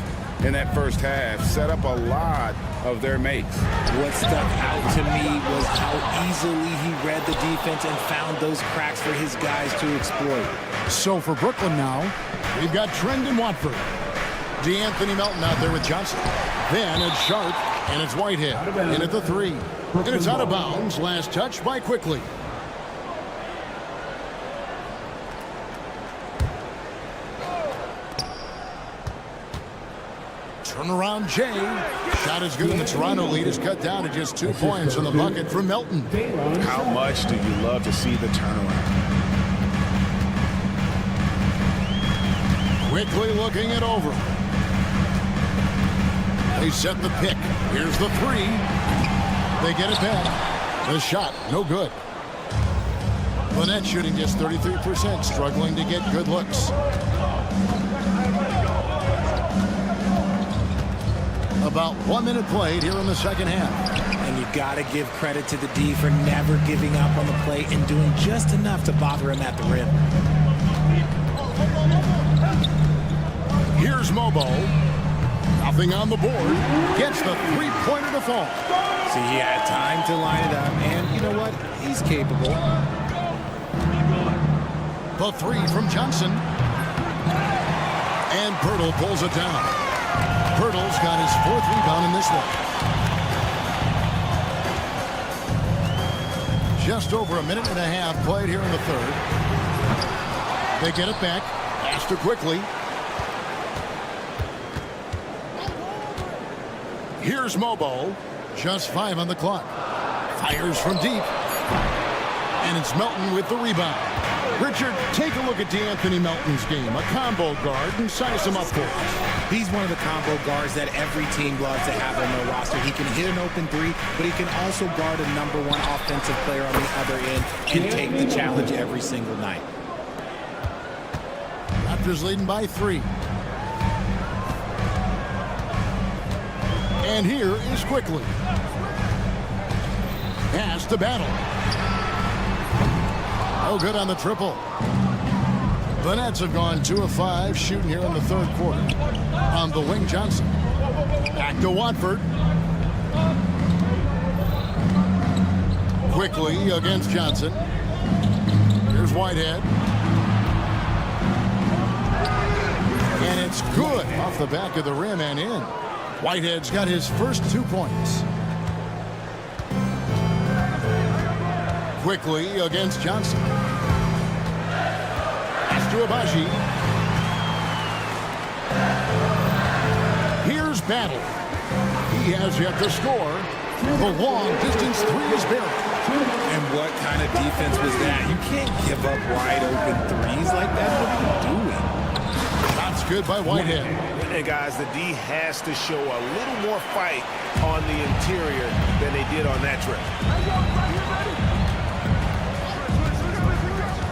in that first half, set up a lot of their makes. What stuck out to me was how easily he read the defense and found those cracks for his guys to exploit. So for Brooklyn now, we've got Trendon Watford. DeAnthony Melton out there with Johnson. Then it's Sharp, and it's Whitehead in at the 3. And it's out of bounds. Last touch by Quickly. Turnaround Jay. Shot is good, and the Toronto lead is cut down to just 2 points on the bucket from Melton. How much do you love to see the turnaround? Quickly looking it over. They set the pick. Here's the 3. They get it back. The shot, no good. Lynette shooting just 33%, struggling to get good looks. About 1 minute played here in the second half. And you got to give credit to the D for never giving up on the play and doing just enough to bother him at the rim. Here's Mobo. Nothing on the board. Gets the three-pointer to fall. See, he had time to line it up, and you know what? He's capable. The 3 from Johnson. And Pirtle pulls it down. Pirtle's got his 4th rebound in this one. Just over a minute and a half played here in the third. They get it back. Pass to Quickly. Here's Mobo. Just 5 on the clock. Fires from deep. And it's Melton with the rebound. Richard, take a look at DeAnthony Melton's game. A combo guard, and size him up for us. He's one of the combo guards that every team loves to have on their roster. He can hit an open 3, but he can also guard a #1 offensive player on the other end and take the challenge every single night. Raptors leading by 3. And here is Quickly. Pass to Battle. Oh, good on the triple. The Nets have gone 2 of 5 shooting here in the third quarter. On the wing, Johnson. Back to Watford. Quickly against Johnson. Here's Whitehead. And it's good off the back of the rim and in. Whitehead's got his first 2 points. Quickly against Johnson. Pass to Abaji. Here's Battle. He has yet to score. The long-distance 3 is buried. And what kind of defense was that? You can't give up wide-open 3s like that. What are you doing? Shots good by Whitehead. And guys, the D has to show a little more fight on the interior than they did on that trip.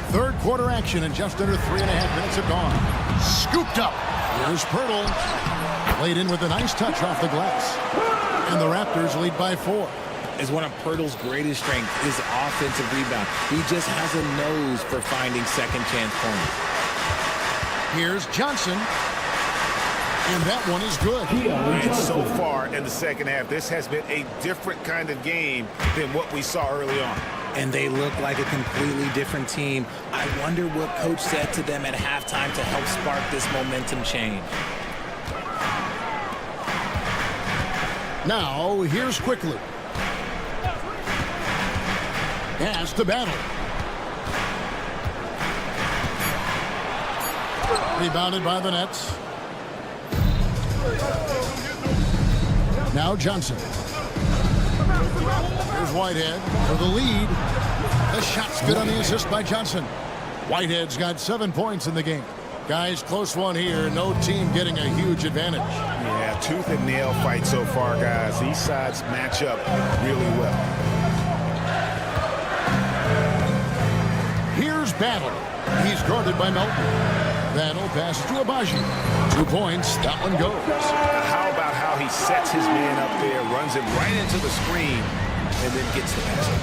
Third quarter action, and just under 3.5 minutes have gone. Scooped up. Here's Pirtle. Laid in with a nice touch off the glass. And the Raptors lead by 4. Is one of Pirtle's greatest strengths is offensive rebound. He just has a nose for finding second chance points. Here's Johnson. And that one is good. And so far in the second half, this has been a different kind of game than what we saw early on. And they look like a completely different team. I wonder what coach said to them at halftime to help spark this momentum change. Now, here's Quickly. Pass to Battle. Rebounded by the Nets. Now Johnson. Here's Whitehead for the lead. The shot's good on the assist by Johnson. Whitehead's got 7 points in the game. Guys, close one here. No team getting a huge advantage. Yeah, tooth and nail fight so far, guys. These sides match up really well. Here's Battle. He's guarded by Melton. Battle passes to Abaji. 2 points. That one goes. How about how he sets his man up there, runs him right into the screen, and then gets the basket.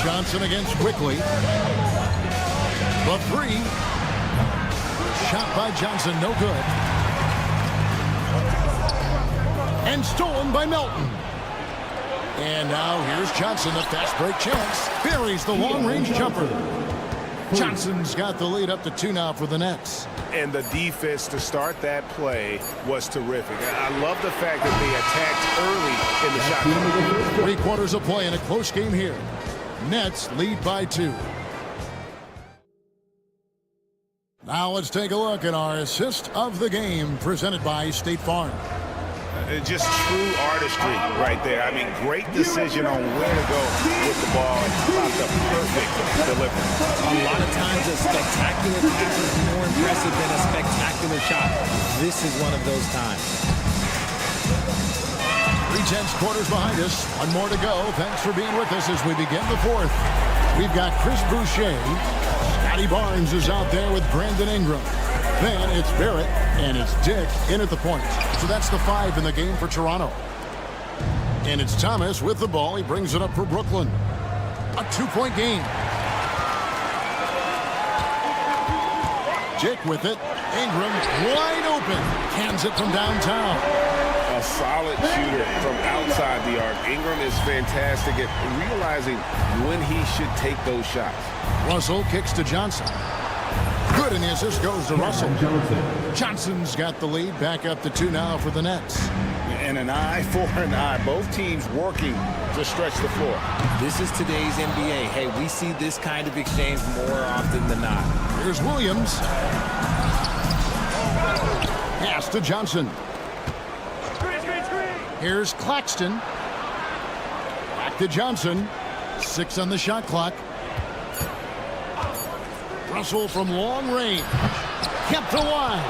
Johnson against Quickly. The three. Shot by Johnson, no good. And stolen by Melton. And now here's Johnson, a fast break chance. Buries the long-range jumper. Johnson's got the lead up to 2 now for the Nets. And the defense to start that play was terrific. I love the fact that they attacked early in the shot clock. 3 quarters of play in a close game here. Nets lead by 2. Now let's take a look at our assist of the game presented by State Farm. Just true artistry right there. I mean, great decision on where to go with the ball and about the perfect delivery. A lot of times a spectacular pass is more impressive than a spectacular shot. This is one of those times. 3/10 quarters behind us. 1 more to go. Thanks for being with us as we begin the 4th. We've got Chris Boucher. Scotty Barnes is out there with Brandon Ingram. Then it's Barrett, and it's Dick in at the point. So that's the 5 in the game for Toronto. And it's Thomas with the ball. He brings it up for Brooklyn. A 2-point game. Dick with it. Ingram wide open. Hands it from downtown. A solid shooter from outside the arc. Ingram is fantastic at realizing when he should take those shots. Russell kicks to Johnson. Good, and the assist goes to Russell. Johnson's got the lead. Back up to 2 now for the Nets. And an eye for an eye. Both teams working to stretch the floor. This is today's NBA. Hey, we see this kind of exchange more often than not. Here's Williams. Pass to Johnson. Here's Claxton. Back to Johnson. 6 on the shot clock. Russell from long range. Kept alive.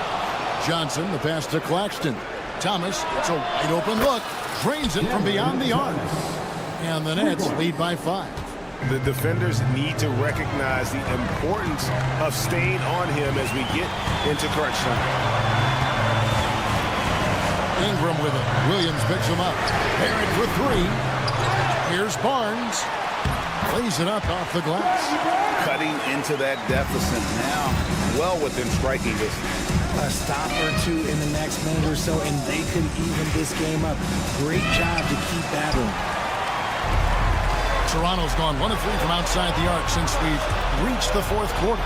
Johnson, the pass to Claxton. Thomas, it's a wide open look. Drains it from beyond the arc. And the Nets lead by 5. The defenders need to recognize the importance of staying on him as we get into crunch time. Ingram with it. Williams picks him up. Barrett for 3. Here's Barnes. Lays it up off the glass. Cutting into that deficit now. Well within striking distance. A stop or 2 in the next minute or so, and they could even this game up. Great job to keep battling. Toronto's gone 1 of 3 from outside the arc since we've reached the 4th quarter.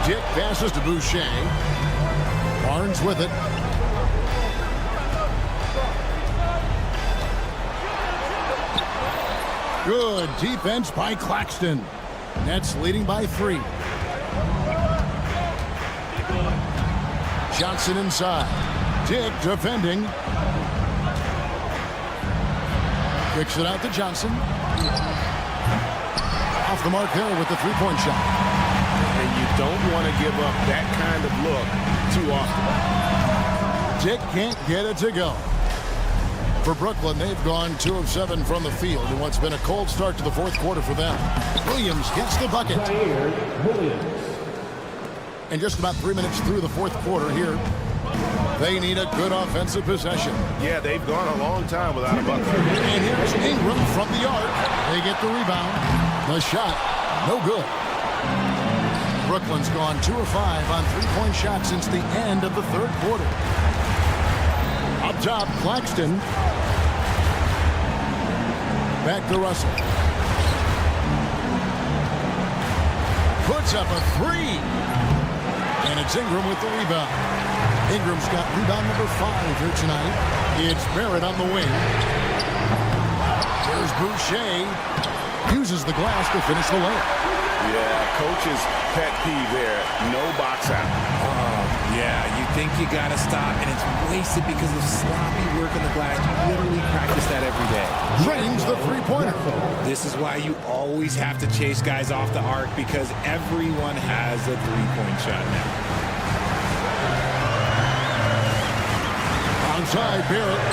Dick passes to Boucher. Barnes with it. Good defense by Claxton. Nets leading by 3. Johnson inside. Dick defending. Kicks it out to Johnson. Off the mark there with the 3-point shot. And you don't want to give up that kind of look too often. Dick can't get it to go. For Brooklyn, they've gone 2 of 7 from the field in what's been a cold start to the 4th quarter for them. Williams gets the bucket. And just about 3 minutes through the 4th quarter here, they need a good offensive possession. Yeah, they've gone a long time without a bucket. And here's Ingram from the arc. They get the rebound. The shot, no good. Brooklyn's gone 2 of 5 on 3-point shots since the end of the 3rd quarter. Up top, Claxton. Back to Russell. Puts up a 3. And it's Ingram with the rebound. Ingram's got rebound number 5 here tonight. It's Barrett on the wing. There's Boucher. Uses the glass to finish the layup. Yeah, coach's pet peeve there. No box out. Yeah, you think you got to stop, and it's wasted because of sloppy work on the glass. You literally practice that every day. Drains the 3-pointer. This is why you always have to chase guys off the arc, because everyone has a 3-point shot now. Onside, Barrett.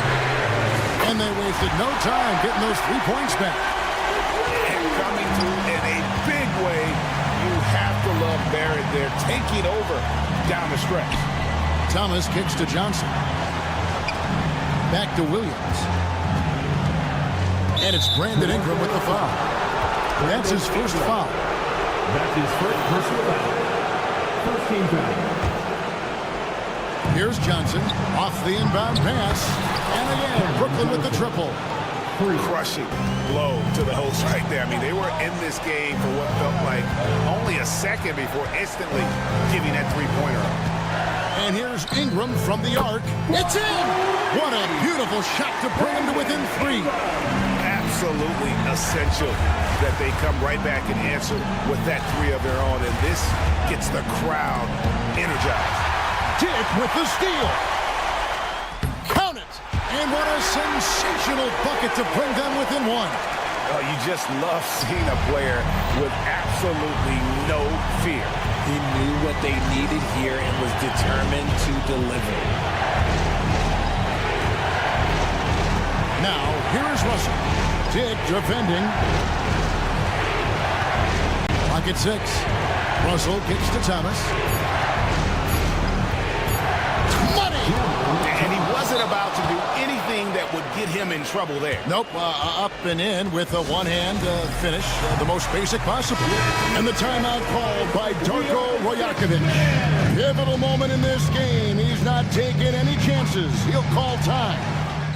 And they wasted no time getting those 3 points back. And coming through in a big way. You have to love Barrett there, taking over down the stretch. Thomas kicks to Johnson. Back to Williams. And it's Brandon Ingram with the foul. That's his first foul. That's his first personal foul. First team foul. Here's Johnson off the inbound pass. And again, Brooklyn with the triple. Crushing blow to the host right there. I mean, they were in this game for what felt like only a second before instantly giving that three-pointer up. And here's Ingram from the arc. It's in! What a beautiful shot to bring him to within 3. Absolutely essential that they come right back and answer with that 3 of their own. And this gets the crowd energized. Dick with the steal. Count it! And what a sensational bucket to bring them within 1. Oh, you just love seeing a player with absolutely no fear. He knew what they needed here and was determined to deliver. Now, here is Russell. Dick defending. Clock at 6. Russell kicks to Thomas. And he wasn't about to do anything that would get him in trouble there. Nope, up and in with a one-hand finish, the most basic possible. And the timeout called by Darko Rajakovic. Pivotal moment in this game. He's not taking any chances. He'll call time.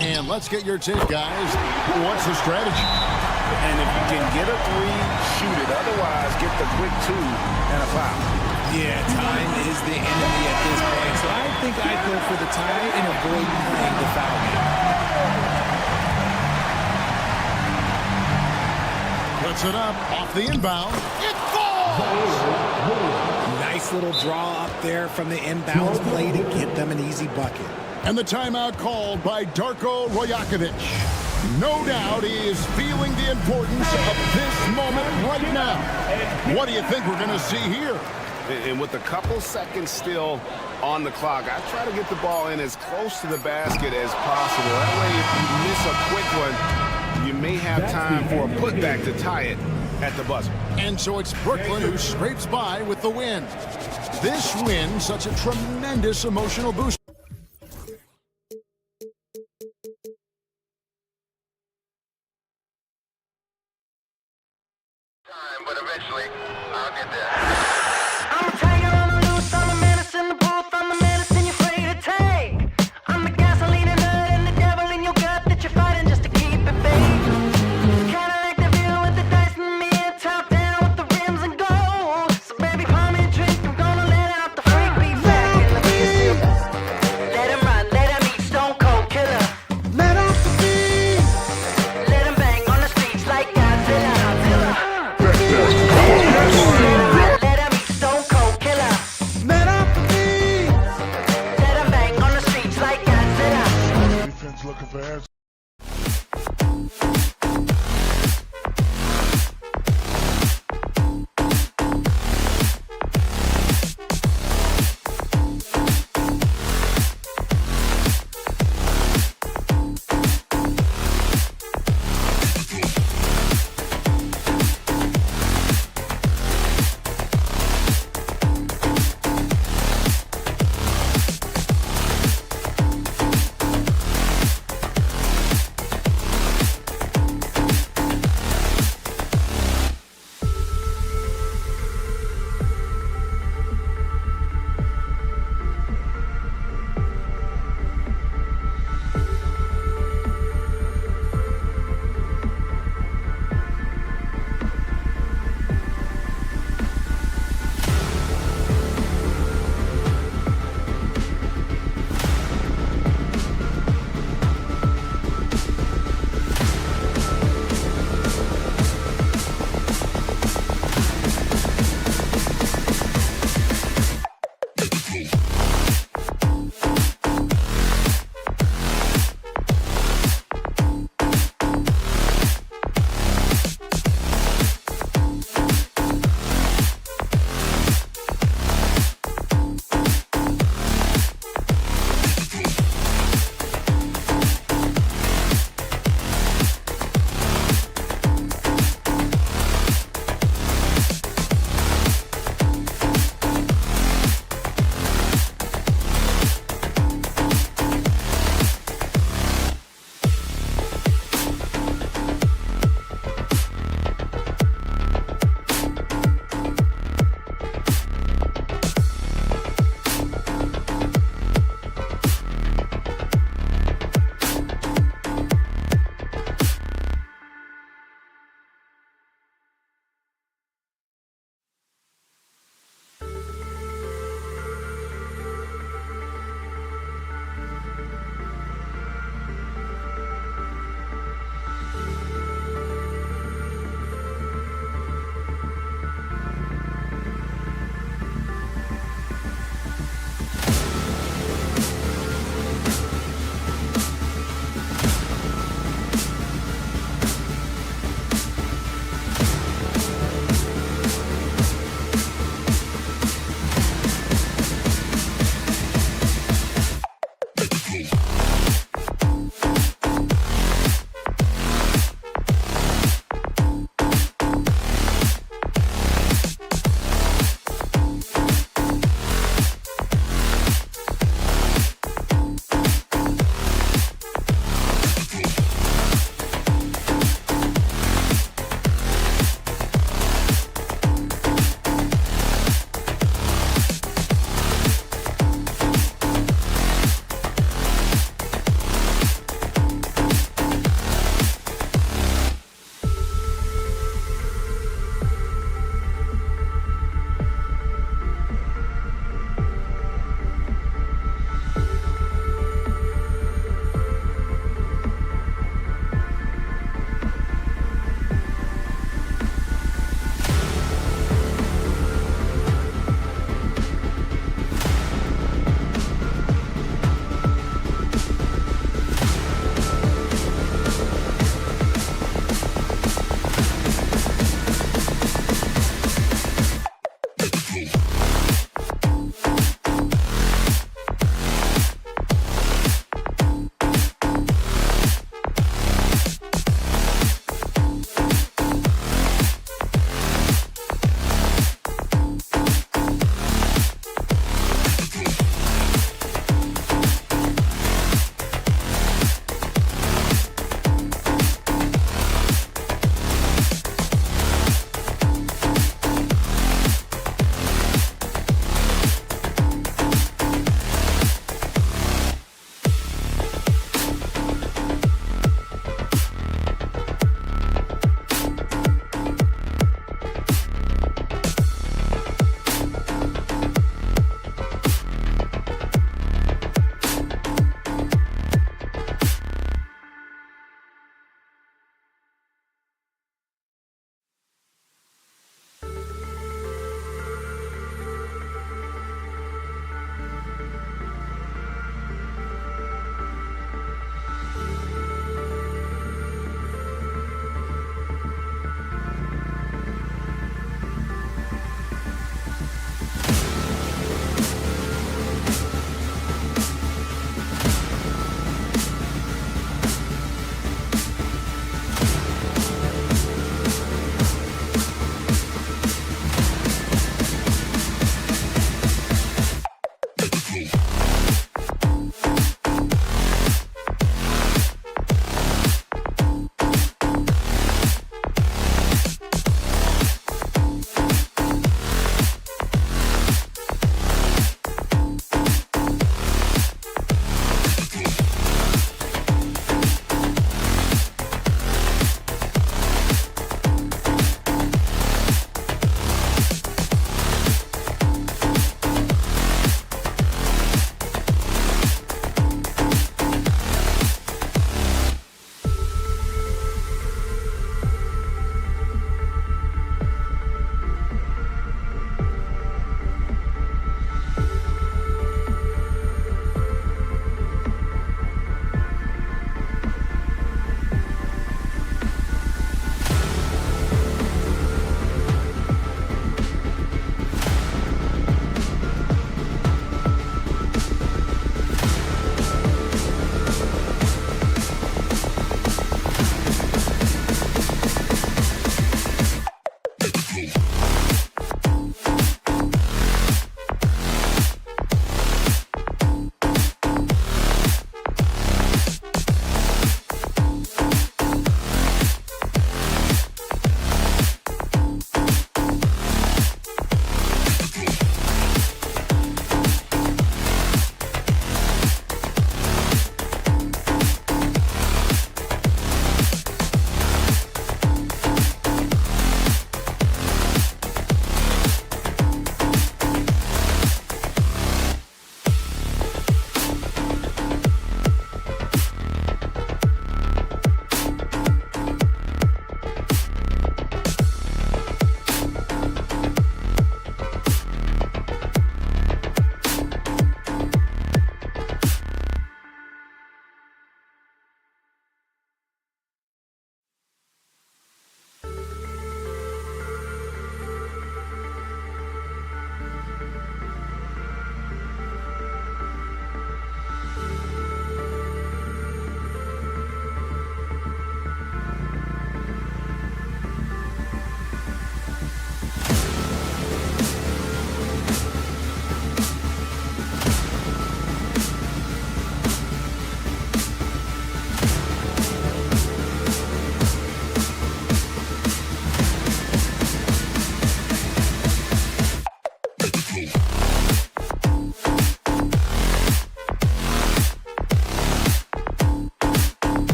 And let's get your take, guys. What's the strategy? And if you can get a 3, shoot it. Otherwise, get the quick 2 and a foul. Yeah, time is the enemy at this point. So I think I'd go for the tie and avoid playing the foul game. Puts it up off the inbound. It falls! Nice little draw up there from the inbounds play to get them an easy bucket. And the timeout called by Darko Rajakovic. No doubt he is feeling the importance of this moment right now. What do you think we're going to see here? And with a couple seconds still on the clock, I try to get the ball in as close to the basket as possible. That way, if you miss a quick one, you may have time for a putback to tie it at the buzzer. And so it's Brooklyn who scrapes by with the win. This win, such a tremendous emotional boost. But eventually, I'll get there. I'm a tiger on the loose, I'm a menace in the booth, I'm the medicine you're afraid to take. I'm the gasoline and nut and the devil in your gut that you're fighting just to keep it baked. Kinda like the view with the dice and me, top down with the rims and gold. So baby, pour me a drink, I'm gonna let out the freak beat back in the beat.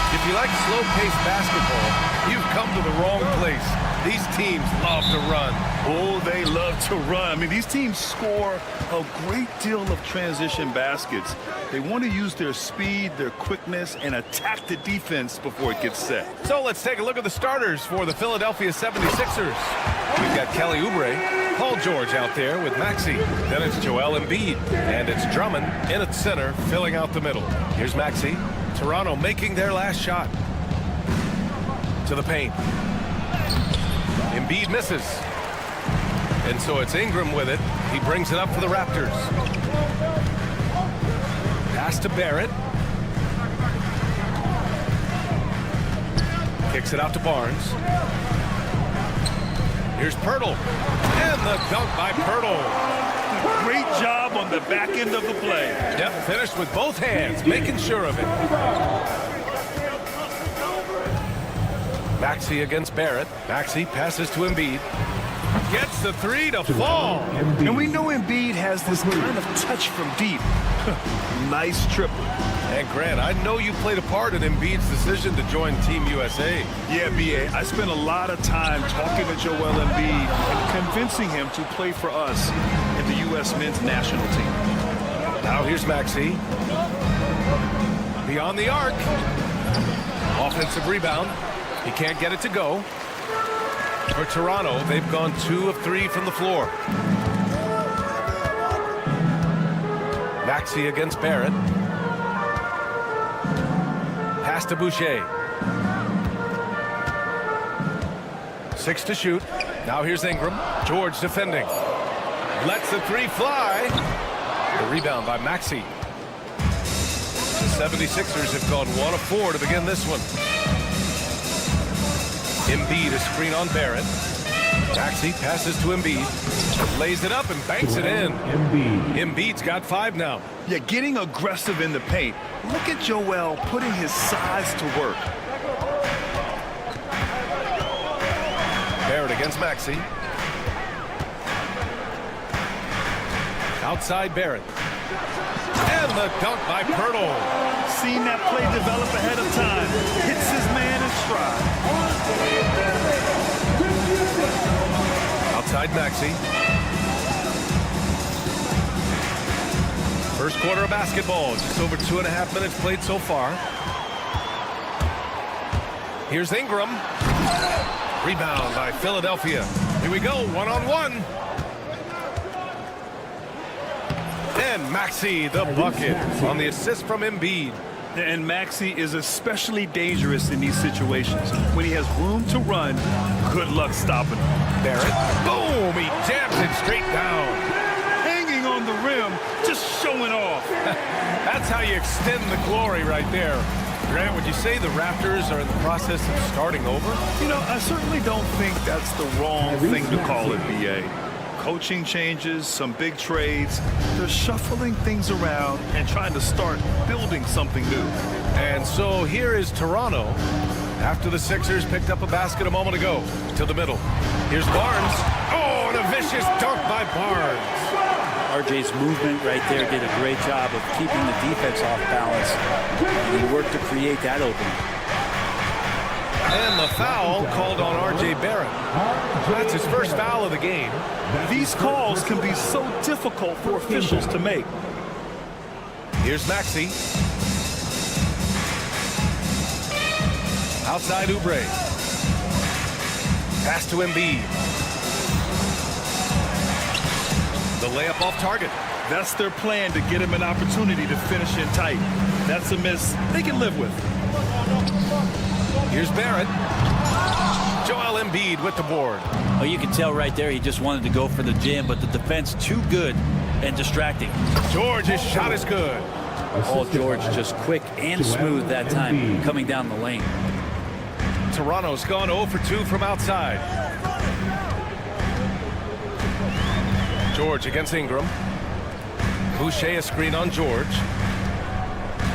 If you like slow-paced basketball, you've come to the wrong place. These teams love to run. Oh, they love to run. I mean, these teams score a great deal of transition baskets. They want to use their speed, their quickness, and attack the defense before it gets set. So let's take a look at the starters for the Philadelphia 76ers. We've got Kelly Oubre, Paul George out there with Maxey. Then it's Joel Embiid, and it's Drummond in at center, filling out the middle. Here's Maxey. Toronto making their last shot. To the paint. Embiid misses. And so it's Ingram with it. He brings it up for the Raptors. Pass to Barrett. Kicks it out to Barnes. Here's Pirtle. And the dunk by Pirtle. Great job on the back end of the play. Yep, finished with both hands, making sure of it. Maxey against Barrett. Maxey passes to Embiid. Gets the three to fall. And we know Embiid has this kind of touch from deep. Nice triple. And Grant, I know you played a part in Embiid's decision to join Team USA. Yeah, B.A. I spent a lot of time talking to Joel Embiid and convincing him to play for us in the U.S. men's national team. Now here's Maxey. Beyond the arc. Offensive rebound. He can't get it to go. For Toronto, they've gone 2 of 3 from the floor. Maxey against Barrett. Pass to Boucher. 6 to shoot. Now here's Ingram. George defending. Lets the three fly. The rebound by Maxey. The 76ers have gone 1 of 4 to begin this one. Embiid a screen on Barrett. Maxey passes to Embiid. Lays it up and banks it in. Embiid's got 5 now. Yeah, getting aggressive in the paint. Look at Joel putting his size to work. Barrett against Maxey. Outside Barrett. And the dunk by Pirtle. Seen that play develop ahead of time. Hits his man in stride. Outside Maxey. First quarter of basketball. Just over 2.5 minutes played so far. Here's Ingram. Rebound by Philadelphia. Here we go, 1-on-1. And Maxey the bucket on the assist from Embiid. And Maxey is especially dangerous in these situations. When he has room to run, good luck stopping him. Barrett, boom, he jams it straight down. Hanging on the rim, just showing off. That's how you extend the glory right there. Grant, would you say the Raptors are in the process of starting over? You know, I certainly don't think that's the wrong thing to call it, B.A. Coaching changes, some big trades. They're shuffling things around and trying to start building something new. And so here is Toronto after the Sixers picked up a basket a moment ago. To the middle. Here's Barnes. Oh, and a vicious dunk by Barnes. RJ's movement right there did a great job of keeping the defense off balance. And he worked to create that opening. And the foul called on R.J. Barrett. That's his first foul of the game. These calls can be so difficult for officials to make. Here's Maxey. Outside Oubre. Pass to Embiid. The layup off target. That's their plan, to get him an opportunity to finish in tight. That's a miss they can live with. Here's Barrett. Joel Embiid with the board. Oh, you can tell right there he just wanted to go for the jam, but the defense too good and distracting. George's shot is good. Oh, George just quick and smooth that time coming down the lane. Toronto's gone 0 for 2 from outside. George against Ingram. Boucher a screen on George.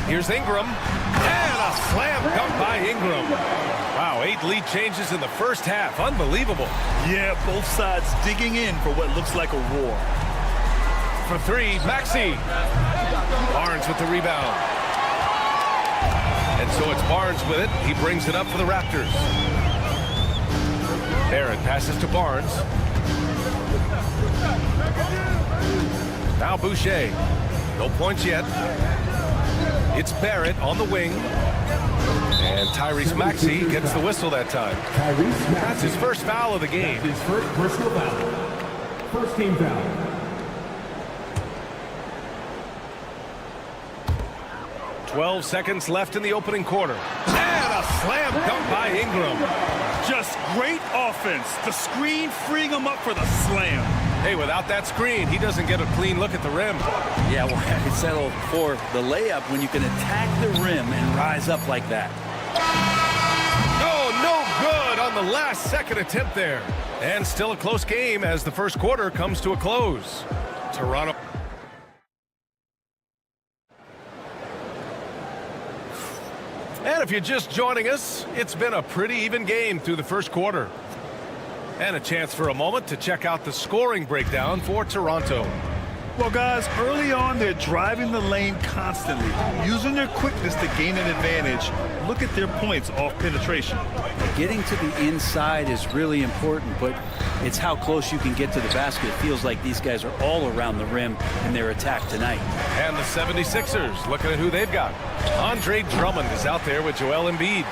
Here's Ingram. And a slam dunk by Ingram. Wow, 8 lead changes in the first half. Unbelievable. Yeah, both sides digging in for what looks like a war. For 3, Maxey. Barnes with the rebound. And so it's Barnes with it. He brings it up for the Raptors. Barrett passes to Barnes. Now Boucher. No points yet. It's Barrett on the wing. And Tyrese Maxey gets the whistle that time. That's his first foul of the game. His first personal foul. First team foul. 12 seconds left in the opening quarter. And a slam dunk by Ingram. Just great offense. The screen freeing him up for the slam. Hey, without that screen, he doesn't get a clean look at the rim. Yeah, well, I can settle for the layup when you can attack the rim and rise up like that. Oh, no good on the last second attempt there. And still a close game as the first quarter comes to a close. Toronto. And if you're just joining us, it's been a pretty even game through the first quarter. And a chance for a moment to check out the scoring breakdown for Toronto. Well, guys, early on, they're driving the lane constantly, using their quickness to gain an advantage. Look at their points off penetration. Getting to the inside is really important, but it's how close you can get to the basket. It feels like these guys are all around the rim in their attack tonight. And the 76ers, looking at who they've got. Andre Drummond is out there with Joel Embiid.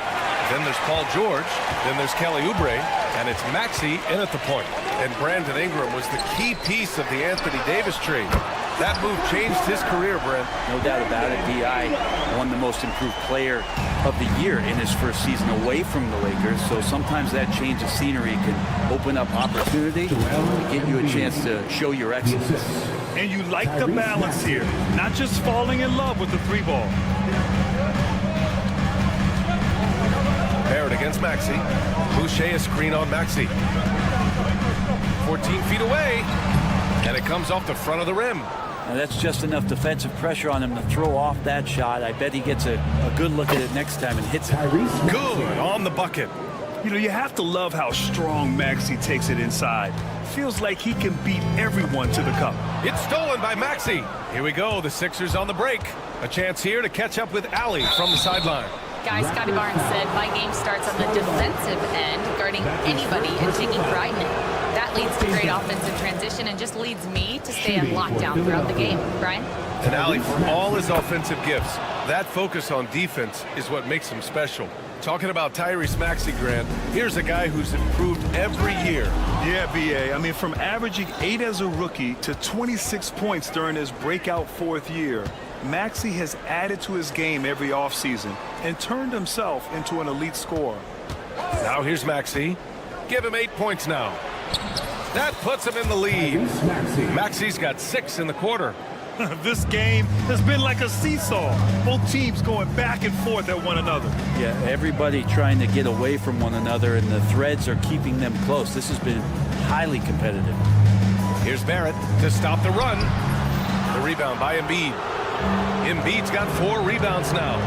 Then there's Paul George. Then there's Kelly Oubre. And it's Maxey in at the point. And Brandon Ingram was the key piece of the Anthony Davis trade. That move changed his career, Brent. No doubt about it. B.I. won the most improved player of the year in his first season away from the Lakers. So sometimes that change of scenery can open up opportunity to give you a chance to show your excellence. And you like the balance here. Not just falling in love with the 3-ball. Barrett against Maxey. Boucher a screen on Maxey. 14 feet away. And it comes off the front of the rim. Now that's just enough defensive pressure on him to throw off that shot. I bet he gets a good look at it next time and hits it. Good on the bucket. You know, you have to love how strong Maxey takes it inside. Feels like he can beat everyone to the cup. It's stolen by Maxey. Here we go. The Sixers on the break. A chance here to catch up with Allie from the sideline. Guys, Scotty Barnes said, my game starts on the defensive end, guarding anybody and taking pride in it. That leads to great offensive transition and just leads me to stay on lockdown throughout the game. Brian? And Allie, for all his offensive gifts, that focus on defense is what makes him special. Talking about Tyrese Maxey, Grant, here's a guy who's improved every year. Yeah, B.A. I mean, from averaging 8 as a rookie to 26 points during his breakout 4th year, Maxey has added to his game every offseason and turned himself into an elite scorer. Now here's Maxey. Give him 8 points now. That puts him in the lead. Maxey's got 6 in the quarter. This game has been like a seesaw. Both teams going back and forth at one another. Yeah, everybody trying to get away from one another, and the threads are keeping them close. This has been highly competitive. Here's Barrett to stop the run. The rebound by Embiid. Embiid's got 4 rebounds now.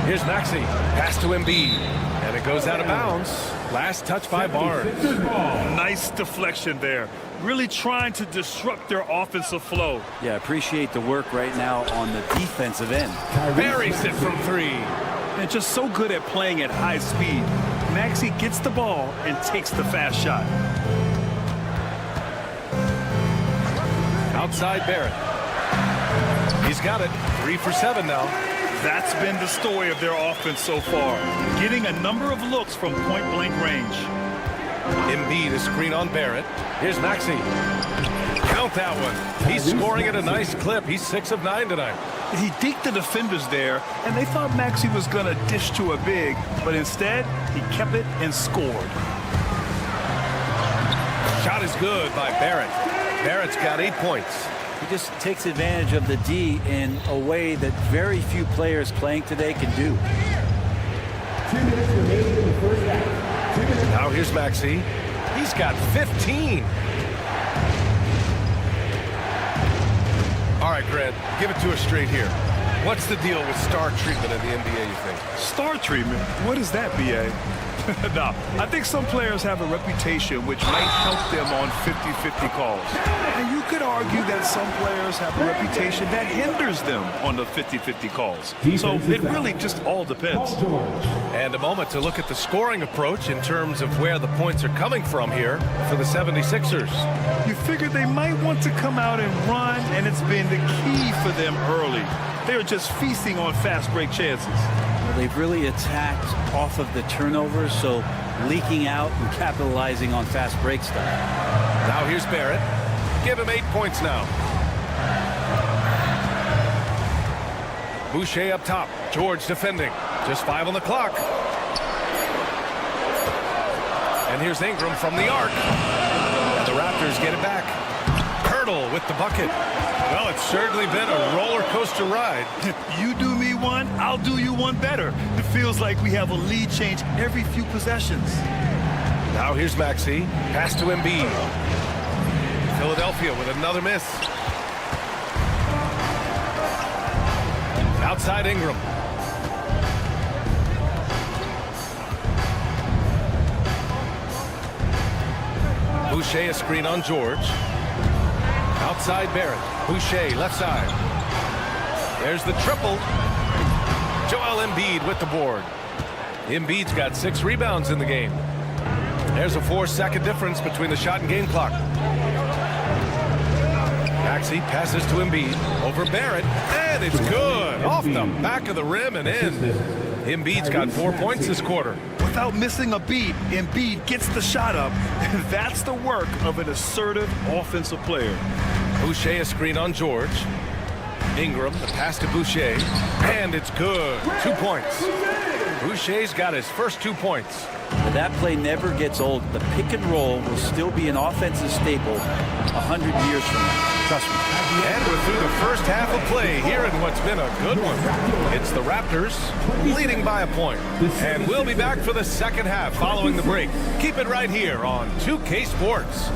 Here's Maxey. Pass to Embiid. And it goes out of bounds. Last touch by Barnes. Nice deflection there. Really trying to disrupt their offensive flow. Yeah, appreciate the work right now on the defensive end. Buries it from 3. And just so good at playing at high speed. Maxey gets the ball and takes the fast shot. Outside Barrett. He's got it. 3 for 7 now. That's been the story of their offense so far. Getting a number of looks from point-blank range. Embiid, a screen on Barrett. Here's Maxey. Count that one. He's scoring at a nice clip. He's 6 of 9 tonight. He deked the defenders there, and they thought Maxey was going to dish to a big, but instead, he kept it and scored. Shot is good by Barrett. Barrett's got 8 points. He just takes advantage of the D in a way that very few players playing today can do. 2 minutes remaining in the first half. 2 minutes. Now here's Maxey. He's got 15. All right, Grant, give it to us straight here. What's the deal with star treatment in the NBA, you think? Star treatment? What is that, B.A.? No, I think some players have a reputation which might help them on 50-50 calls. And you could argue that some players have a reputation that hinders them on the 50-50 calls. So it really just all depends. And a moment to look at the scoring approach in terms of where the points are coming from here for the 76ers. You figured they might want to come out and run, and it's been the key for them early. They're just feasting on fast break chances. Well, they've really attacked off of the turnovers, so leaking out and capitalizing on fast break stuff. Now here's Barrett. Give him 8 points now. Boucher up top. George defending. Just 5 on the clock. And here's Ingram from the arc. And the Raptors get it back. Hurdle with the bucket. Well, it's certainly been a roller coaster ride. You do me one, I'll do you one better. It feels like we have a lead change every few possessions. Now here's Maxey. Pass to Embiid. Philadelphia with another miss. Outside Ingram. Boucher a screen on George. Outside Barrett. Boucher left side. There's the triple. Joel Embiid with the board. Embiid's got 6 rebounds in the game. There's a 4-second difference between the shot and game clock. Maxey passes to Embiid. Over Barrett. And it's good. Off the back of the rim and in. Embiid's got 4 points this quarter. Without missing a beat, Embiid gets the shot up. And that's the work of an assertive offensive player. Boucher a screen on George. Ingram, the pass to Boucher. And it's good. 2 points. Boucher's got his first 2 points. But that play never gets old. The pick and roll will still be an offensive staple 100 years from now. Trust me. And we're through the first half of play here in what's been a good one. It's the Raptors leading by a point. And we'll be back for the second half following the break. Keep it right here on 2K Sports.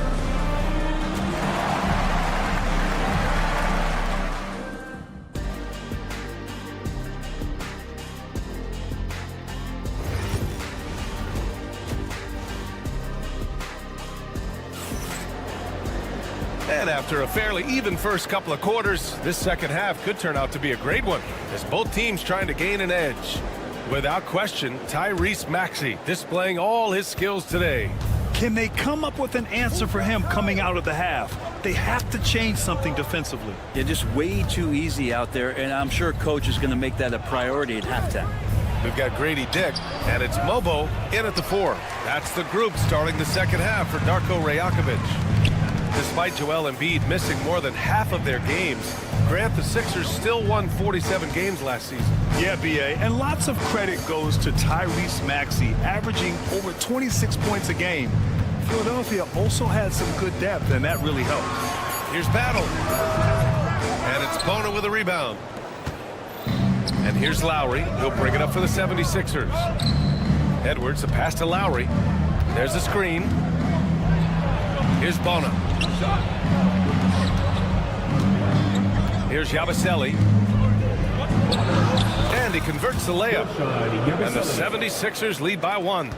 And after a fairly even first couple of quarters, this second half could turn out to be a great one, as both teams trying to gain an edge. Without question, Tyrese Maxey displaying all his skills today. Can they come up with an answer for him coming out of the half? They have to change something defensively. They're just way too easy out there, and I'm sure coach is going to make that a priority at halftime. We've got Grady Dick, and it's Mobo in at the 4. That's the group starting the second half for Darko Rajakovic. Despite Joel Embiid missing more than half of their games, Grant, the Sixers still won 47 games last season. Yeah, B.A., and lots of credit goes to Tyrese Maxey, averaging over 26 points a game. Philadelphia also had some good depth, and that really helped. Here's Battle. And it's Bona with a rebound. And here's Lowry. He'll bring it up for the 76ers. Edwards, a pass to Lowry. There's a screen. Here's Bona. Here's Yabusele. And he converts the layup. And the 76ers lead by 1.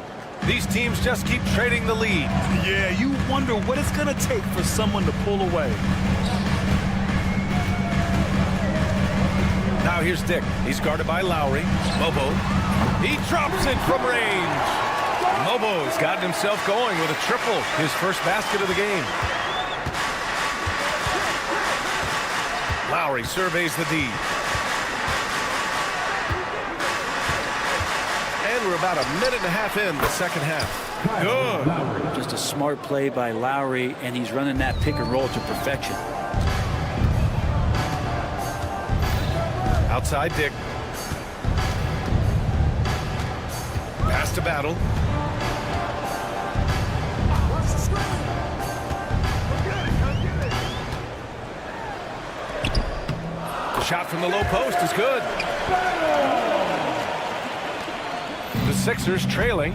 These teams just keep trading the lead. Yeah, you wonder what it's going to take for someone to pull away. Now here's Dick. He's guarded by Lowry. Mobo. He drops it from range. Mobo's gotten himself going with a triple, his first basket of the game. Lowry surveys the D. And And we're about a minute and a half in the second half. Good. Just a smart play by Lowry, and he's running that pick and roll to perfection. Outside Dick. Pass to Battle. The shot from the low post is good. The Sixers trailing.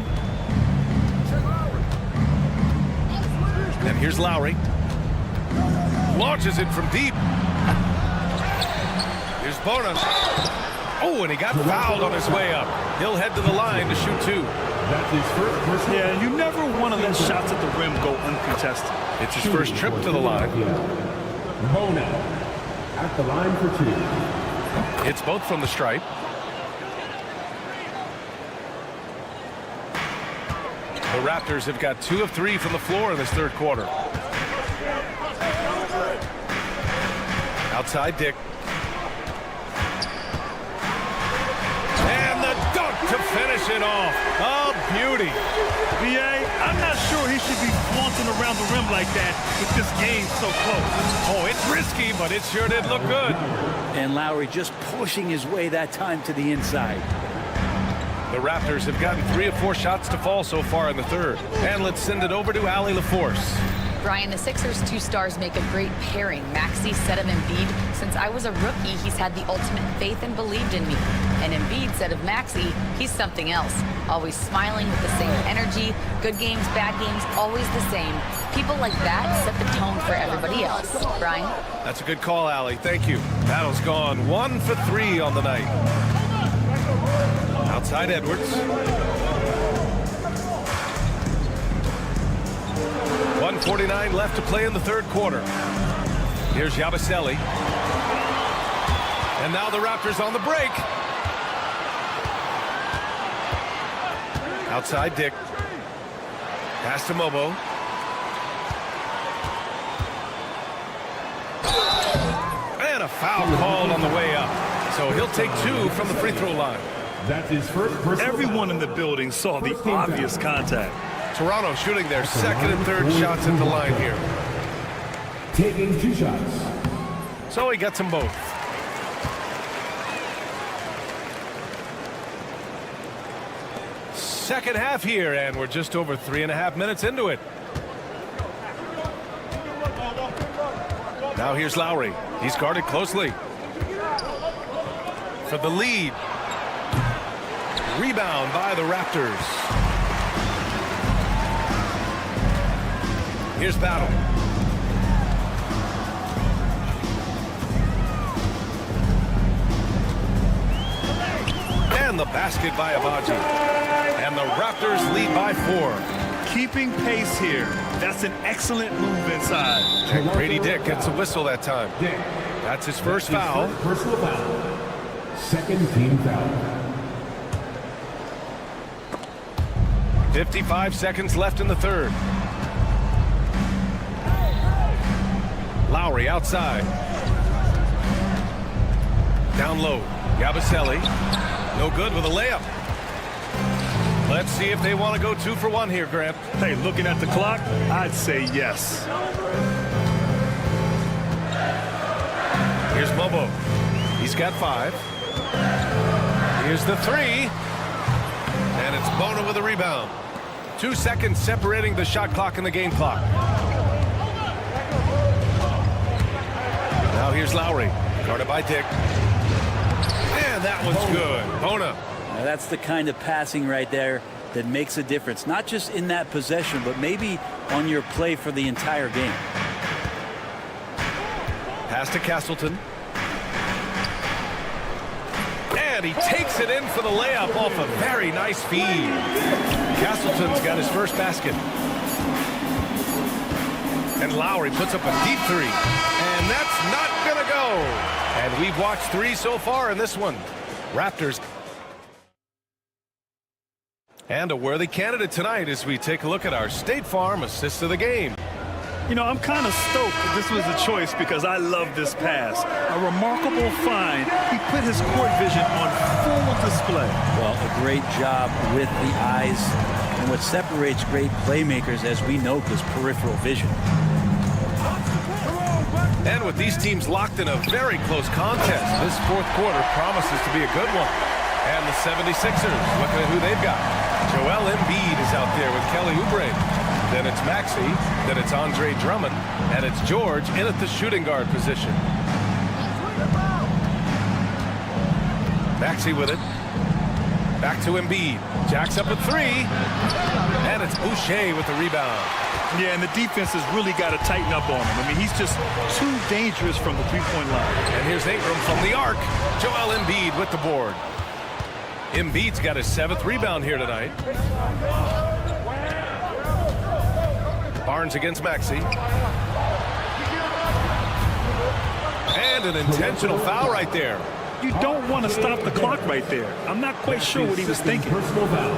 And here's Lowry. Launches it from deep. Here's Bona. Oh, and he got fouled on his way up. He'll head to the line to shoot two. That's his first. Yeah, you never want to let shots at the rim go uncontested. It's his first trip to the line. Bona at the line for two. It's both from the stripe. The Raptors have got 2 of 3 from the floor in this third quarter. Outside Dick. And the dunk to finish it off. Oh, beauty. B.A., I'm not sure he should be flaunting around the rim like that with this game so close. Oh, it's risky, but it sure did look good. And Lowry just pushing his way that time to the inside. The Raptors have gotten 3 of 4 shots to fall so far in the third. And let's send it over to Allie LaForce. Brian, the Sixers' 2 stars make a great pairing. Maxey said of Embiid, since I was a rookie, he's had the ultimate faith and believed in me. And Embiid said of Maxey, he's something else. Always smiling with the same energy. Good games, bad games, always the same. People like that set the tone for everybody else. Brian? That's a good call, Allie. Thank you. Battle's gone 1 for 3 on the night. Outside Edwards. 1:49 left to play in the third quarter. Here's Yabusele. And now the Raptors on the break. Outside Dick. Pass to Mobo. And a foul called on the way up. So he'll take 2 from the free throw line. That's his first personal. Everyone in the building saw the obvious contact. Toronto shooting their second and third shots at the line here. Taking 2 shots. So he gets them both. Second half here, and we're just over 3.5 minutes into it. Now here's Lowry. He's guarded closely. For the lead. Rebound by the Raptors. Here's Battle. And the basket by Abaji. And the Raptors lead by 4. Keeping pace here. That's an excellent move inside. And Grady Dick gets a whistle that time. That's his first foul. Personal foul. Second team foul. 55 seconds left in the third. Lowry outside. Down low. Yabusele. No good with a layup. Let's see if they want to go 2 for 1 here, Grant. Hey, looking at the clock, I'd say yes. Here's Mobo. He's got 5. Here's the 3. And it's Bona with a rebound. 2 seconds separating the shot clock and the game clock. Now here's Lowry. Guarded by Dick. And that one's good. Bona. Now that's the kind of passing right there that makes a difference. Not just in that possession, but maybe on your play for the entire game. Pass to Castleton. And he takes it in for the layup off a very nice feed. Castleton's got his first basket. And Lowry puts up a deep 3. And that's not going to go. And we've watched 3 so far in this one. Raptors. And a worthy candidate tonight as we take a look at our State Farm assist of the game. You know, I'm kind of stoked that this was a choice because I love this pass. A remarkable find. He put his court vision on full display. Well, a great job with the eyes. And what separates great playmakers, as we know, is peripheral vision. And with these teams locked in a very close contest, this fourth quarter promises to be a good one. And the 76ers, looking at who they've got. Joel Embiid is out there with Kelly Oubre. Then it's Maxey, then it's Andre Drummond, and it's George in at the shooting guard position. Maxey with it. Back to Embiid. Jacks up with three. And it's Boucher with the rebound. Yeah, and the defense has really got to tighten up on him. I mean, he's just too dangerous from the three-point line. And here's Ingram from the arc. Joel Embiid with the board. Embiid's got his 7th rebound here tonight. Barnes against Maxey. And an intentional foul right there. You don't want to stop the clock right there. I'm not quite sure what he was thinking. Personal foul.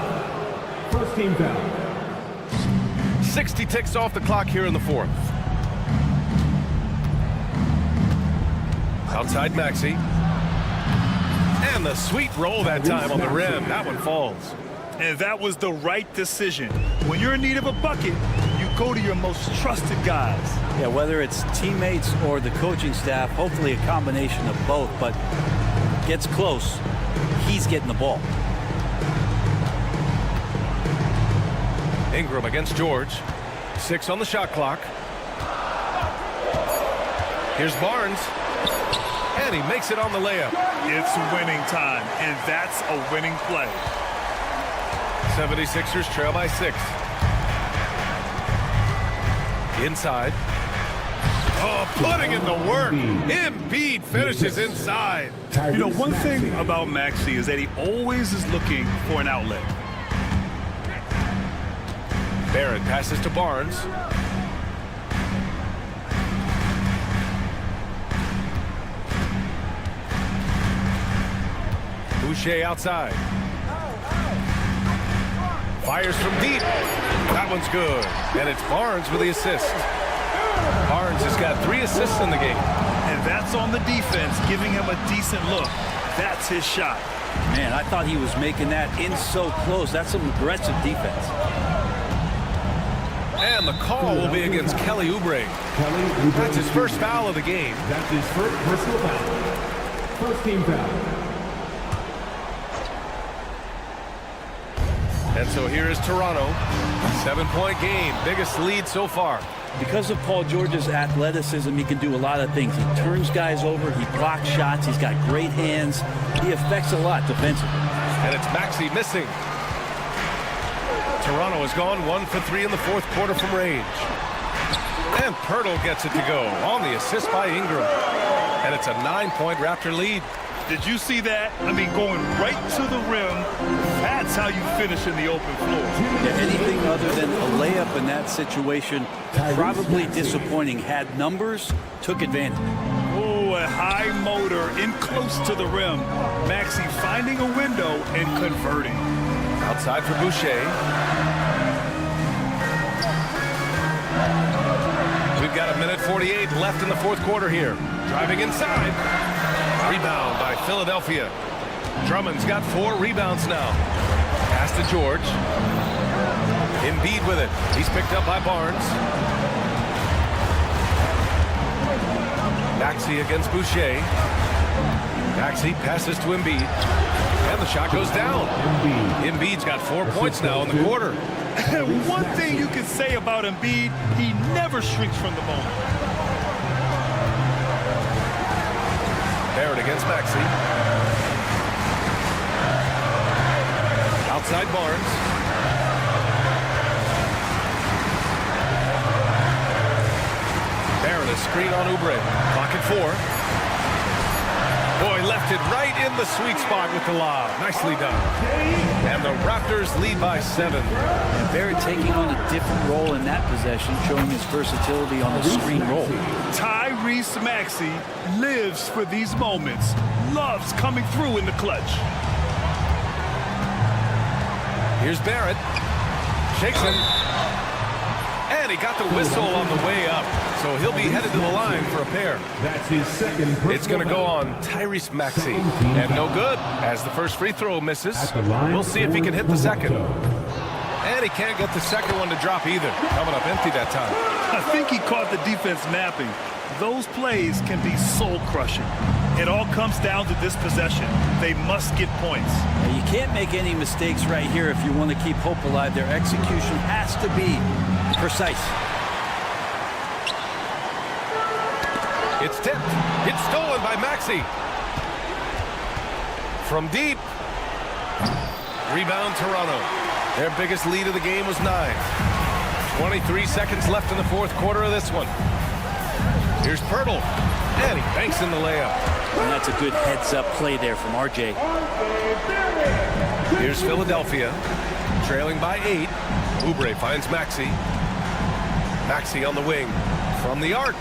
First team foul. 60 ticks off the clock here in the fourth. Outside Maxey. And the sweet roll that time on the rim. That one falls. And that was the right decision. When you're in need of a bucket, you go to your most trusted guys. Yeah, whether it's teammates or the coaching staff, hopefully a combination of both, but gets close, he's getting the ball. Ingram against George. 6 on the shot clock. Here's Barnes. And he makes it on the layup. It's winning time, and that's a winning play. 76ers trail by 6. Inside. Oh, putting in the work. Embiid finishes inside. You know, one thing about Maxey is that he always is looking for an outlet. Barrett passes to Barnes. Boucher outside. Fires from deep. That one's good. And it's Barnes with the assist. Barnes has got 3 assists in the game. And that's on the defense, giving him a decent look. That's his shot. Man, I thought he was making that in so close. That's some aggressive defense. And the call will be against Kelly Oubre. That's his first foul of the game. That's his first personal foul. First team foul. And so here is Toronto. 7-point game. Biggest lead so far. Because of Paul George's athleticism, he can do a lot of things. He turns guys over. He blocks shots. He's got great hands. He affects a lot defensively. And it's Maxey missing. Toronto has gone 1 for 3 in the fourth quarter from range. And Pirtle gets it to go on the assist by Ingram. And it's a 9-point Raptor lead. Did you see that? I mean, going right to the rim. That's how you finish in the open floor. Yeah, anything other than a layup in that situation, probably disappointing. Had numbers, took advantage. Oh, a high motor in close to the rim. Maxey finding a window and converting. Outside for Boucher. We've got 1:48 left in the fourth quarter here. Driving inside. Rebound by Philadelphia. Drummond's got 4 rebounds now. Pass to George. Embiid with it. He's picked up by Barnes. Maxey against Boucher. Maxey passes to Embiid. And the shot goes down. Embiid's got 4 points now in the quarter. One thing you can say about Embiid, he never shrinks from the moment. Barrett against Maxey. Outside Barnes. Barrett a screen on Oubre. Clock at 4. Boy, left it right in the sweet spot with the lob. Nicely done. And the Raptors lead by 7. And Barrett taking on a different role in that possession, showing his versatility on the screen roll. Tyrese Maxey lives for these moments. Loves coming through in the clutch. Here's Barrett. Shakes him. And he got the whistle on the way up. So he'll be headed to the line for a pair. That's his second. It's going to go on Tyrese Maxey. And no good, as the first free throw misses. We'll see if he can hit the second. And he can't get the second one to drop either. Coming up empty that time. I think he caught the defense napping. Those plays can be soul-crushing. It all comes down to this possession. They must get points. You can't make any mistakes right here if you want to keep hope alive. Their execution has to be precise. It's tipped. It's stolen by Maxey. From deep. Rebound Toronto. Their biggest lead of the game was 9. 23 seconds left in the fourth quarter of this one. Here's Pirtle. And he banks in the layup. And that's a good heads-up play there from RJ. Here's Philadelphia, trailing by 8. Oubre finds Maxey. Maxey on the wing from the arc.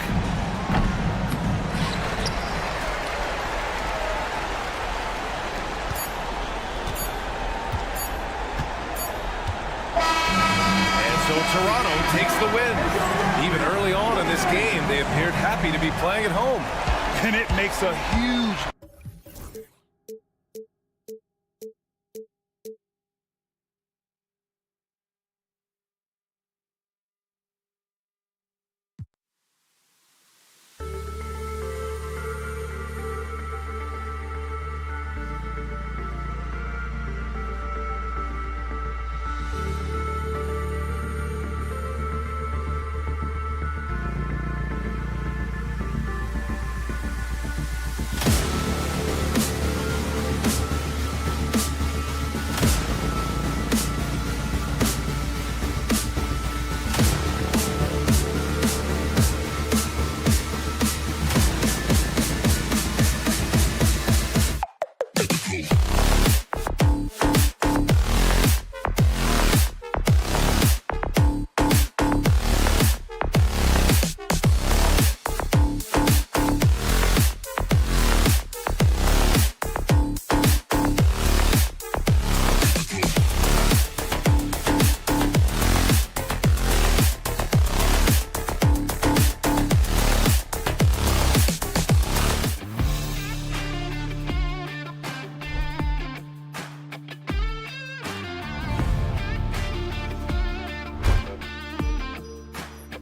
And so Toronto takes the win. Even early on in this game, they appeared happy to be playing at home. And it makes a huge